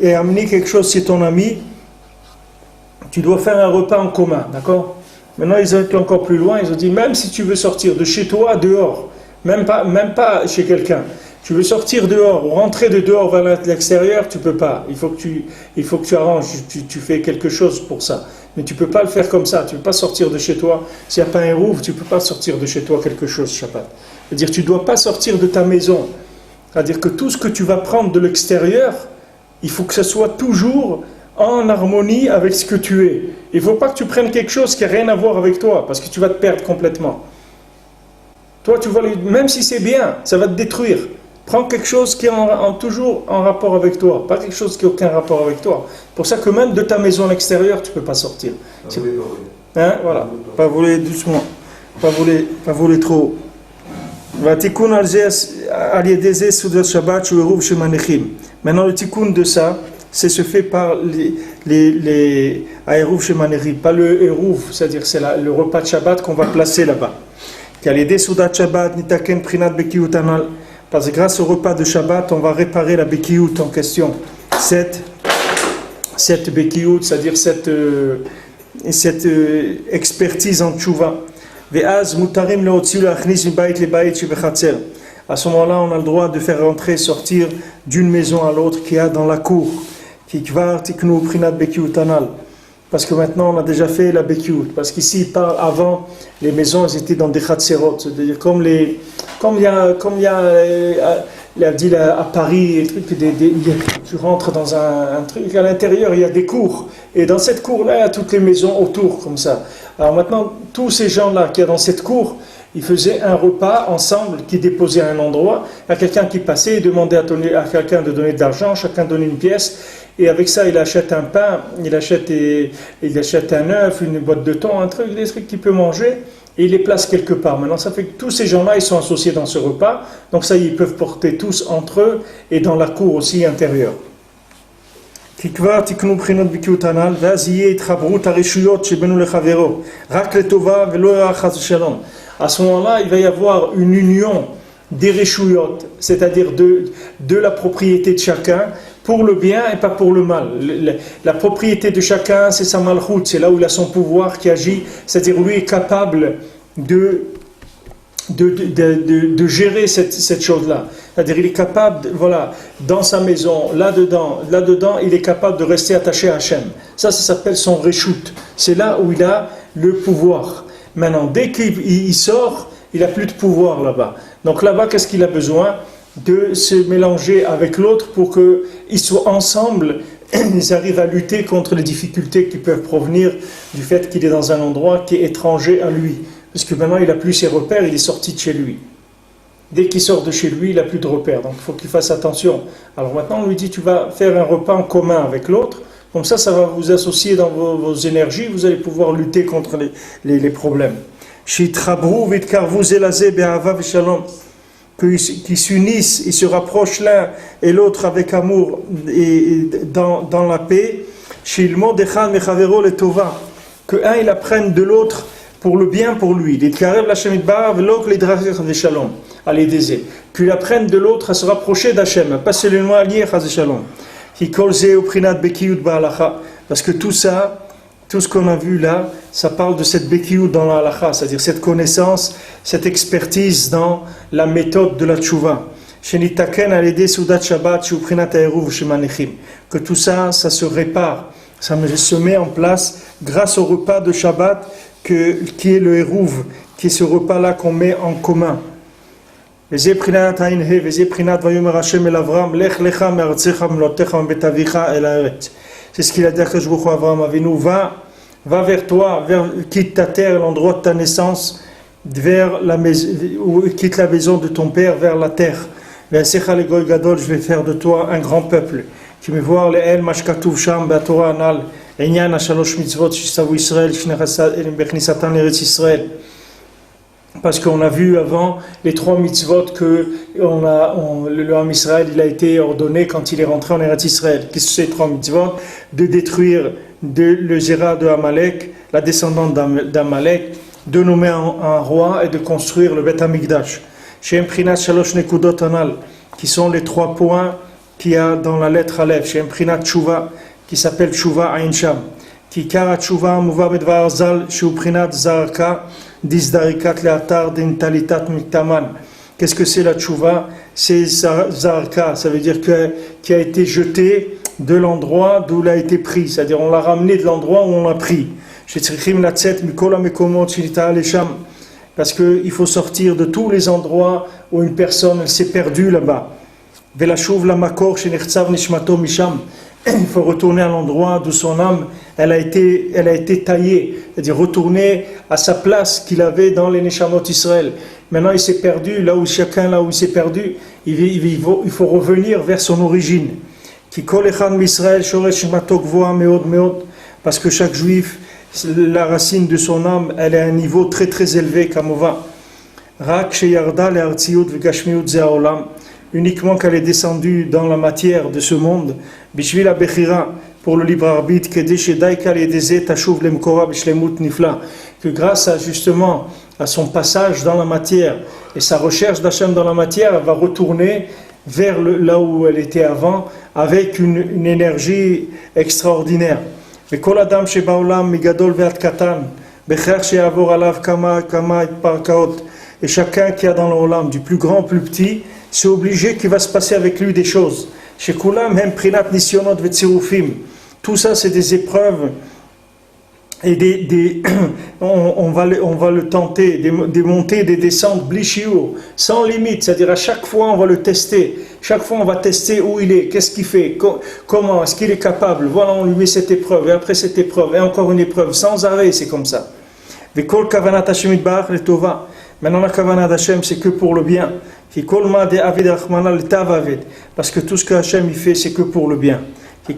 et amener quelque chose chez ton ami, tu dois faire un repas en commun, d'accord? Maintenant, ils ont été encore plus loin. Ils ont dit, même si tu veux sortir de chez toi, dehors, même pas chez quelqu'un, tu veux sortir dehors ou rentrer de dehors vers l'extérieur, tu ne peux pas. Il faut que tu arranges, tu fais quelque chose pour ça. Mais tu ne peux pas le faire comme ça. Tu ne peux pas sortir de chez toi. S'il n'y a pas un rouvre, tu ne peux pas sortir de chez toi quelque chose, Shabbat. C'est-à-dire tu ne dois pas sortir de ta maison. C'est-à-dire que tout ce que tu vas prendre de l'extérieur, il faut que ce soit toujours en harmonie avec ce que tu es. Il ne faut pas que tu prennes quelque chose qui n'a rien à voir avec toi, parce que tu vas te perdre complètement. Toi, tu vas même si c'est bien, ça va te détruire. Prends quelque chose qui est toujours en rapport avec toi, pas quelque chose qui n'a aucun rapport avec toi. C'est pour ça que même de ta maison à l'extérieur, tu ne peux pas sortir. Hein, voilà, pas voler doucement, pas voler trop. Maintenant, le tikkun de ça, c'est se fait par les Eruv Shemanechim, pas le Eruv, c'est-à-dire c'est le repas de Shabbat qu'on va placer là-bas. Parce que grâce au repas de Shabbat, on va réparer la Bekiyut en question. Cette Bekiyut, c'est-à-dire cette expertise en Tchouva. À ce moment-là, on a le droit de faire rentrer, sortir d'une maison à l'autre qui a dans la cour. Parce que maintenant, on a déjà fait la Bekiyut. Parce qu'ici, avant, les maisons, elles étaient dans des Khatserot. C'est-à-dire comme il y a à Paris, tu rentres dans un truc, à l'intérieur, il y a des cours. Et dans cette cour-là, il y a toutes les maisons autour, comme ça. Alors maintenant, tous ces gens-là qui sont dans cette cour, ils faisaient un repas ensemble, qui déposaient à un endroit. Il y a quelqu'un qui passait, il demandait à quelqu'un de donner de l'argent, chacun donnait une pièce. Et avec ça, il achète un pain, il achète un œuf, une boîte de thon, des trucs qu'il peut manger, et il les place quelque part. Maintenant, ça fait que tous ces gens-là, ils sont associés dans ce repas. Donc ça, ils peuvent porter tous entre eux, et dans la cour aussi intérieure. À ce moment-là, il va y avoir une union des réchouillotes, c'est-à-dire de la propriété de chacun, pour le bien et pas pour le mal. La propriété de chacun, c'est sa malchoute, c'est là où il a son pouvoir qui agit, c'est-à-dire lui est capable de gérer cette chose-là. C'est-à-dire il est capable, dans sa maison, là-dedans, il est capable de rester attaché à Hachem. Ça s'appelle son réchoute. C'est là où il a le pouvoir. Maintenant, dès qu'il sort, il n'a plus de pouvoir là-bas. Donc là-bas, qu'est-ce qu'il a besoin? De se mélanger avec l'autre pour qu'ils soient ensemble, ils arrivent à lutter contre les difficultés qui peuvent provenir du fait qu'il est dans un endroit qui est étranger à lui. Parce que maintenant il n'a plus ses repères, il est sorti de chez lui. Dès qu'il sort de chez lui, il n'a plus de repères. Donc il faut qu'il fasse attention. Alors maintenant on lui dit, tu vas faire un repas en commun avec l'autre. Comme ça va vous associer dans vos énergies, vous allez pouvoir lutter contre les problèmes. Qui s'unissent, ils se rapprochent l'un et l'autre avec amour et dans la paix. Que un il apprenne de l'autre pour le bien pour lui. Qu'il apprenne de l'autre à se rapprocher d'Hachem, pas seulement à lier parce que tout ça, tout ce qu'on a vu là, ça parle de cette bekiyut dans la halakha, c'est-à-dire cette connaissance, cette expertise dans la méthode de la tchouva. Que tout ça, ça se répare, ça se met en place grâce au repas de Shabbat qui est le Eruv, qui est ce repas-là qu'on met en commun. C'est ce qu'il a dit à Avraham Avinu, va vers toi, quitte ta terre, l'endroit de ta naissance, quitte la maison de ton père vers la terre. Je vais faire de toi un grand peuple. Qui me voit les El Mashkatuv Sham Batora Anal, Enyan Ashalosh Mitzvot, Shisavu Israël, Bechnisatan Eretz Israël. Parce qu'on a vu avant les 3 mitzvot que le Ham Israël il a été ordonné quand il est rentré en Eretz Israël. Qu'est-ce que c'est les 3 mitzvot? De détruire le Zéra de Amalek, la descendante d'Amalek, de nommer un roi et de construire le Beth Amikdash. Shem Prinat Shalosh Nekudot Anal, qui sont les 3 points qu'il y a dans la lettre Aleph. Shem Prinat Tshuva, qui s'appelle Tshuva Ain Sham. Ki Kara Tshuva Muva Bedvar Zal, Shu Prinat Zarka. Qu'est-ce que c'est la tchouva? C'est zarka, ça veut dire qui a été jeté de l'endroit d'où il a été pris, c'est-à-dire on l'a ramené de l'endroit où on l'a pris. Parce qu'il faut sortir de tous les endroits où une personne s'est perdue là-bas. il faut retourner à l'endroit d'où son âme elle a été taillée, c'est-à-dire retourner à sa place qu'il avait dans les Neshamot Israël. Maintenant il s'est perdu, là où il s'est perdu, il faut revenir vers son origine. Ki kol echad m'Israël shoresh shemato gvoa meod meod, parce que chaque juif, la racine de son âme, elle est à un niveau très très élevé, kamova. Rak sheyarda le'artziut v'gashmiut ze haolam, uniquement qu'elle est descendue dans la matière de ce monde, bishvil ha'bechira, pour le libre arbitre, que grâce justement à son passage dans la matière et sa recherche d'Hachem dans la matière, elle va retourner vers là où elle était avant avec une énergie extraordinaire. Et chacun qui a dans l'olam, du plus grand au plus petit, c'est obligé qu'il va se passer avec lui des choses. Tout ça, c'est des épreuves et on va le tenter, des montées, des descentes, blichiou, sans limite. C'est-à-dire à chaque fois, on va le tester. Chaque fois, on va tester où il est, qu'est-ce qu'il fait, comment, est-ce qu'il est capable. Voilà, on lui met cette épreuve, et après cette épreuve, et encore une épreuve, sans arrêt, c'est comme ça. Maintenant, la kavanah d'Hachem, c'est que pour le bien. Parce que tout ce que Hachem il fait, c'est que pour le bien. Il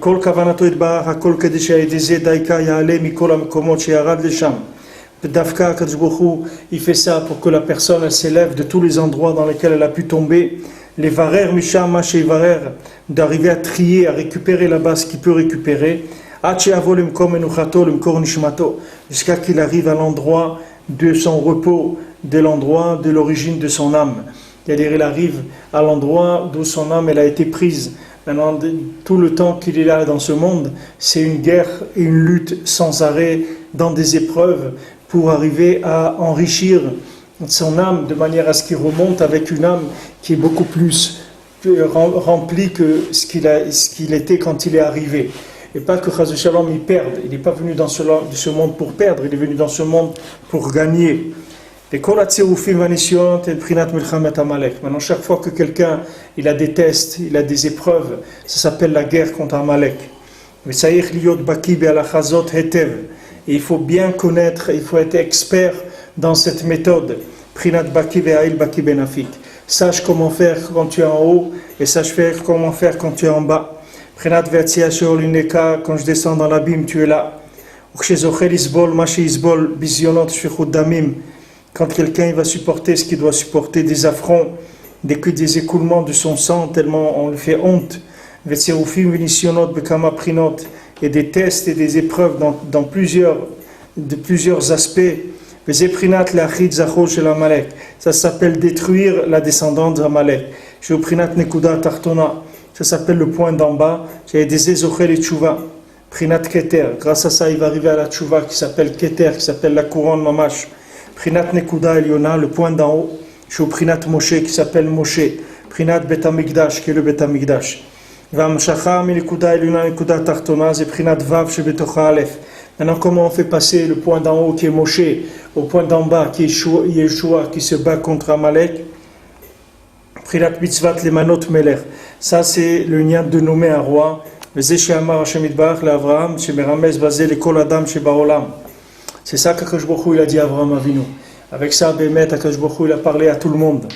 fait ça pour que la personne elle s'élève de tous les endroits dans lesquels elle a pu tomber. Les varer misham maché varer, d'arriver à trier, à récupérer là-bas ce qu'il peut récupérer. Jusqu'à qu'il arrive à l'endroit de son repos, de l'endroit de l'origine de son âme. C'est-à-dire il arrive à l'endroit d'où son âme elle a été prise. Maintenant, tout le temps qu'il est là dans ce monde, c'est une guerre et une lutte sans arrêt dans des épreuves pour arriver à enrichir son âme de manière à ce qu'il remonte avec une âme qui est beaucoup plus remplie que ce qu'il était quand il est arrivé. Et pas que Chaz Shalom il perde. Il n'est pas venu dans ce monde pour perdre, il est venu dans ce monde pour gagner. Maintenant, chaque fois que quelqu'un il a des tests, il a des épreuves, ça s'appelle la guerre contre Amalek. Et il faut bien connaître, il faut être expert dans cette méthode. Sache comment faire quand tu es en haut et sache faire comment faire quand tu es en bas. Quand je descends dans l'abîme, tu es là. Quand quelqu'un il va supporter ce qu'il doit supporter, des affronts, des écoulements de son sang, tellement on lui fait honte, et des tests et des épreuves dans plusieurs aspects. Ça s'appelle détruire la descendance d'Amalek. Ça s'appelle le point d'en bas. J'ai des ézochel et tchouva. Prinat keter. Grâce à ça, il va arriver à la tchouva qui s'appelle keter, qui s'appelle la couronne mamash. Prinat nekuda eliona, le point d'en haut. Chez Prinat Moshe qui s'appelle Moshe. Prinat betamikdash qui est le betamikdash. Vamshacha mi nekuda eliona nekuda tartona, c'est Prinat vav chez betocha alef. Maintenant, comment on fait passer le point d'en haut qui est Moshe au point d'en bas qui est Yeshua qui se bat contre Amalek? Prinat mitzvat lemanot melech. Ça, c'est le niat de nommer un roi. C'est ça qu'Akadosh Baruch Hu il a dit à Avraham Avinu. Avec ça, Bémet, Akadosh Baruch Hu il a parlé à tout le monde,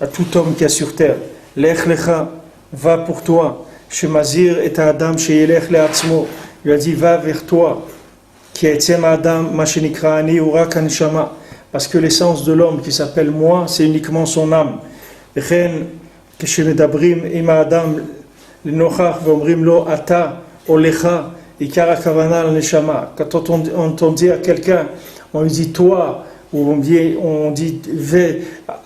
à tout homme qui est sur terre. Lech lecha, va pour toi. Shemazir et Adam sheyelech le'atzmo. Il a dit va vers toi. Ki etzem Adam mashenikra ani urak haneshama. Parce que l'essence de l'homme qui s'appelle moi, c'est uniquement son âme. Echen כשמדברים עם האדם לנוכח ואומרים לו אתה או לך עיקר הכוונה לנשמה. Quand on entend dire à quelqu'un, on lui dit toi, ou on dit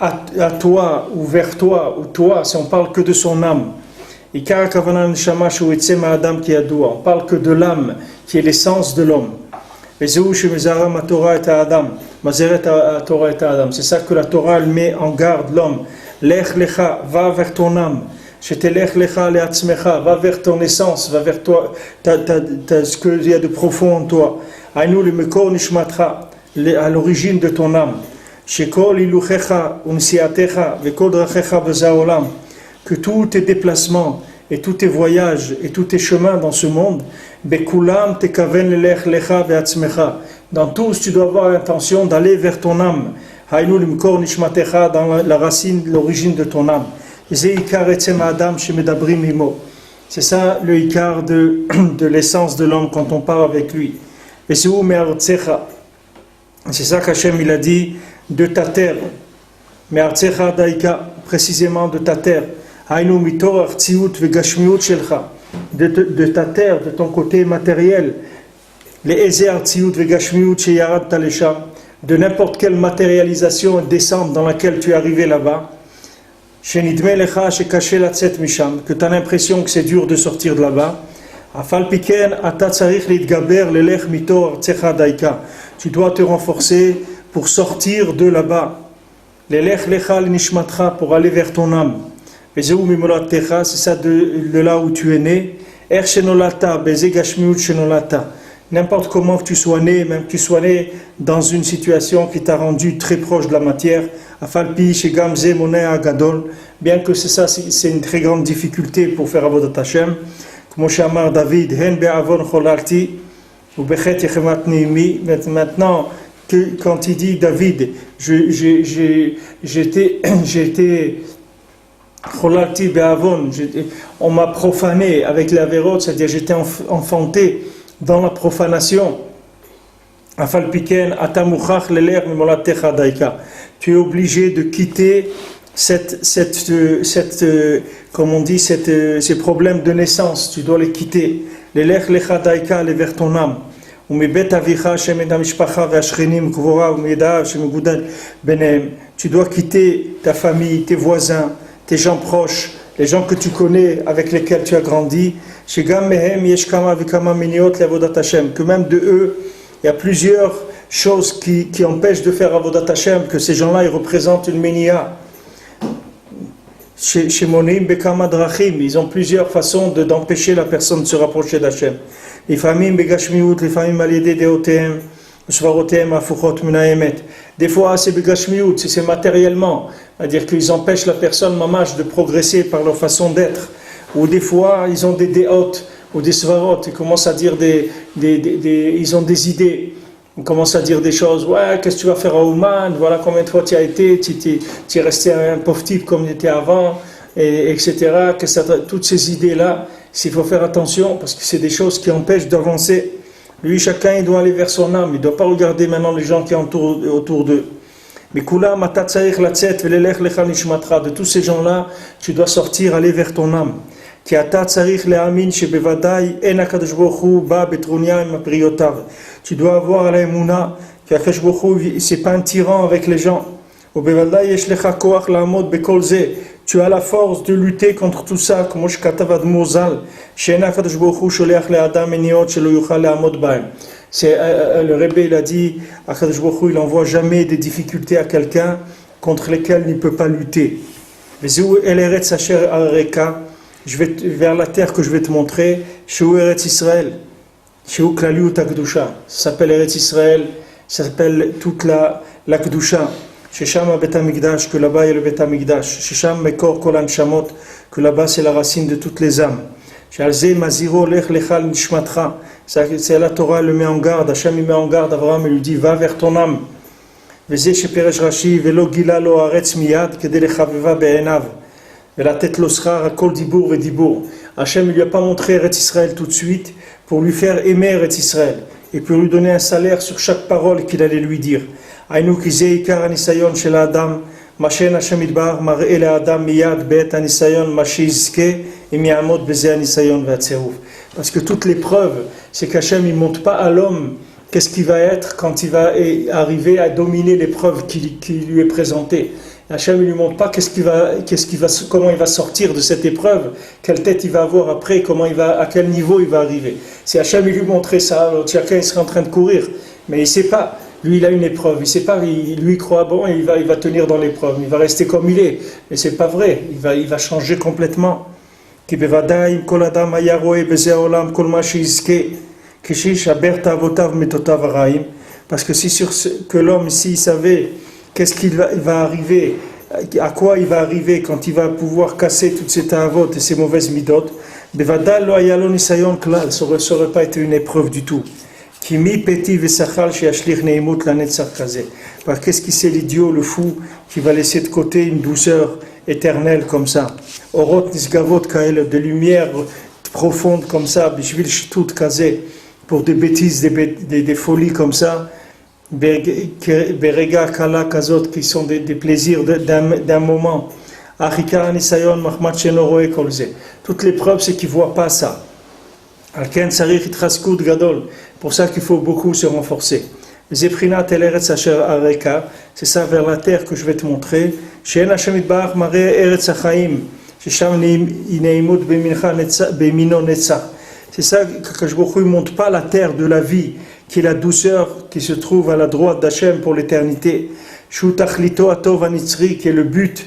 à toi, ou vers toi, ou toi, si on parle que de son âme. עיקר הכוונה לנשמה שהוא יצא מהאדם כידוע. On parle que de l'âme, qui est l'essence de l'homme. וזהו שמזהרה מהתורה את האדם. מזהרת התורה את האדם. C'est ça que la Torah elle met en garde l'homme. Lech lecha, va vers ton âme. Shetelech lecha leatzmecha, va vers ton essence, va vers toi, ce qu'il y a de profond en toi. Aïnou le mekor nishmatcha, à l'origine de ton âme. Shekol iluchecha, unsiatecha, vekol drachecha bezaolam. Que tous tes déplacements et tous tes voyages et tous tes chemins dans ce monde, Bekulam tekaven lelech lecha ve'atzmecha. Dans tous, tu dois avoir l'intention d'aller vers ton âme. Hainu limkor nishmatecha, dans la racine, l'origine de ton âme. C'est ça le ikar de l'essence de l'homme quand on part avec lui. Et c'est ça qu'Hachem il a dit de ta terre. Me'artzecha daika, précisément de ta terre. Hainu mitor artziut vegashmiut shelcha. De ta terre, de ton côté matériel. Les eze artziut vegashmiut sheyarad talesha. De n'importe quelle matérialisation et descente dans laquelle tu es arrivé là-bas. Que tu as l'impression que c'est dur de sortir de là-bas. Tu dois te renforcer pour sortir de là-bas. Pour aller vers ton âme. C'est ça de là où tu es né. N'importe comment que tu sois né, même que tu sois né dans une situation qui t'a rendu très proche de la matière, bien que c'est une très grande difficulté pour faire Avodat Hashem. Comme Shamar David, maintenant, quand il dit David, j'étais on m'a profané avec la vérote, c'est-à-dire j'étais enfanté dans la profanation. Tu es obligé de quitter comme on dit, ces problèmes de naissance. Tu dois les quitter. Aller vers ton âme. Tu dois quitter ta famille, tes voisins, tes gens proches, les gens que tu connais, avec lesquels tu as grandi. Que même de eux, il y a plusieurs choses qui empêchent de faire Avodat Hashem, que ces gens-là, ils représentent une menia. Chez Monim Bekama Drachim, ils ont plusieurs façons d'empêcher la personne de se rapprocher d'Hashem. Les familles Begashmiut, les familles Maliede Deotem, Svarotem, Afuchot Munaemet. Des fois, c'est Begashmiut, c'est matériellement, c'est-à-dire qu'ils empêchent la personne mamash de progresser par leur façon d'être. Ou des fois, ils ont des déot ou des svarot, ils commencent à dire ils ont des idées. On commence à dire des choses, ouais, qu'est-ce que tu vas faire à Ouman, voilà combien de fois tu as été, tu es resté un pauvre type comme tu étais avant, etc. Toutes ces idées-là, il faut faire attention parce que c'est des choses qui empêchent d'avancer. Lui, chacun, il doit aller vers son âme, il ne doit pas regarder maintenant les gens qui entourent autour d'eux. Mais Kula, de tous ces gens-là, tu dois sortir, aller vers ton âme. Tu dois avoir la émouna que Akadosh Baruch Hu, c'est pas un tyran avec les gens. Tu as la force de lutter contre tout ça, comme le Rebbe il a dit, Akadosh Baruch Hu, il n'envoie jamais des difficultés à quelqu'un contre lesquelles il ne peut pas lutter. Je vais vers la terre que je vais te montrer, chez Eretz Israël, chez Klaliut HaKdusha. Ça s'appelle Eretz Israël, ça s'appelle toute la Kedusha. Chez Shama Bet HaMikdash, que là-bas il y a le Bet HaMikdash. Chez Sham Mekor Kol Anshamot, que là-bas c'est la racine de toutes les âmes. Chez Alze Maziro Lech Lechal Nishmatra. C'est la Torah le met en garde, Hachem il met en garde Abraham et lui dit va vers ton âme. Veze chez Peresh Rashi, Velo Gila Lo Aretz Miyad, Kede Lechaveva Be'enav. Et la tête l'osra, Kol Dibour et Dibour. Hachem ne lui a pas montré Eretz Israël tout de suite pour lui faire aimer Eretz Israël et pour lui donner un salaire sur chaque parole qu'il allait lui dire. Aïnou Kizei Ikar Anisayon Shel Adam, Mashen Hashem Idbar, Mar'e Le Adam Miyad Bet Anisayon Mashizke et Mi'amod Beze Anisayon Vatserouf. Parce que toute l'épreuve, c'est qu'Hachem ne montre pas à l'homme qu'est-ce qu'il va être quand il va arriver à dominer l'épreuve qui lui est présentée. Hachem ne lui montre pas comment il va sortir de cette épreuve, quelle tête il va avoir après, à quel niveau il va arriver. Si Hachem lui montrait ça, alors chacun il serait en train de courir, mais il ne sait pas. Lui il a une épreuve, il ne sait pas, lui il croit bon, il va tenir dans l'épreuve, il va rester comme il est, mais c'est pas vrai, il va changer complètement. Parce que c'est sûr que l'homme, s'il savait qu'est-ce qu'il va arriver à quoi il va arriver quand il va pouvoir casser toutes ces ta'avot et ces mauvaises midot, bevadal lo haya lo nisayon klal, ça n'aurait pas été une épreuve du tout. Qui mi peti vesachal sheashlich neimut lanetzach kazeh. Par qu'est-ce qui c'est l'idiot, le fou, qui va laisser de côté une douceur éternelle comme ça. Orot nisgavot kael, de lumière profonde comme ça, bishvil shtut kazeh, pour des bêtises, des folies comme ça. Berega kala kazot, qui sont des plaisirs d'un moment. Achika anisayon mahmat sheno roe kolze. Toute l'épreuve, c'est qu'il ne voit pas ça. Alken sarich itraskut gadol. Pour ça qu'il faut beaucoup se renforcer. Zeprinat el eretz asher areka, c'est ça vers la terre que je vais te montrer. She'en Hashem itbarach mareh eretz hachaim, shesham neimut bemino netzach. C'est ça que je ne montre pas la terre de la vie, qui est la douceur qui se trouve à la droite d'Hachem pour l'éternité. Shu tachlito atov anitzri, qui est le but,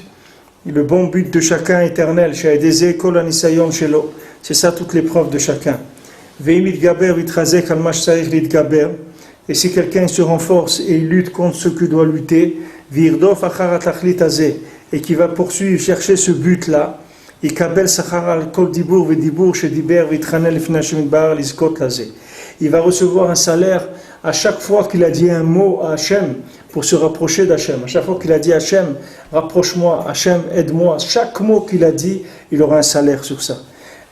le bon but de chacun éternel. She'edeze kol anisayon shelo. C'est ça toute l'épreuve de chacun. Et si quelqu'un se renforce et il lutte contre ce qu'il doit lutter, et qui va poursuivre, chercher ce but-là, il va recevoir un salaire à chaque fois qu'il a dit un mot à Hachem pour se rapprocher d'Hachem. À chaque fois qu'il a dit Hachem, rapproche-moi, Hachem, aide-moi, chaque mot qu'il a dit, il aura un salaire sur ça.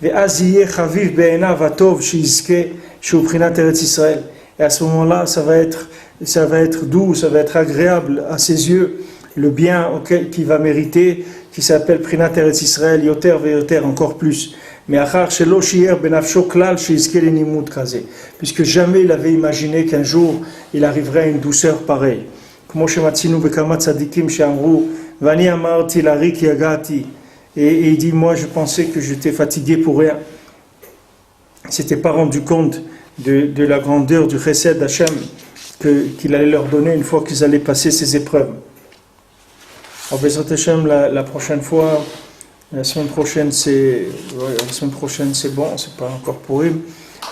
Et à ce moment-là, ça va être doux, ça va être agréable à ses yeux, le bien qu'il va mériter, qui s'appelle Prinat Eretz Israël, Yoter Veyoter, encore plus. Mais puisque jamais il avait imaginé qu'un jour il arriverait à une douceur pareille. Et il dit, moi je pensais que j'étais fatigué pour rien. Il ne s'était pas rendu compte de la grandeur du chesed d'Hachem qu'il allait leur donner une fois qu'ils allaient passer ces épreuves. Alors, Bezrat Hachem, la prochaine fois, la semaine prochaine c'est bon, c'est pas encore pour eux.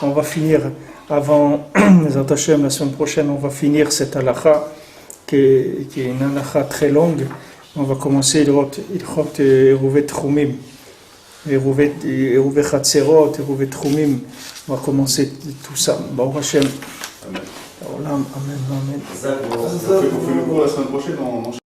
On va finir avant Bezrat Hachem, la semaine prochaine, on va finir cette halakha qui est une halakha très longue. On va commencer Ilchot Eruvet Trumim, Eruvet Chatzerot, Eruvet Trumim. On va commencer tout ça. Baruch Hashem. Amen. Amen. On fait le cours la semaine prochaine.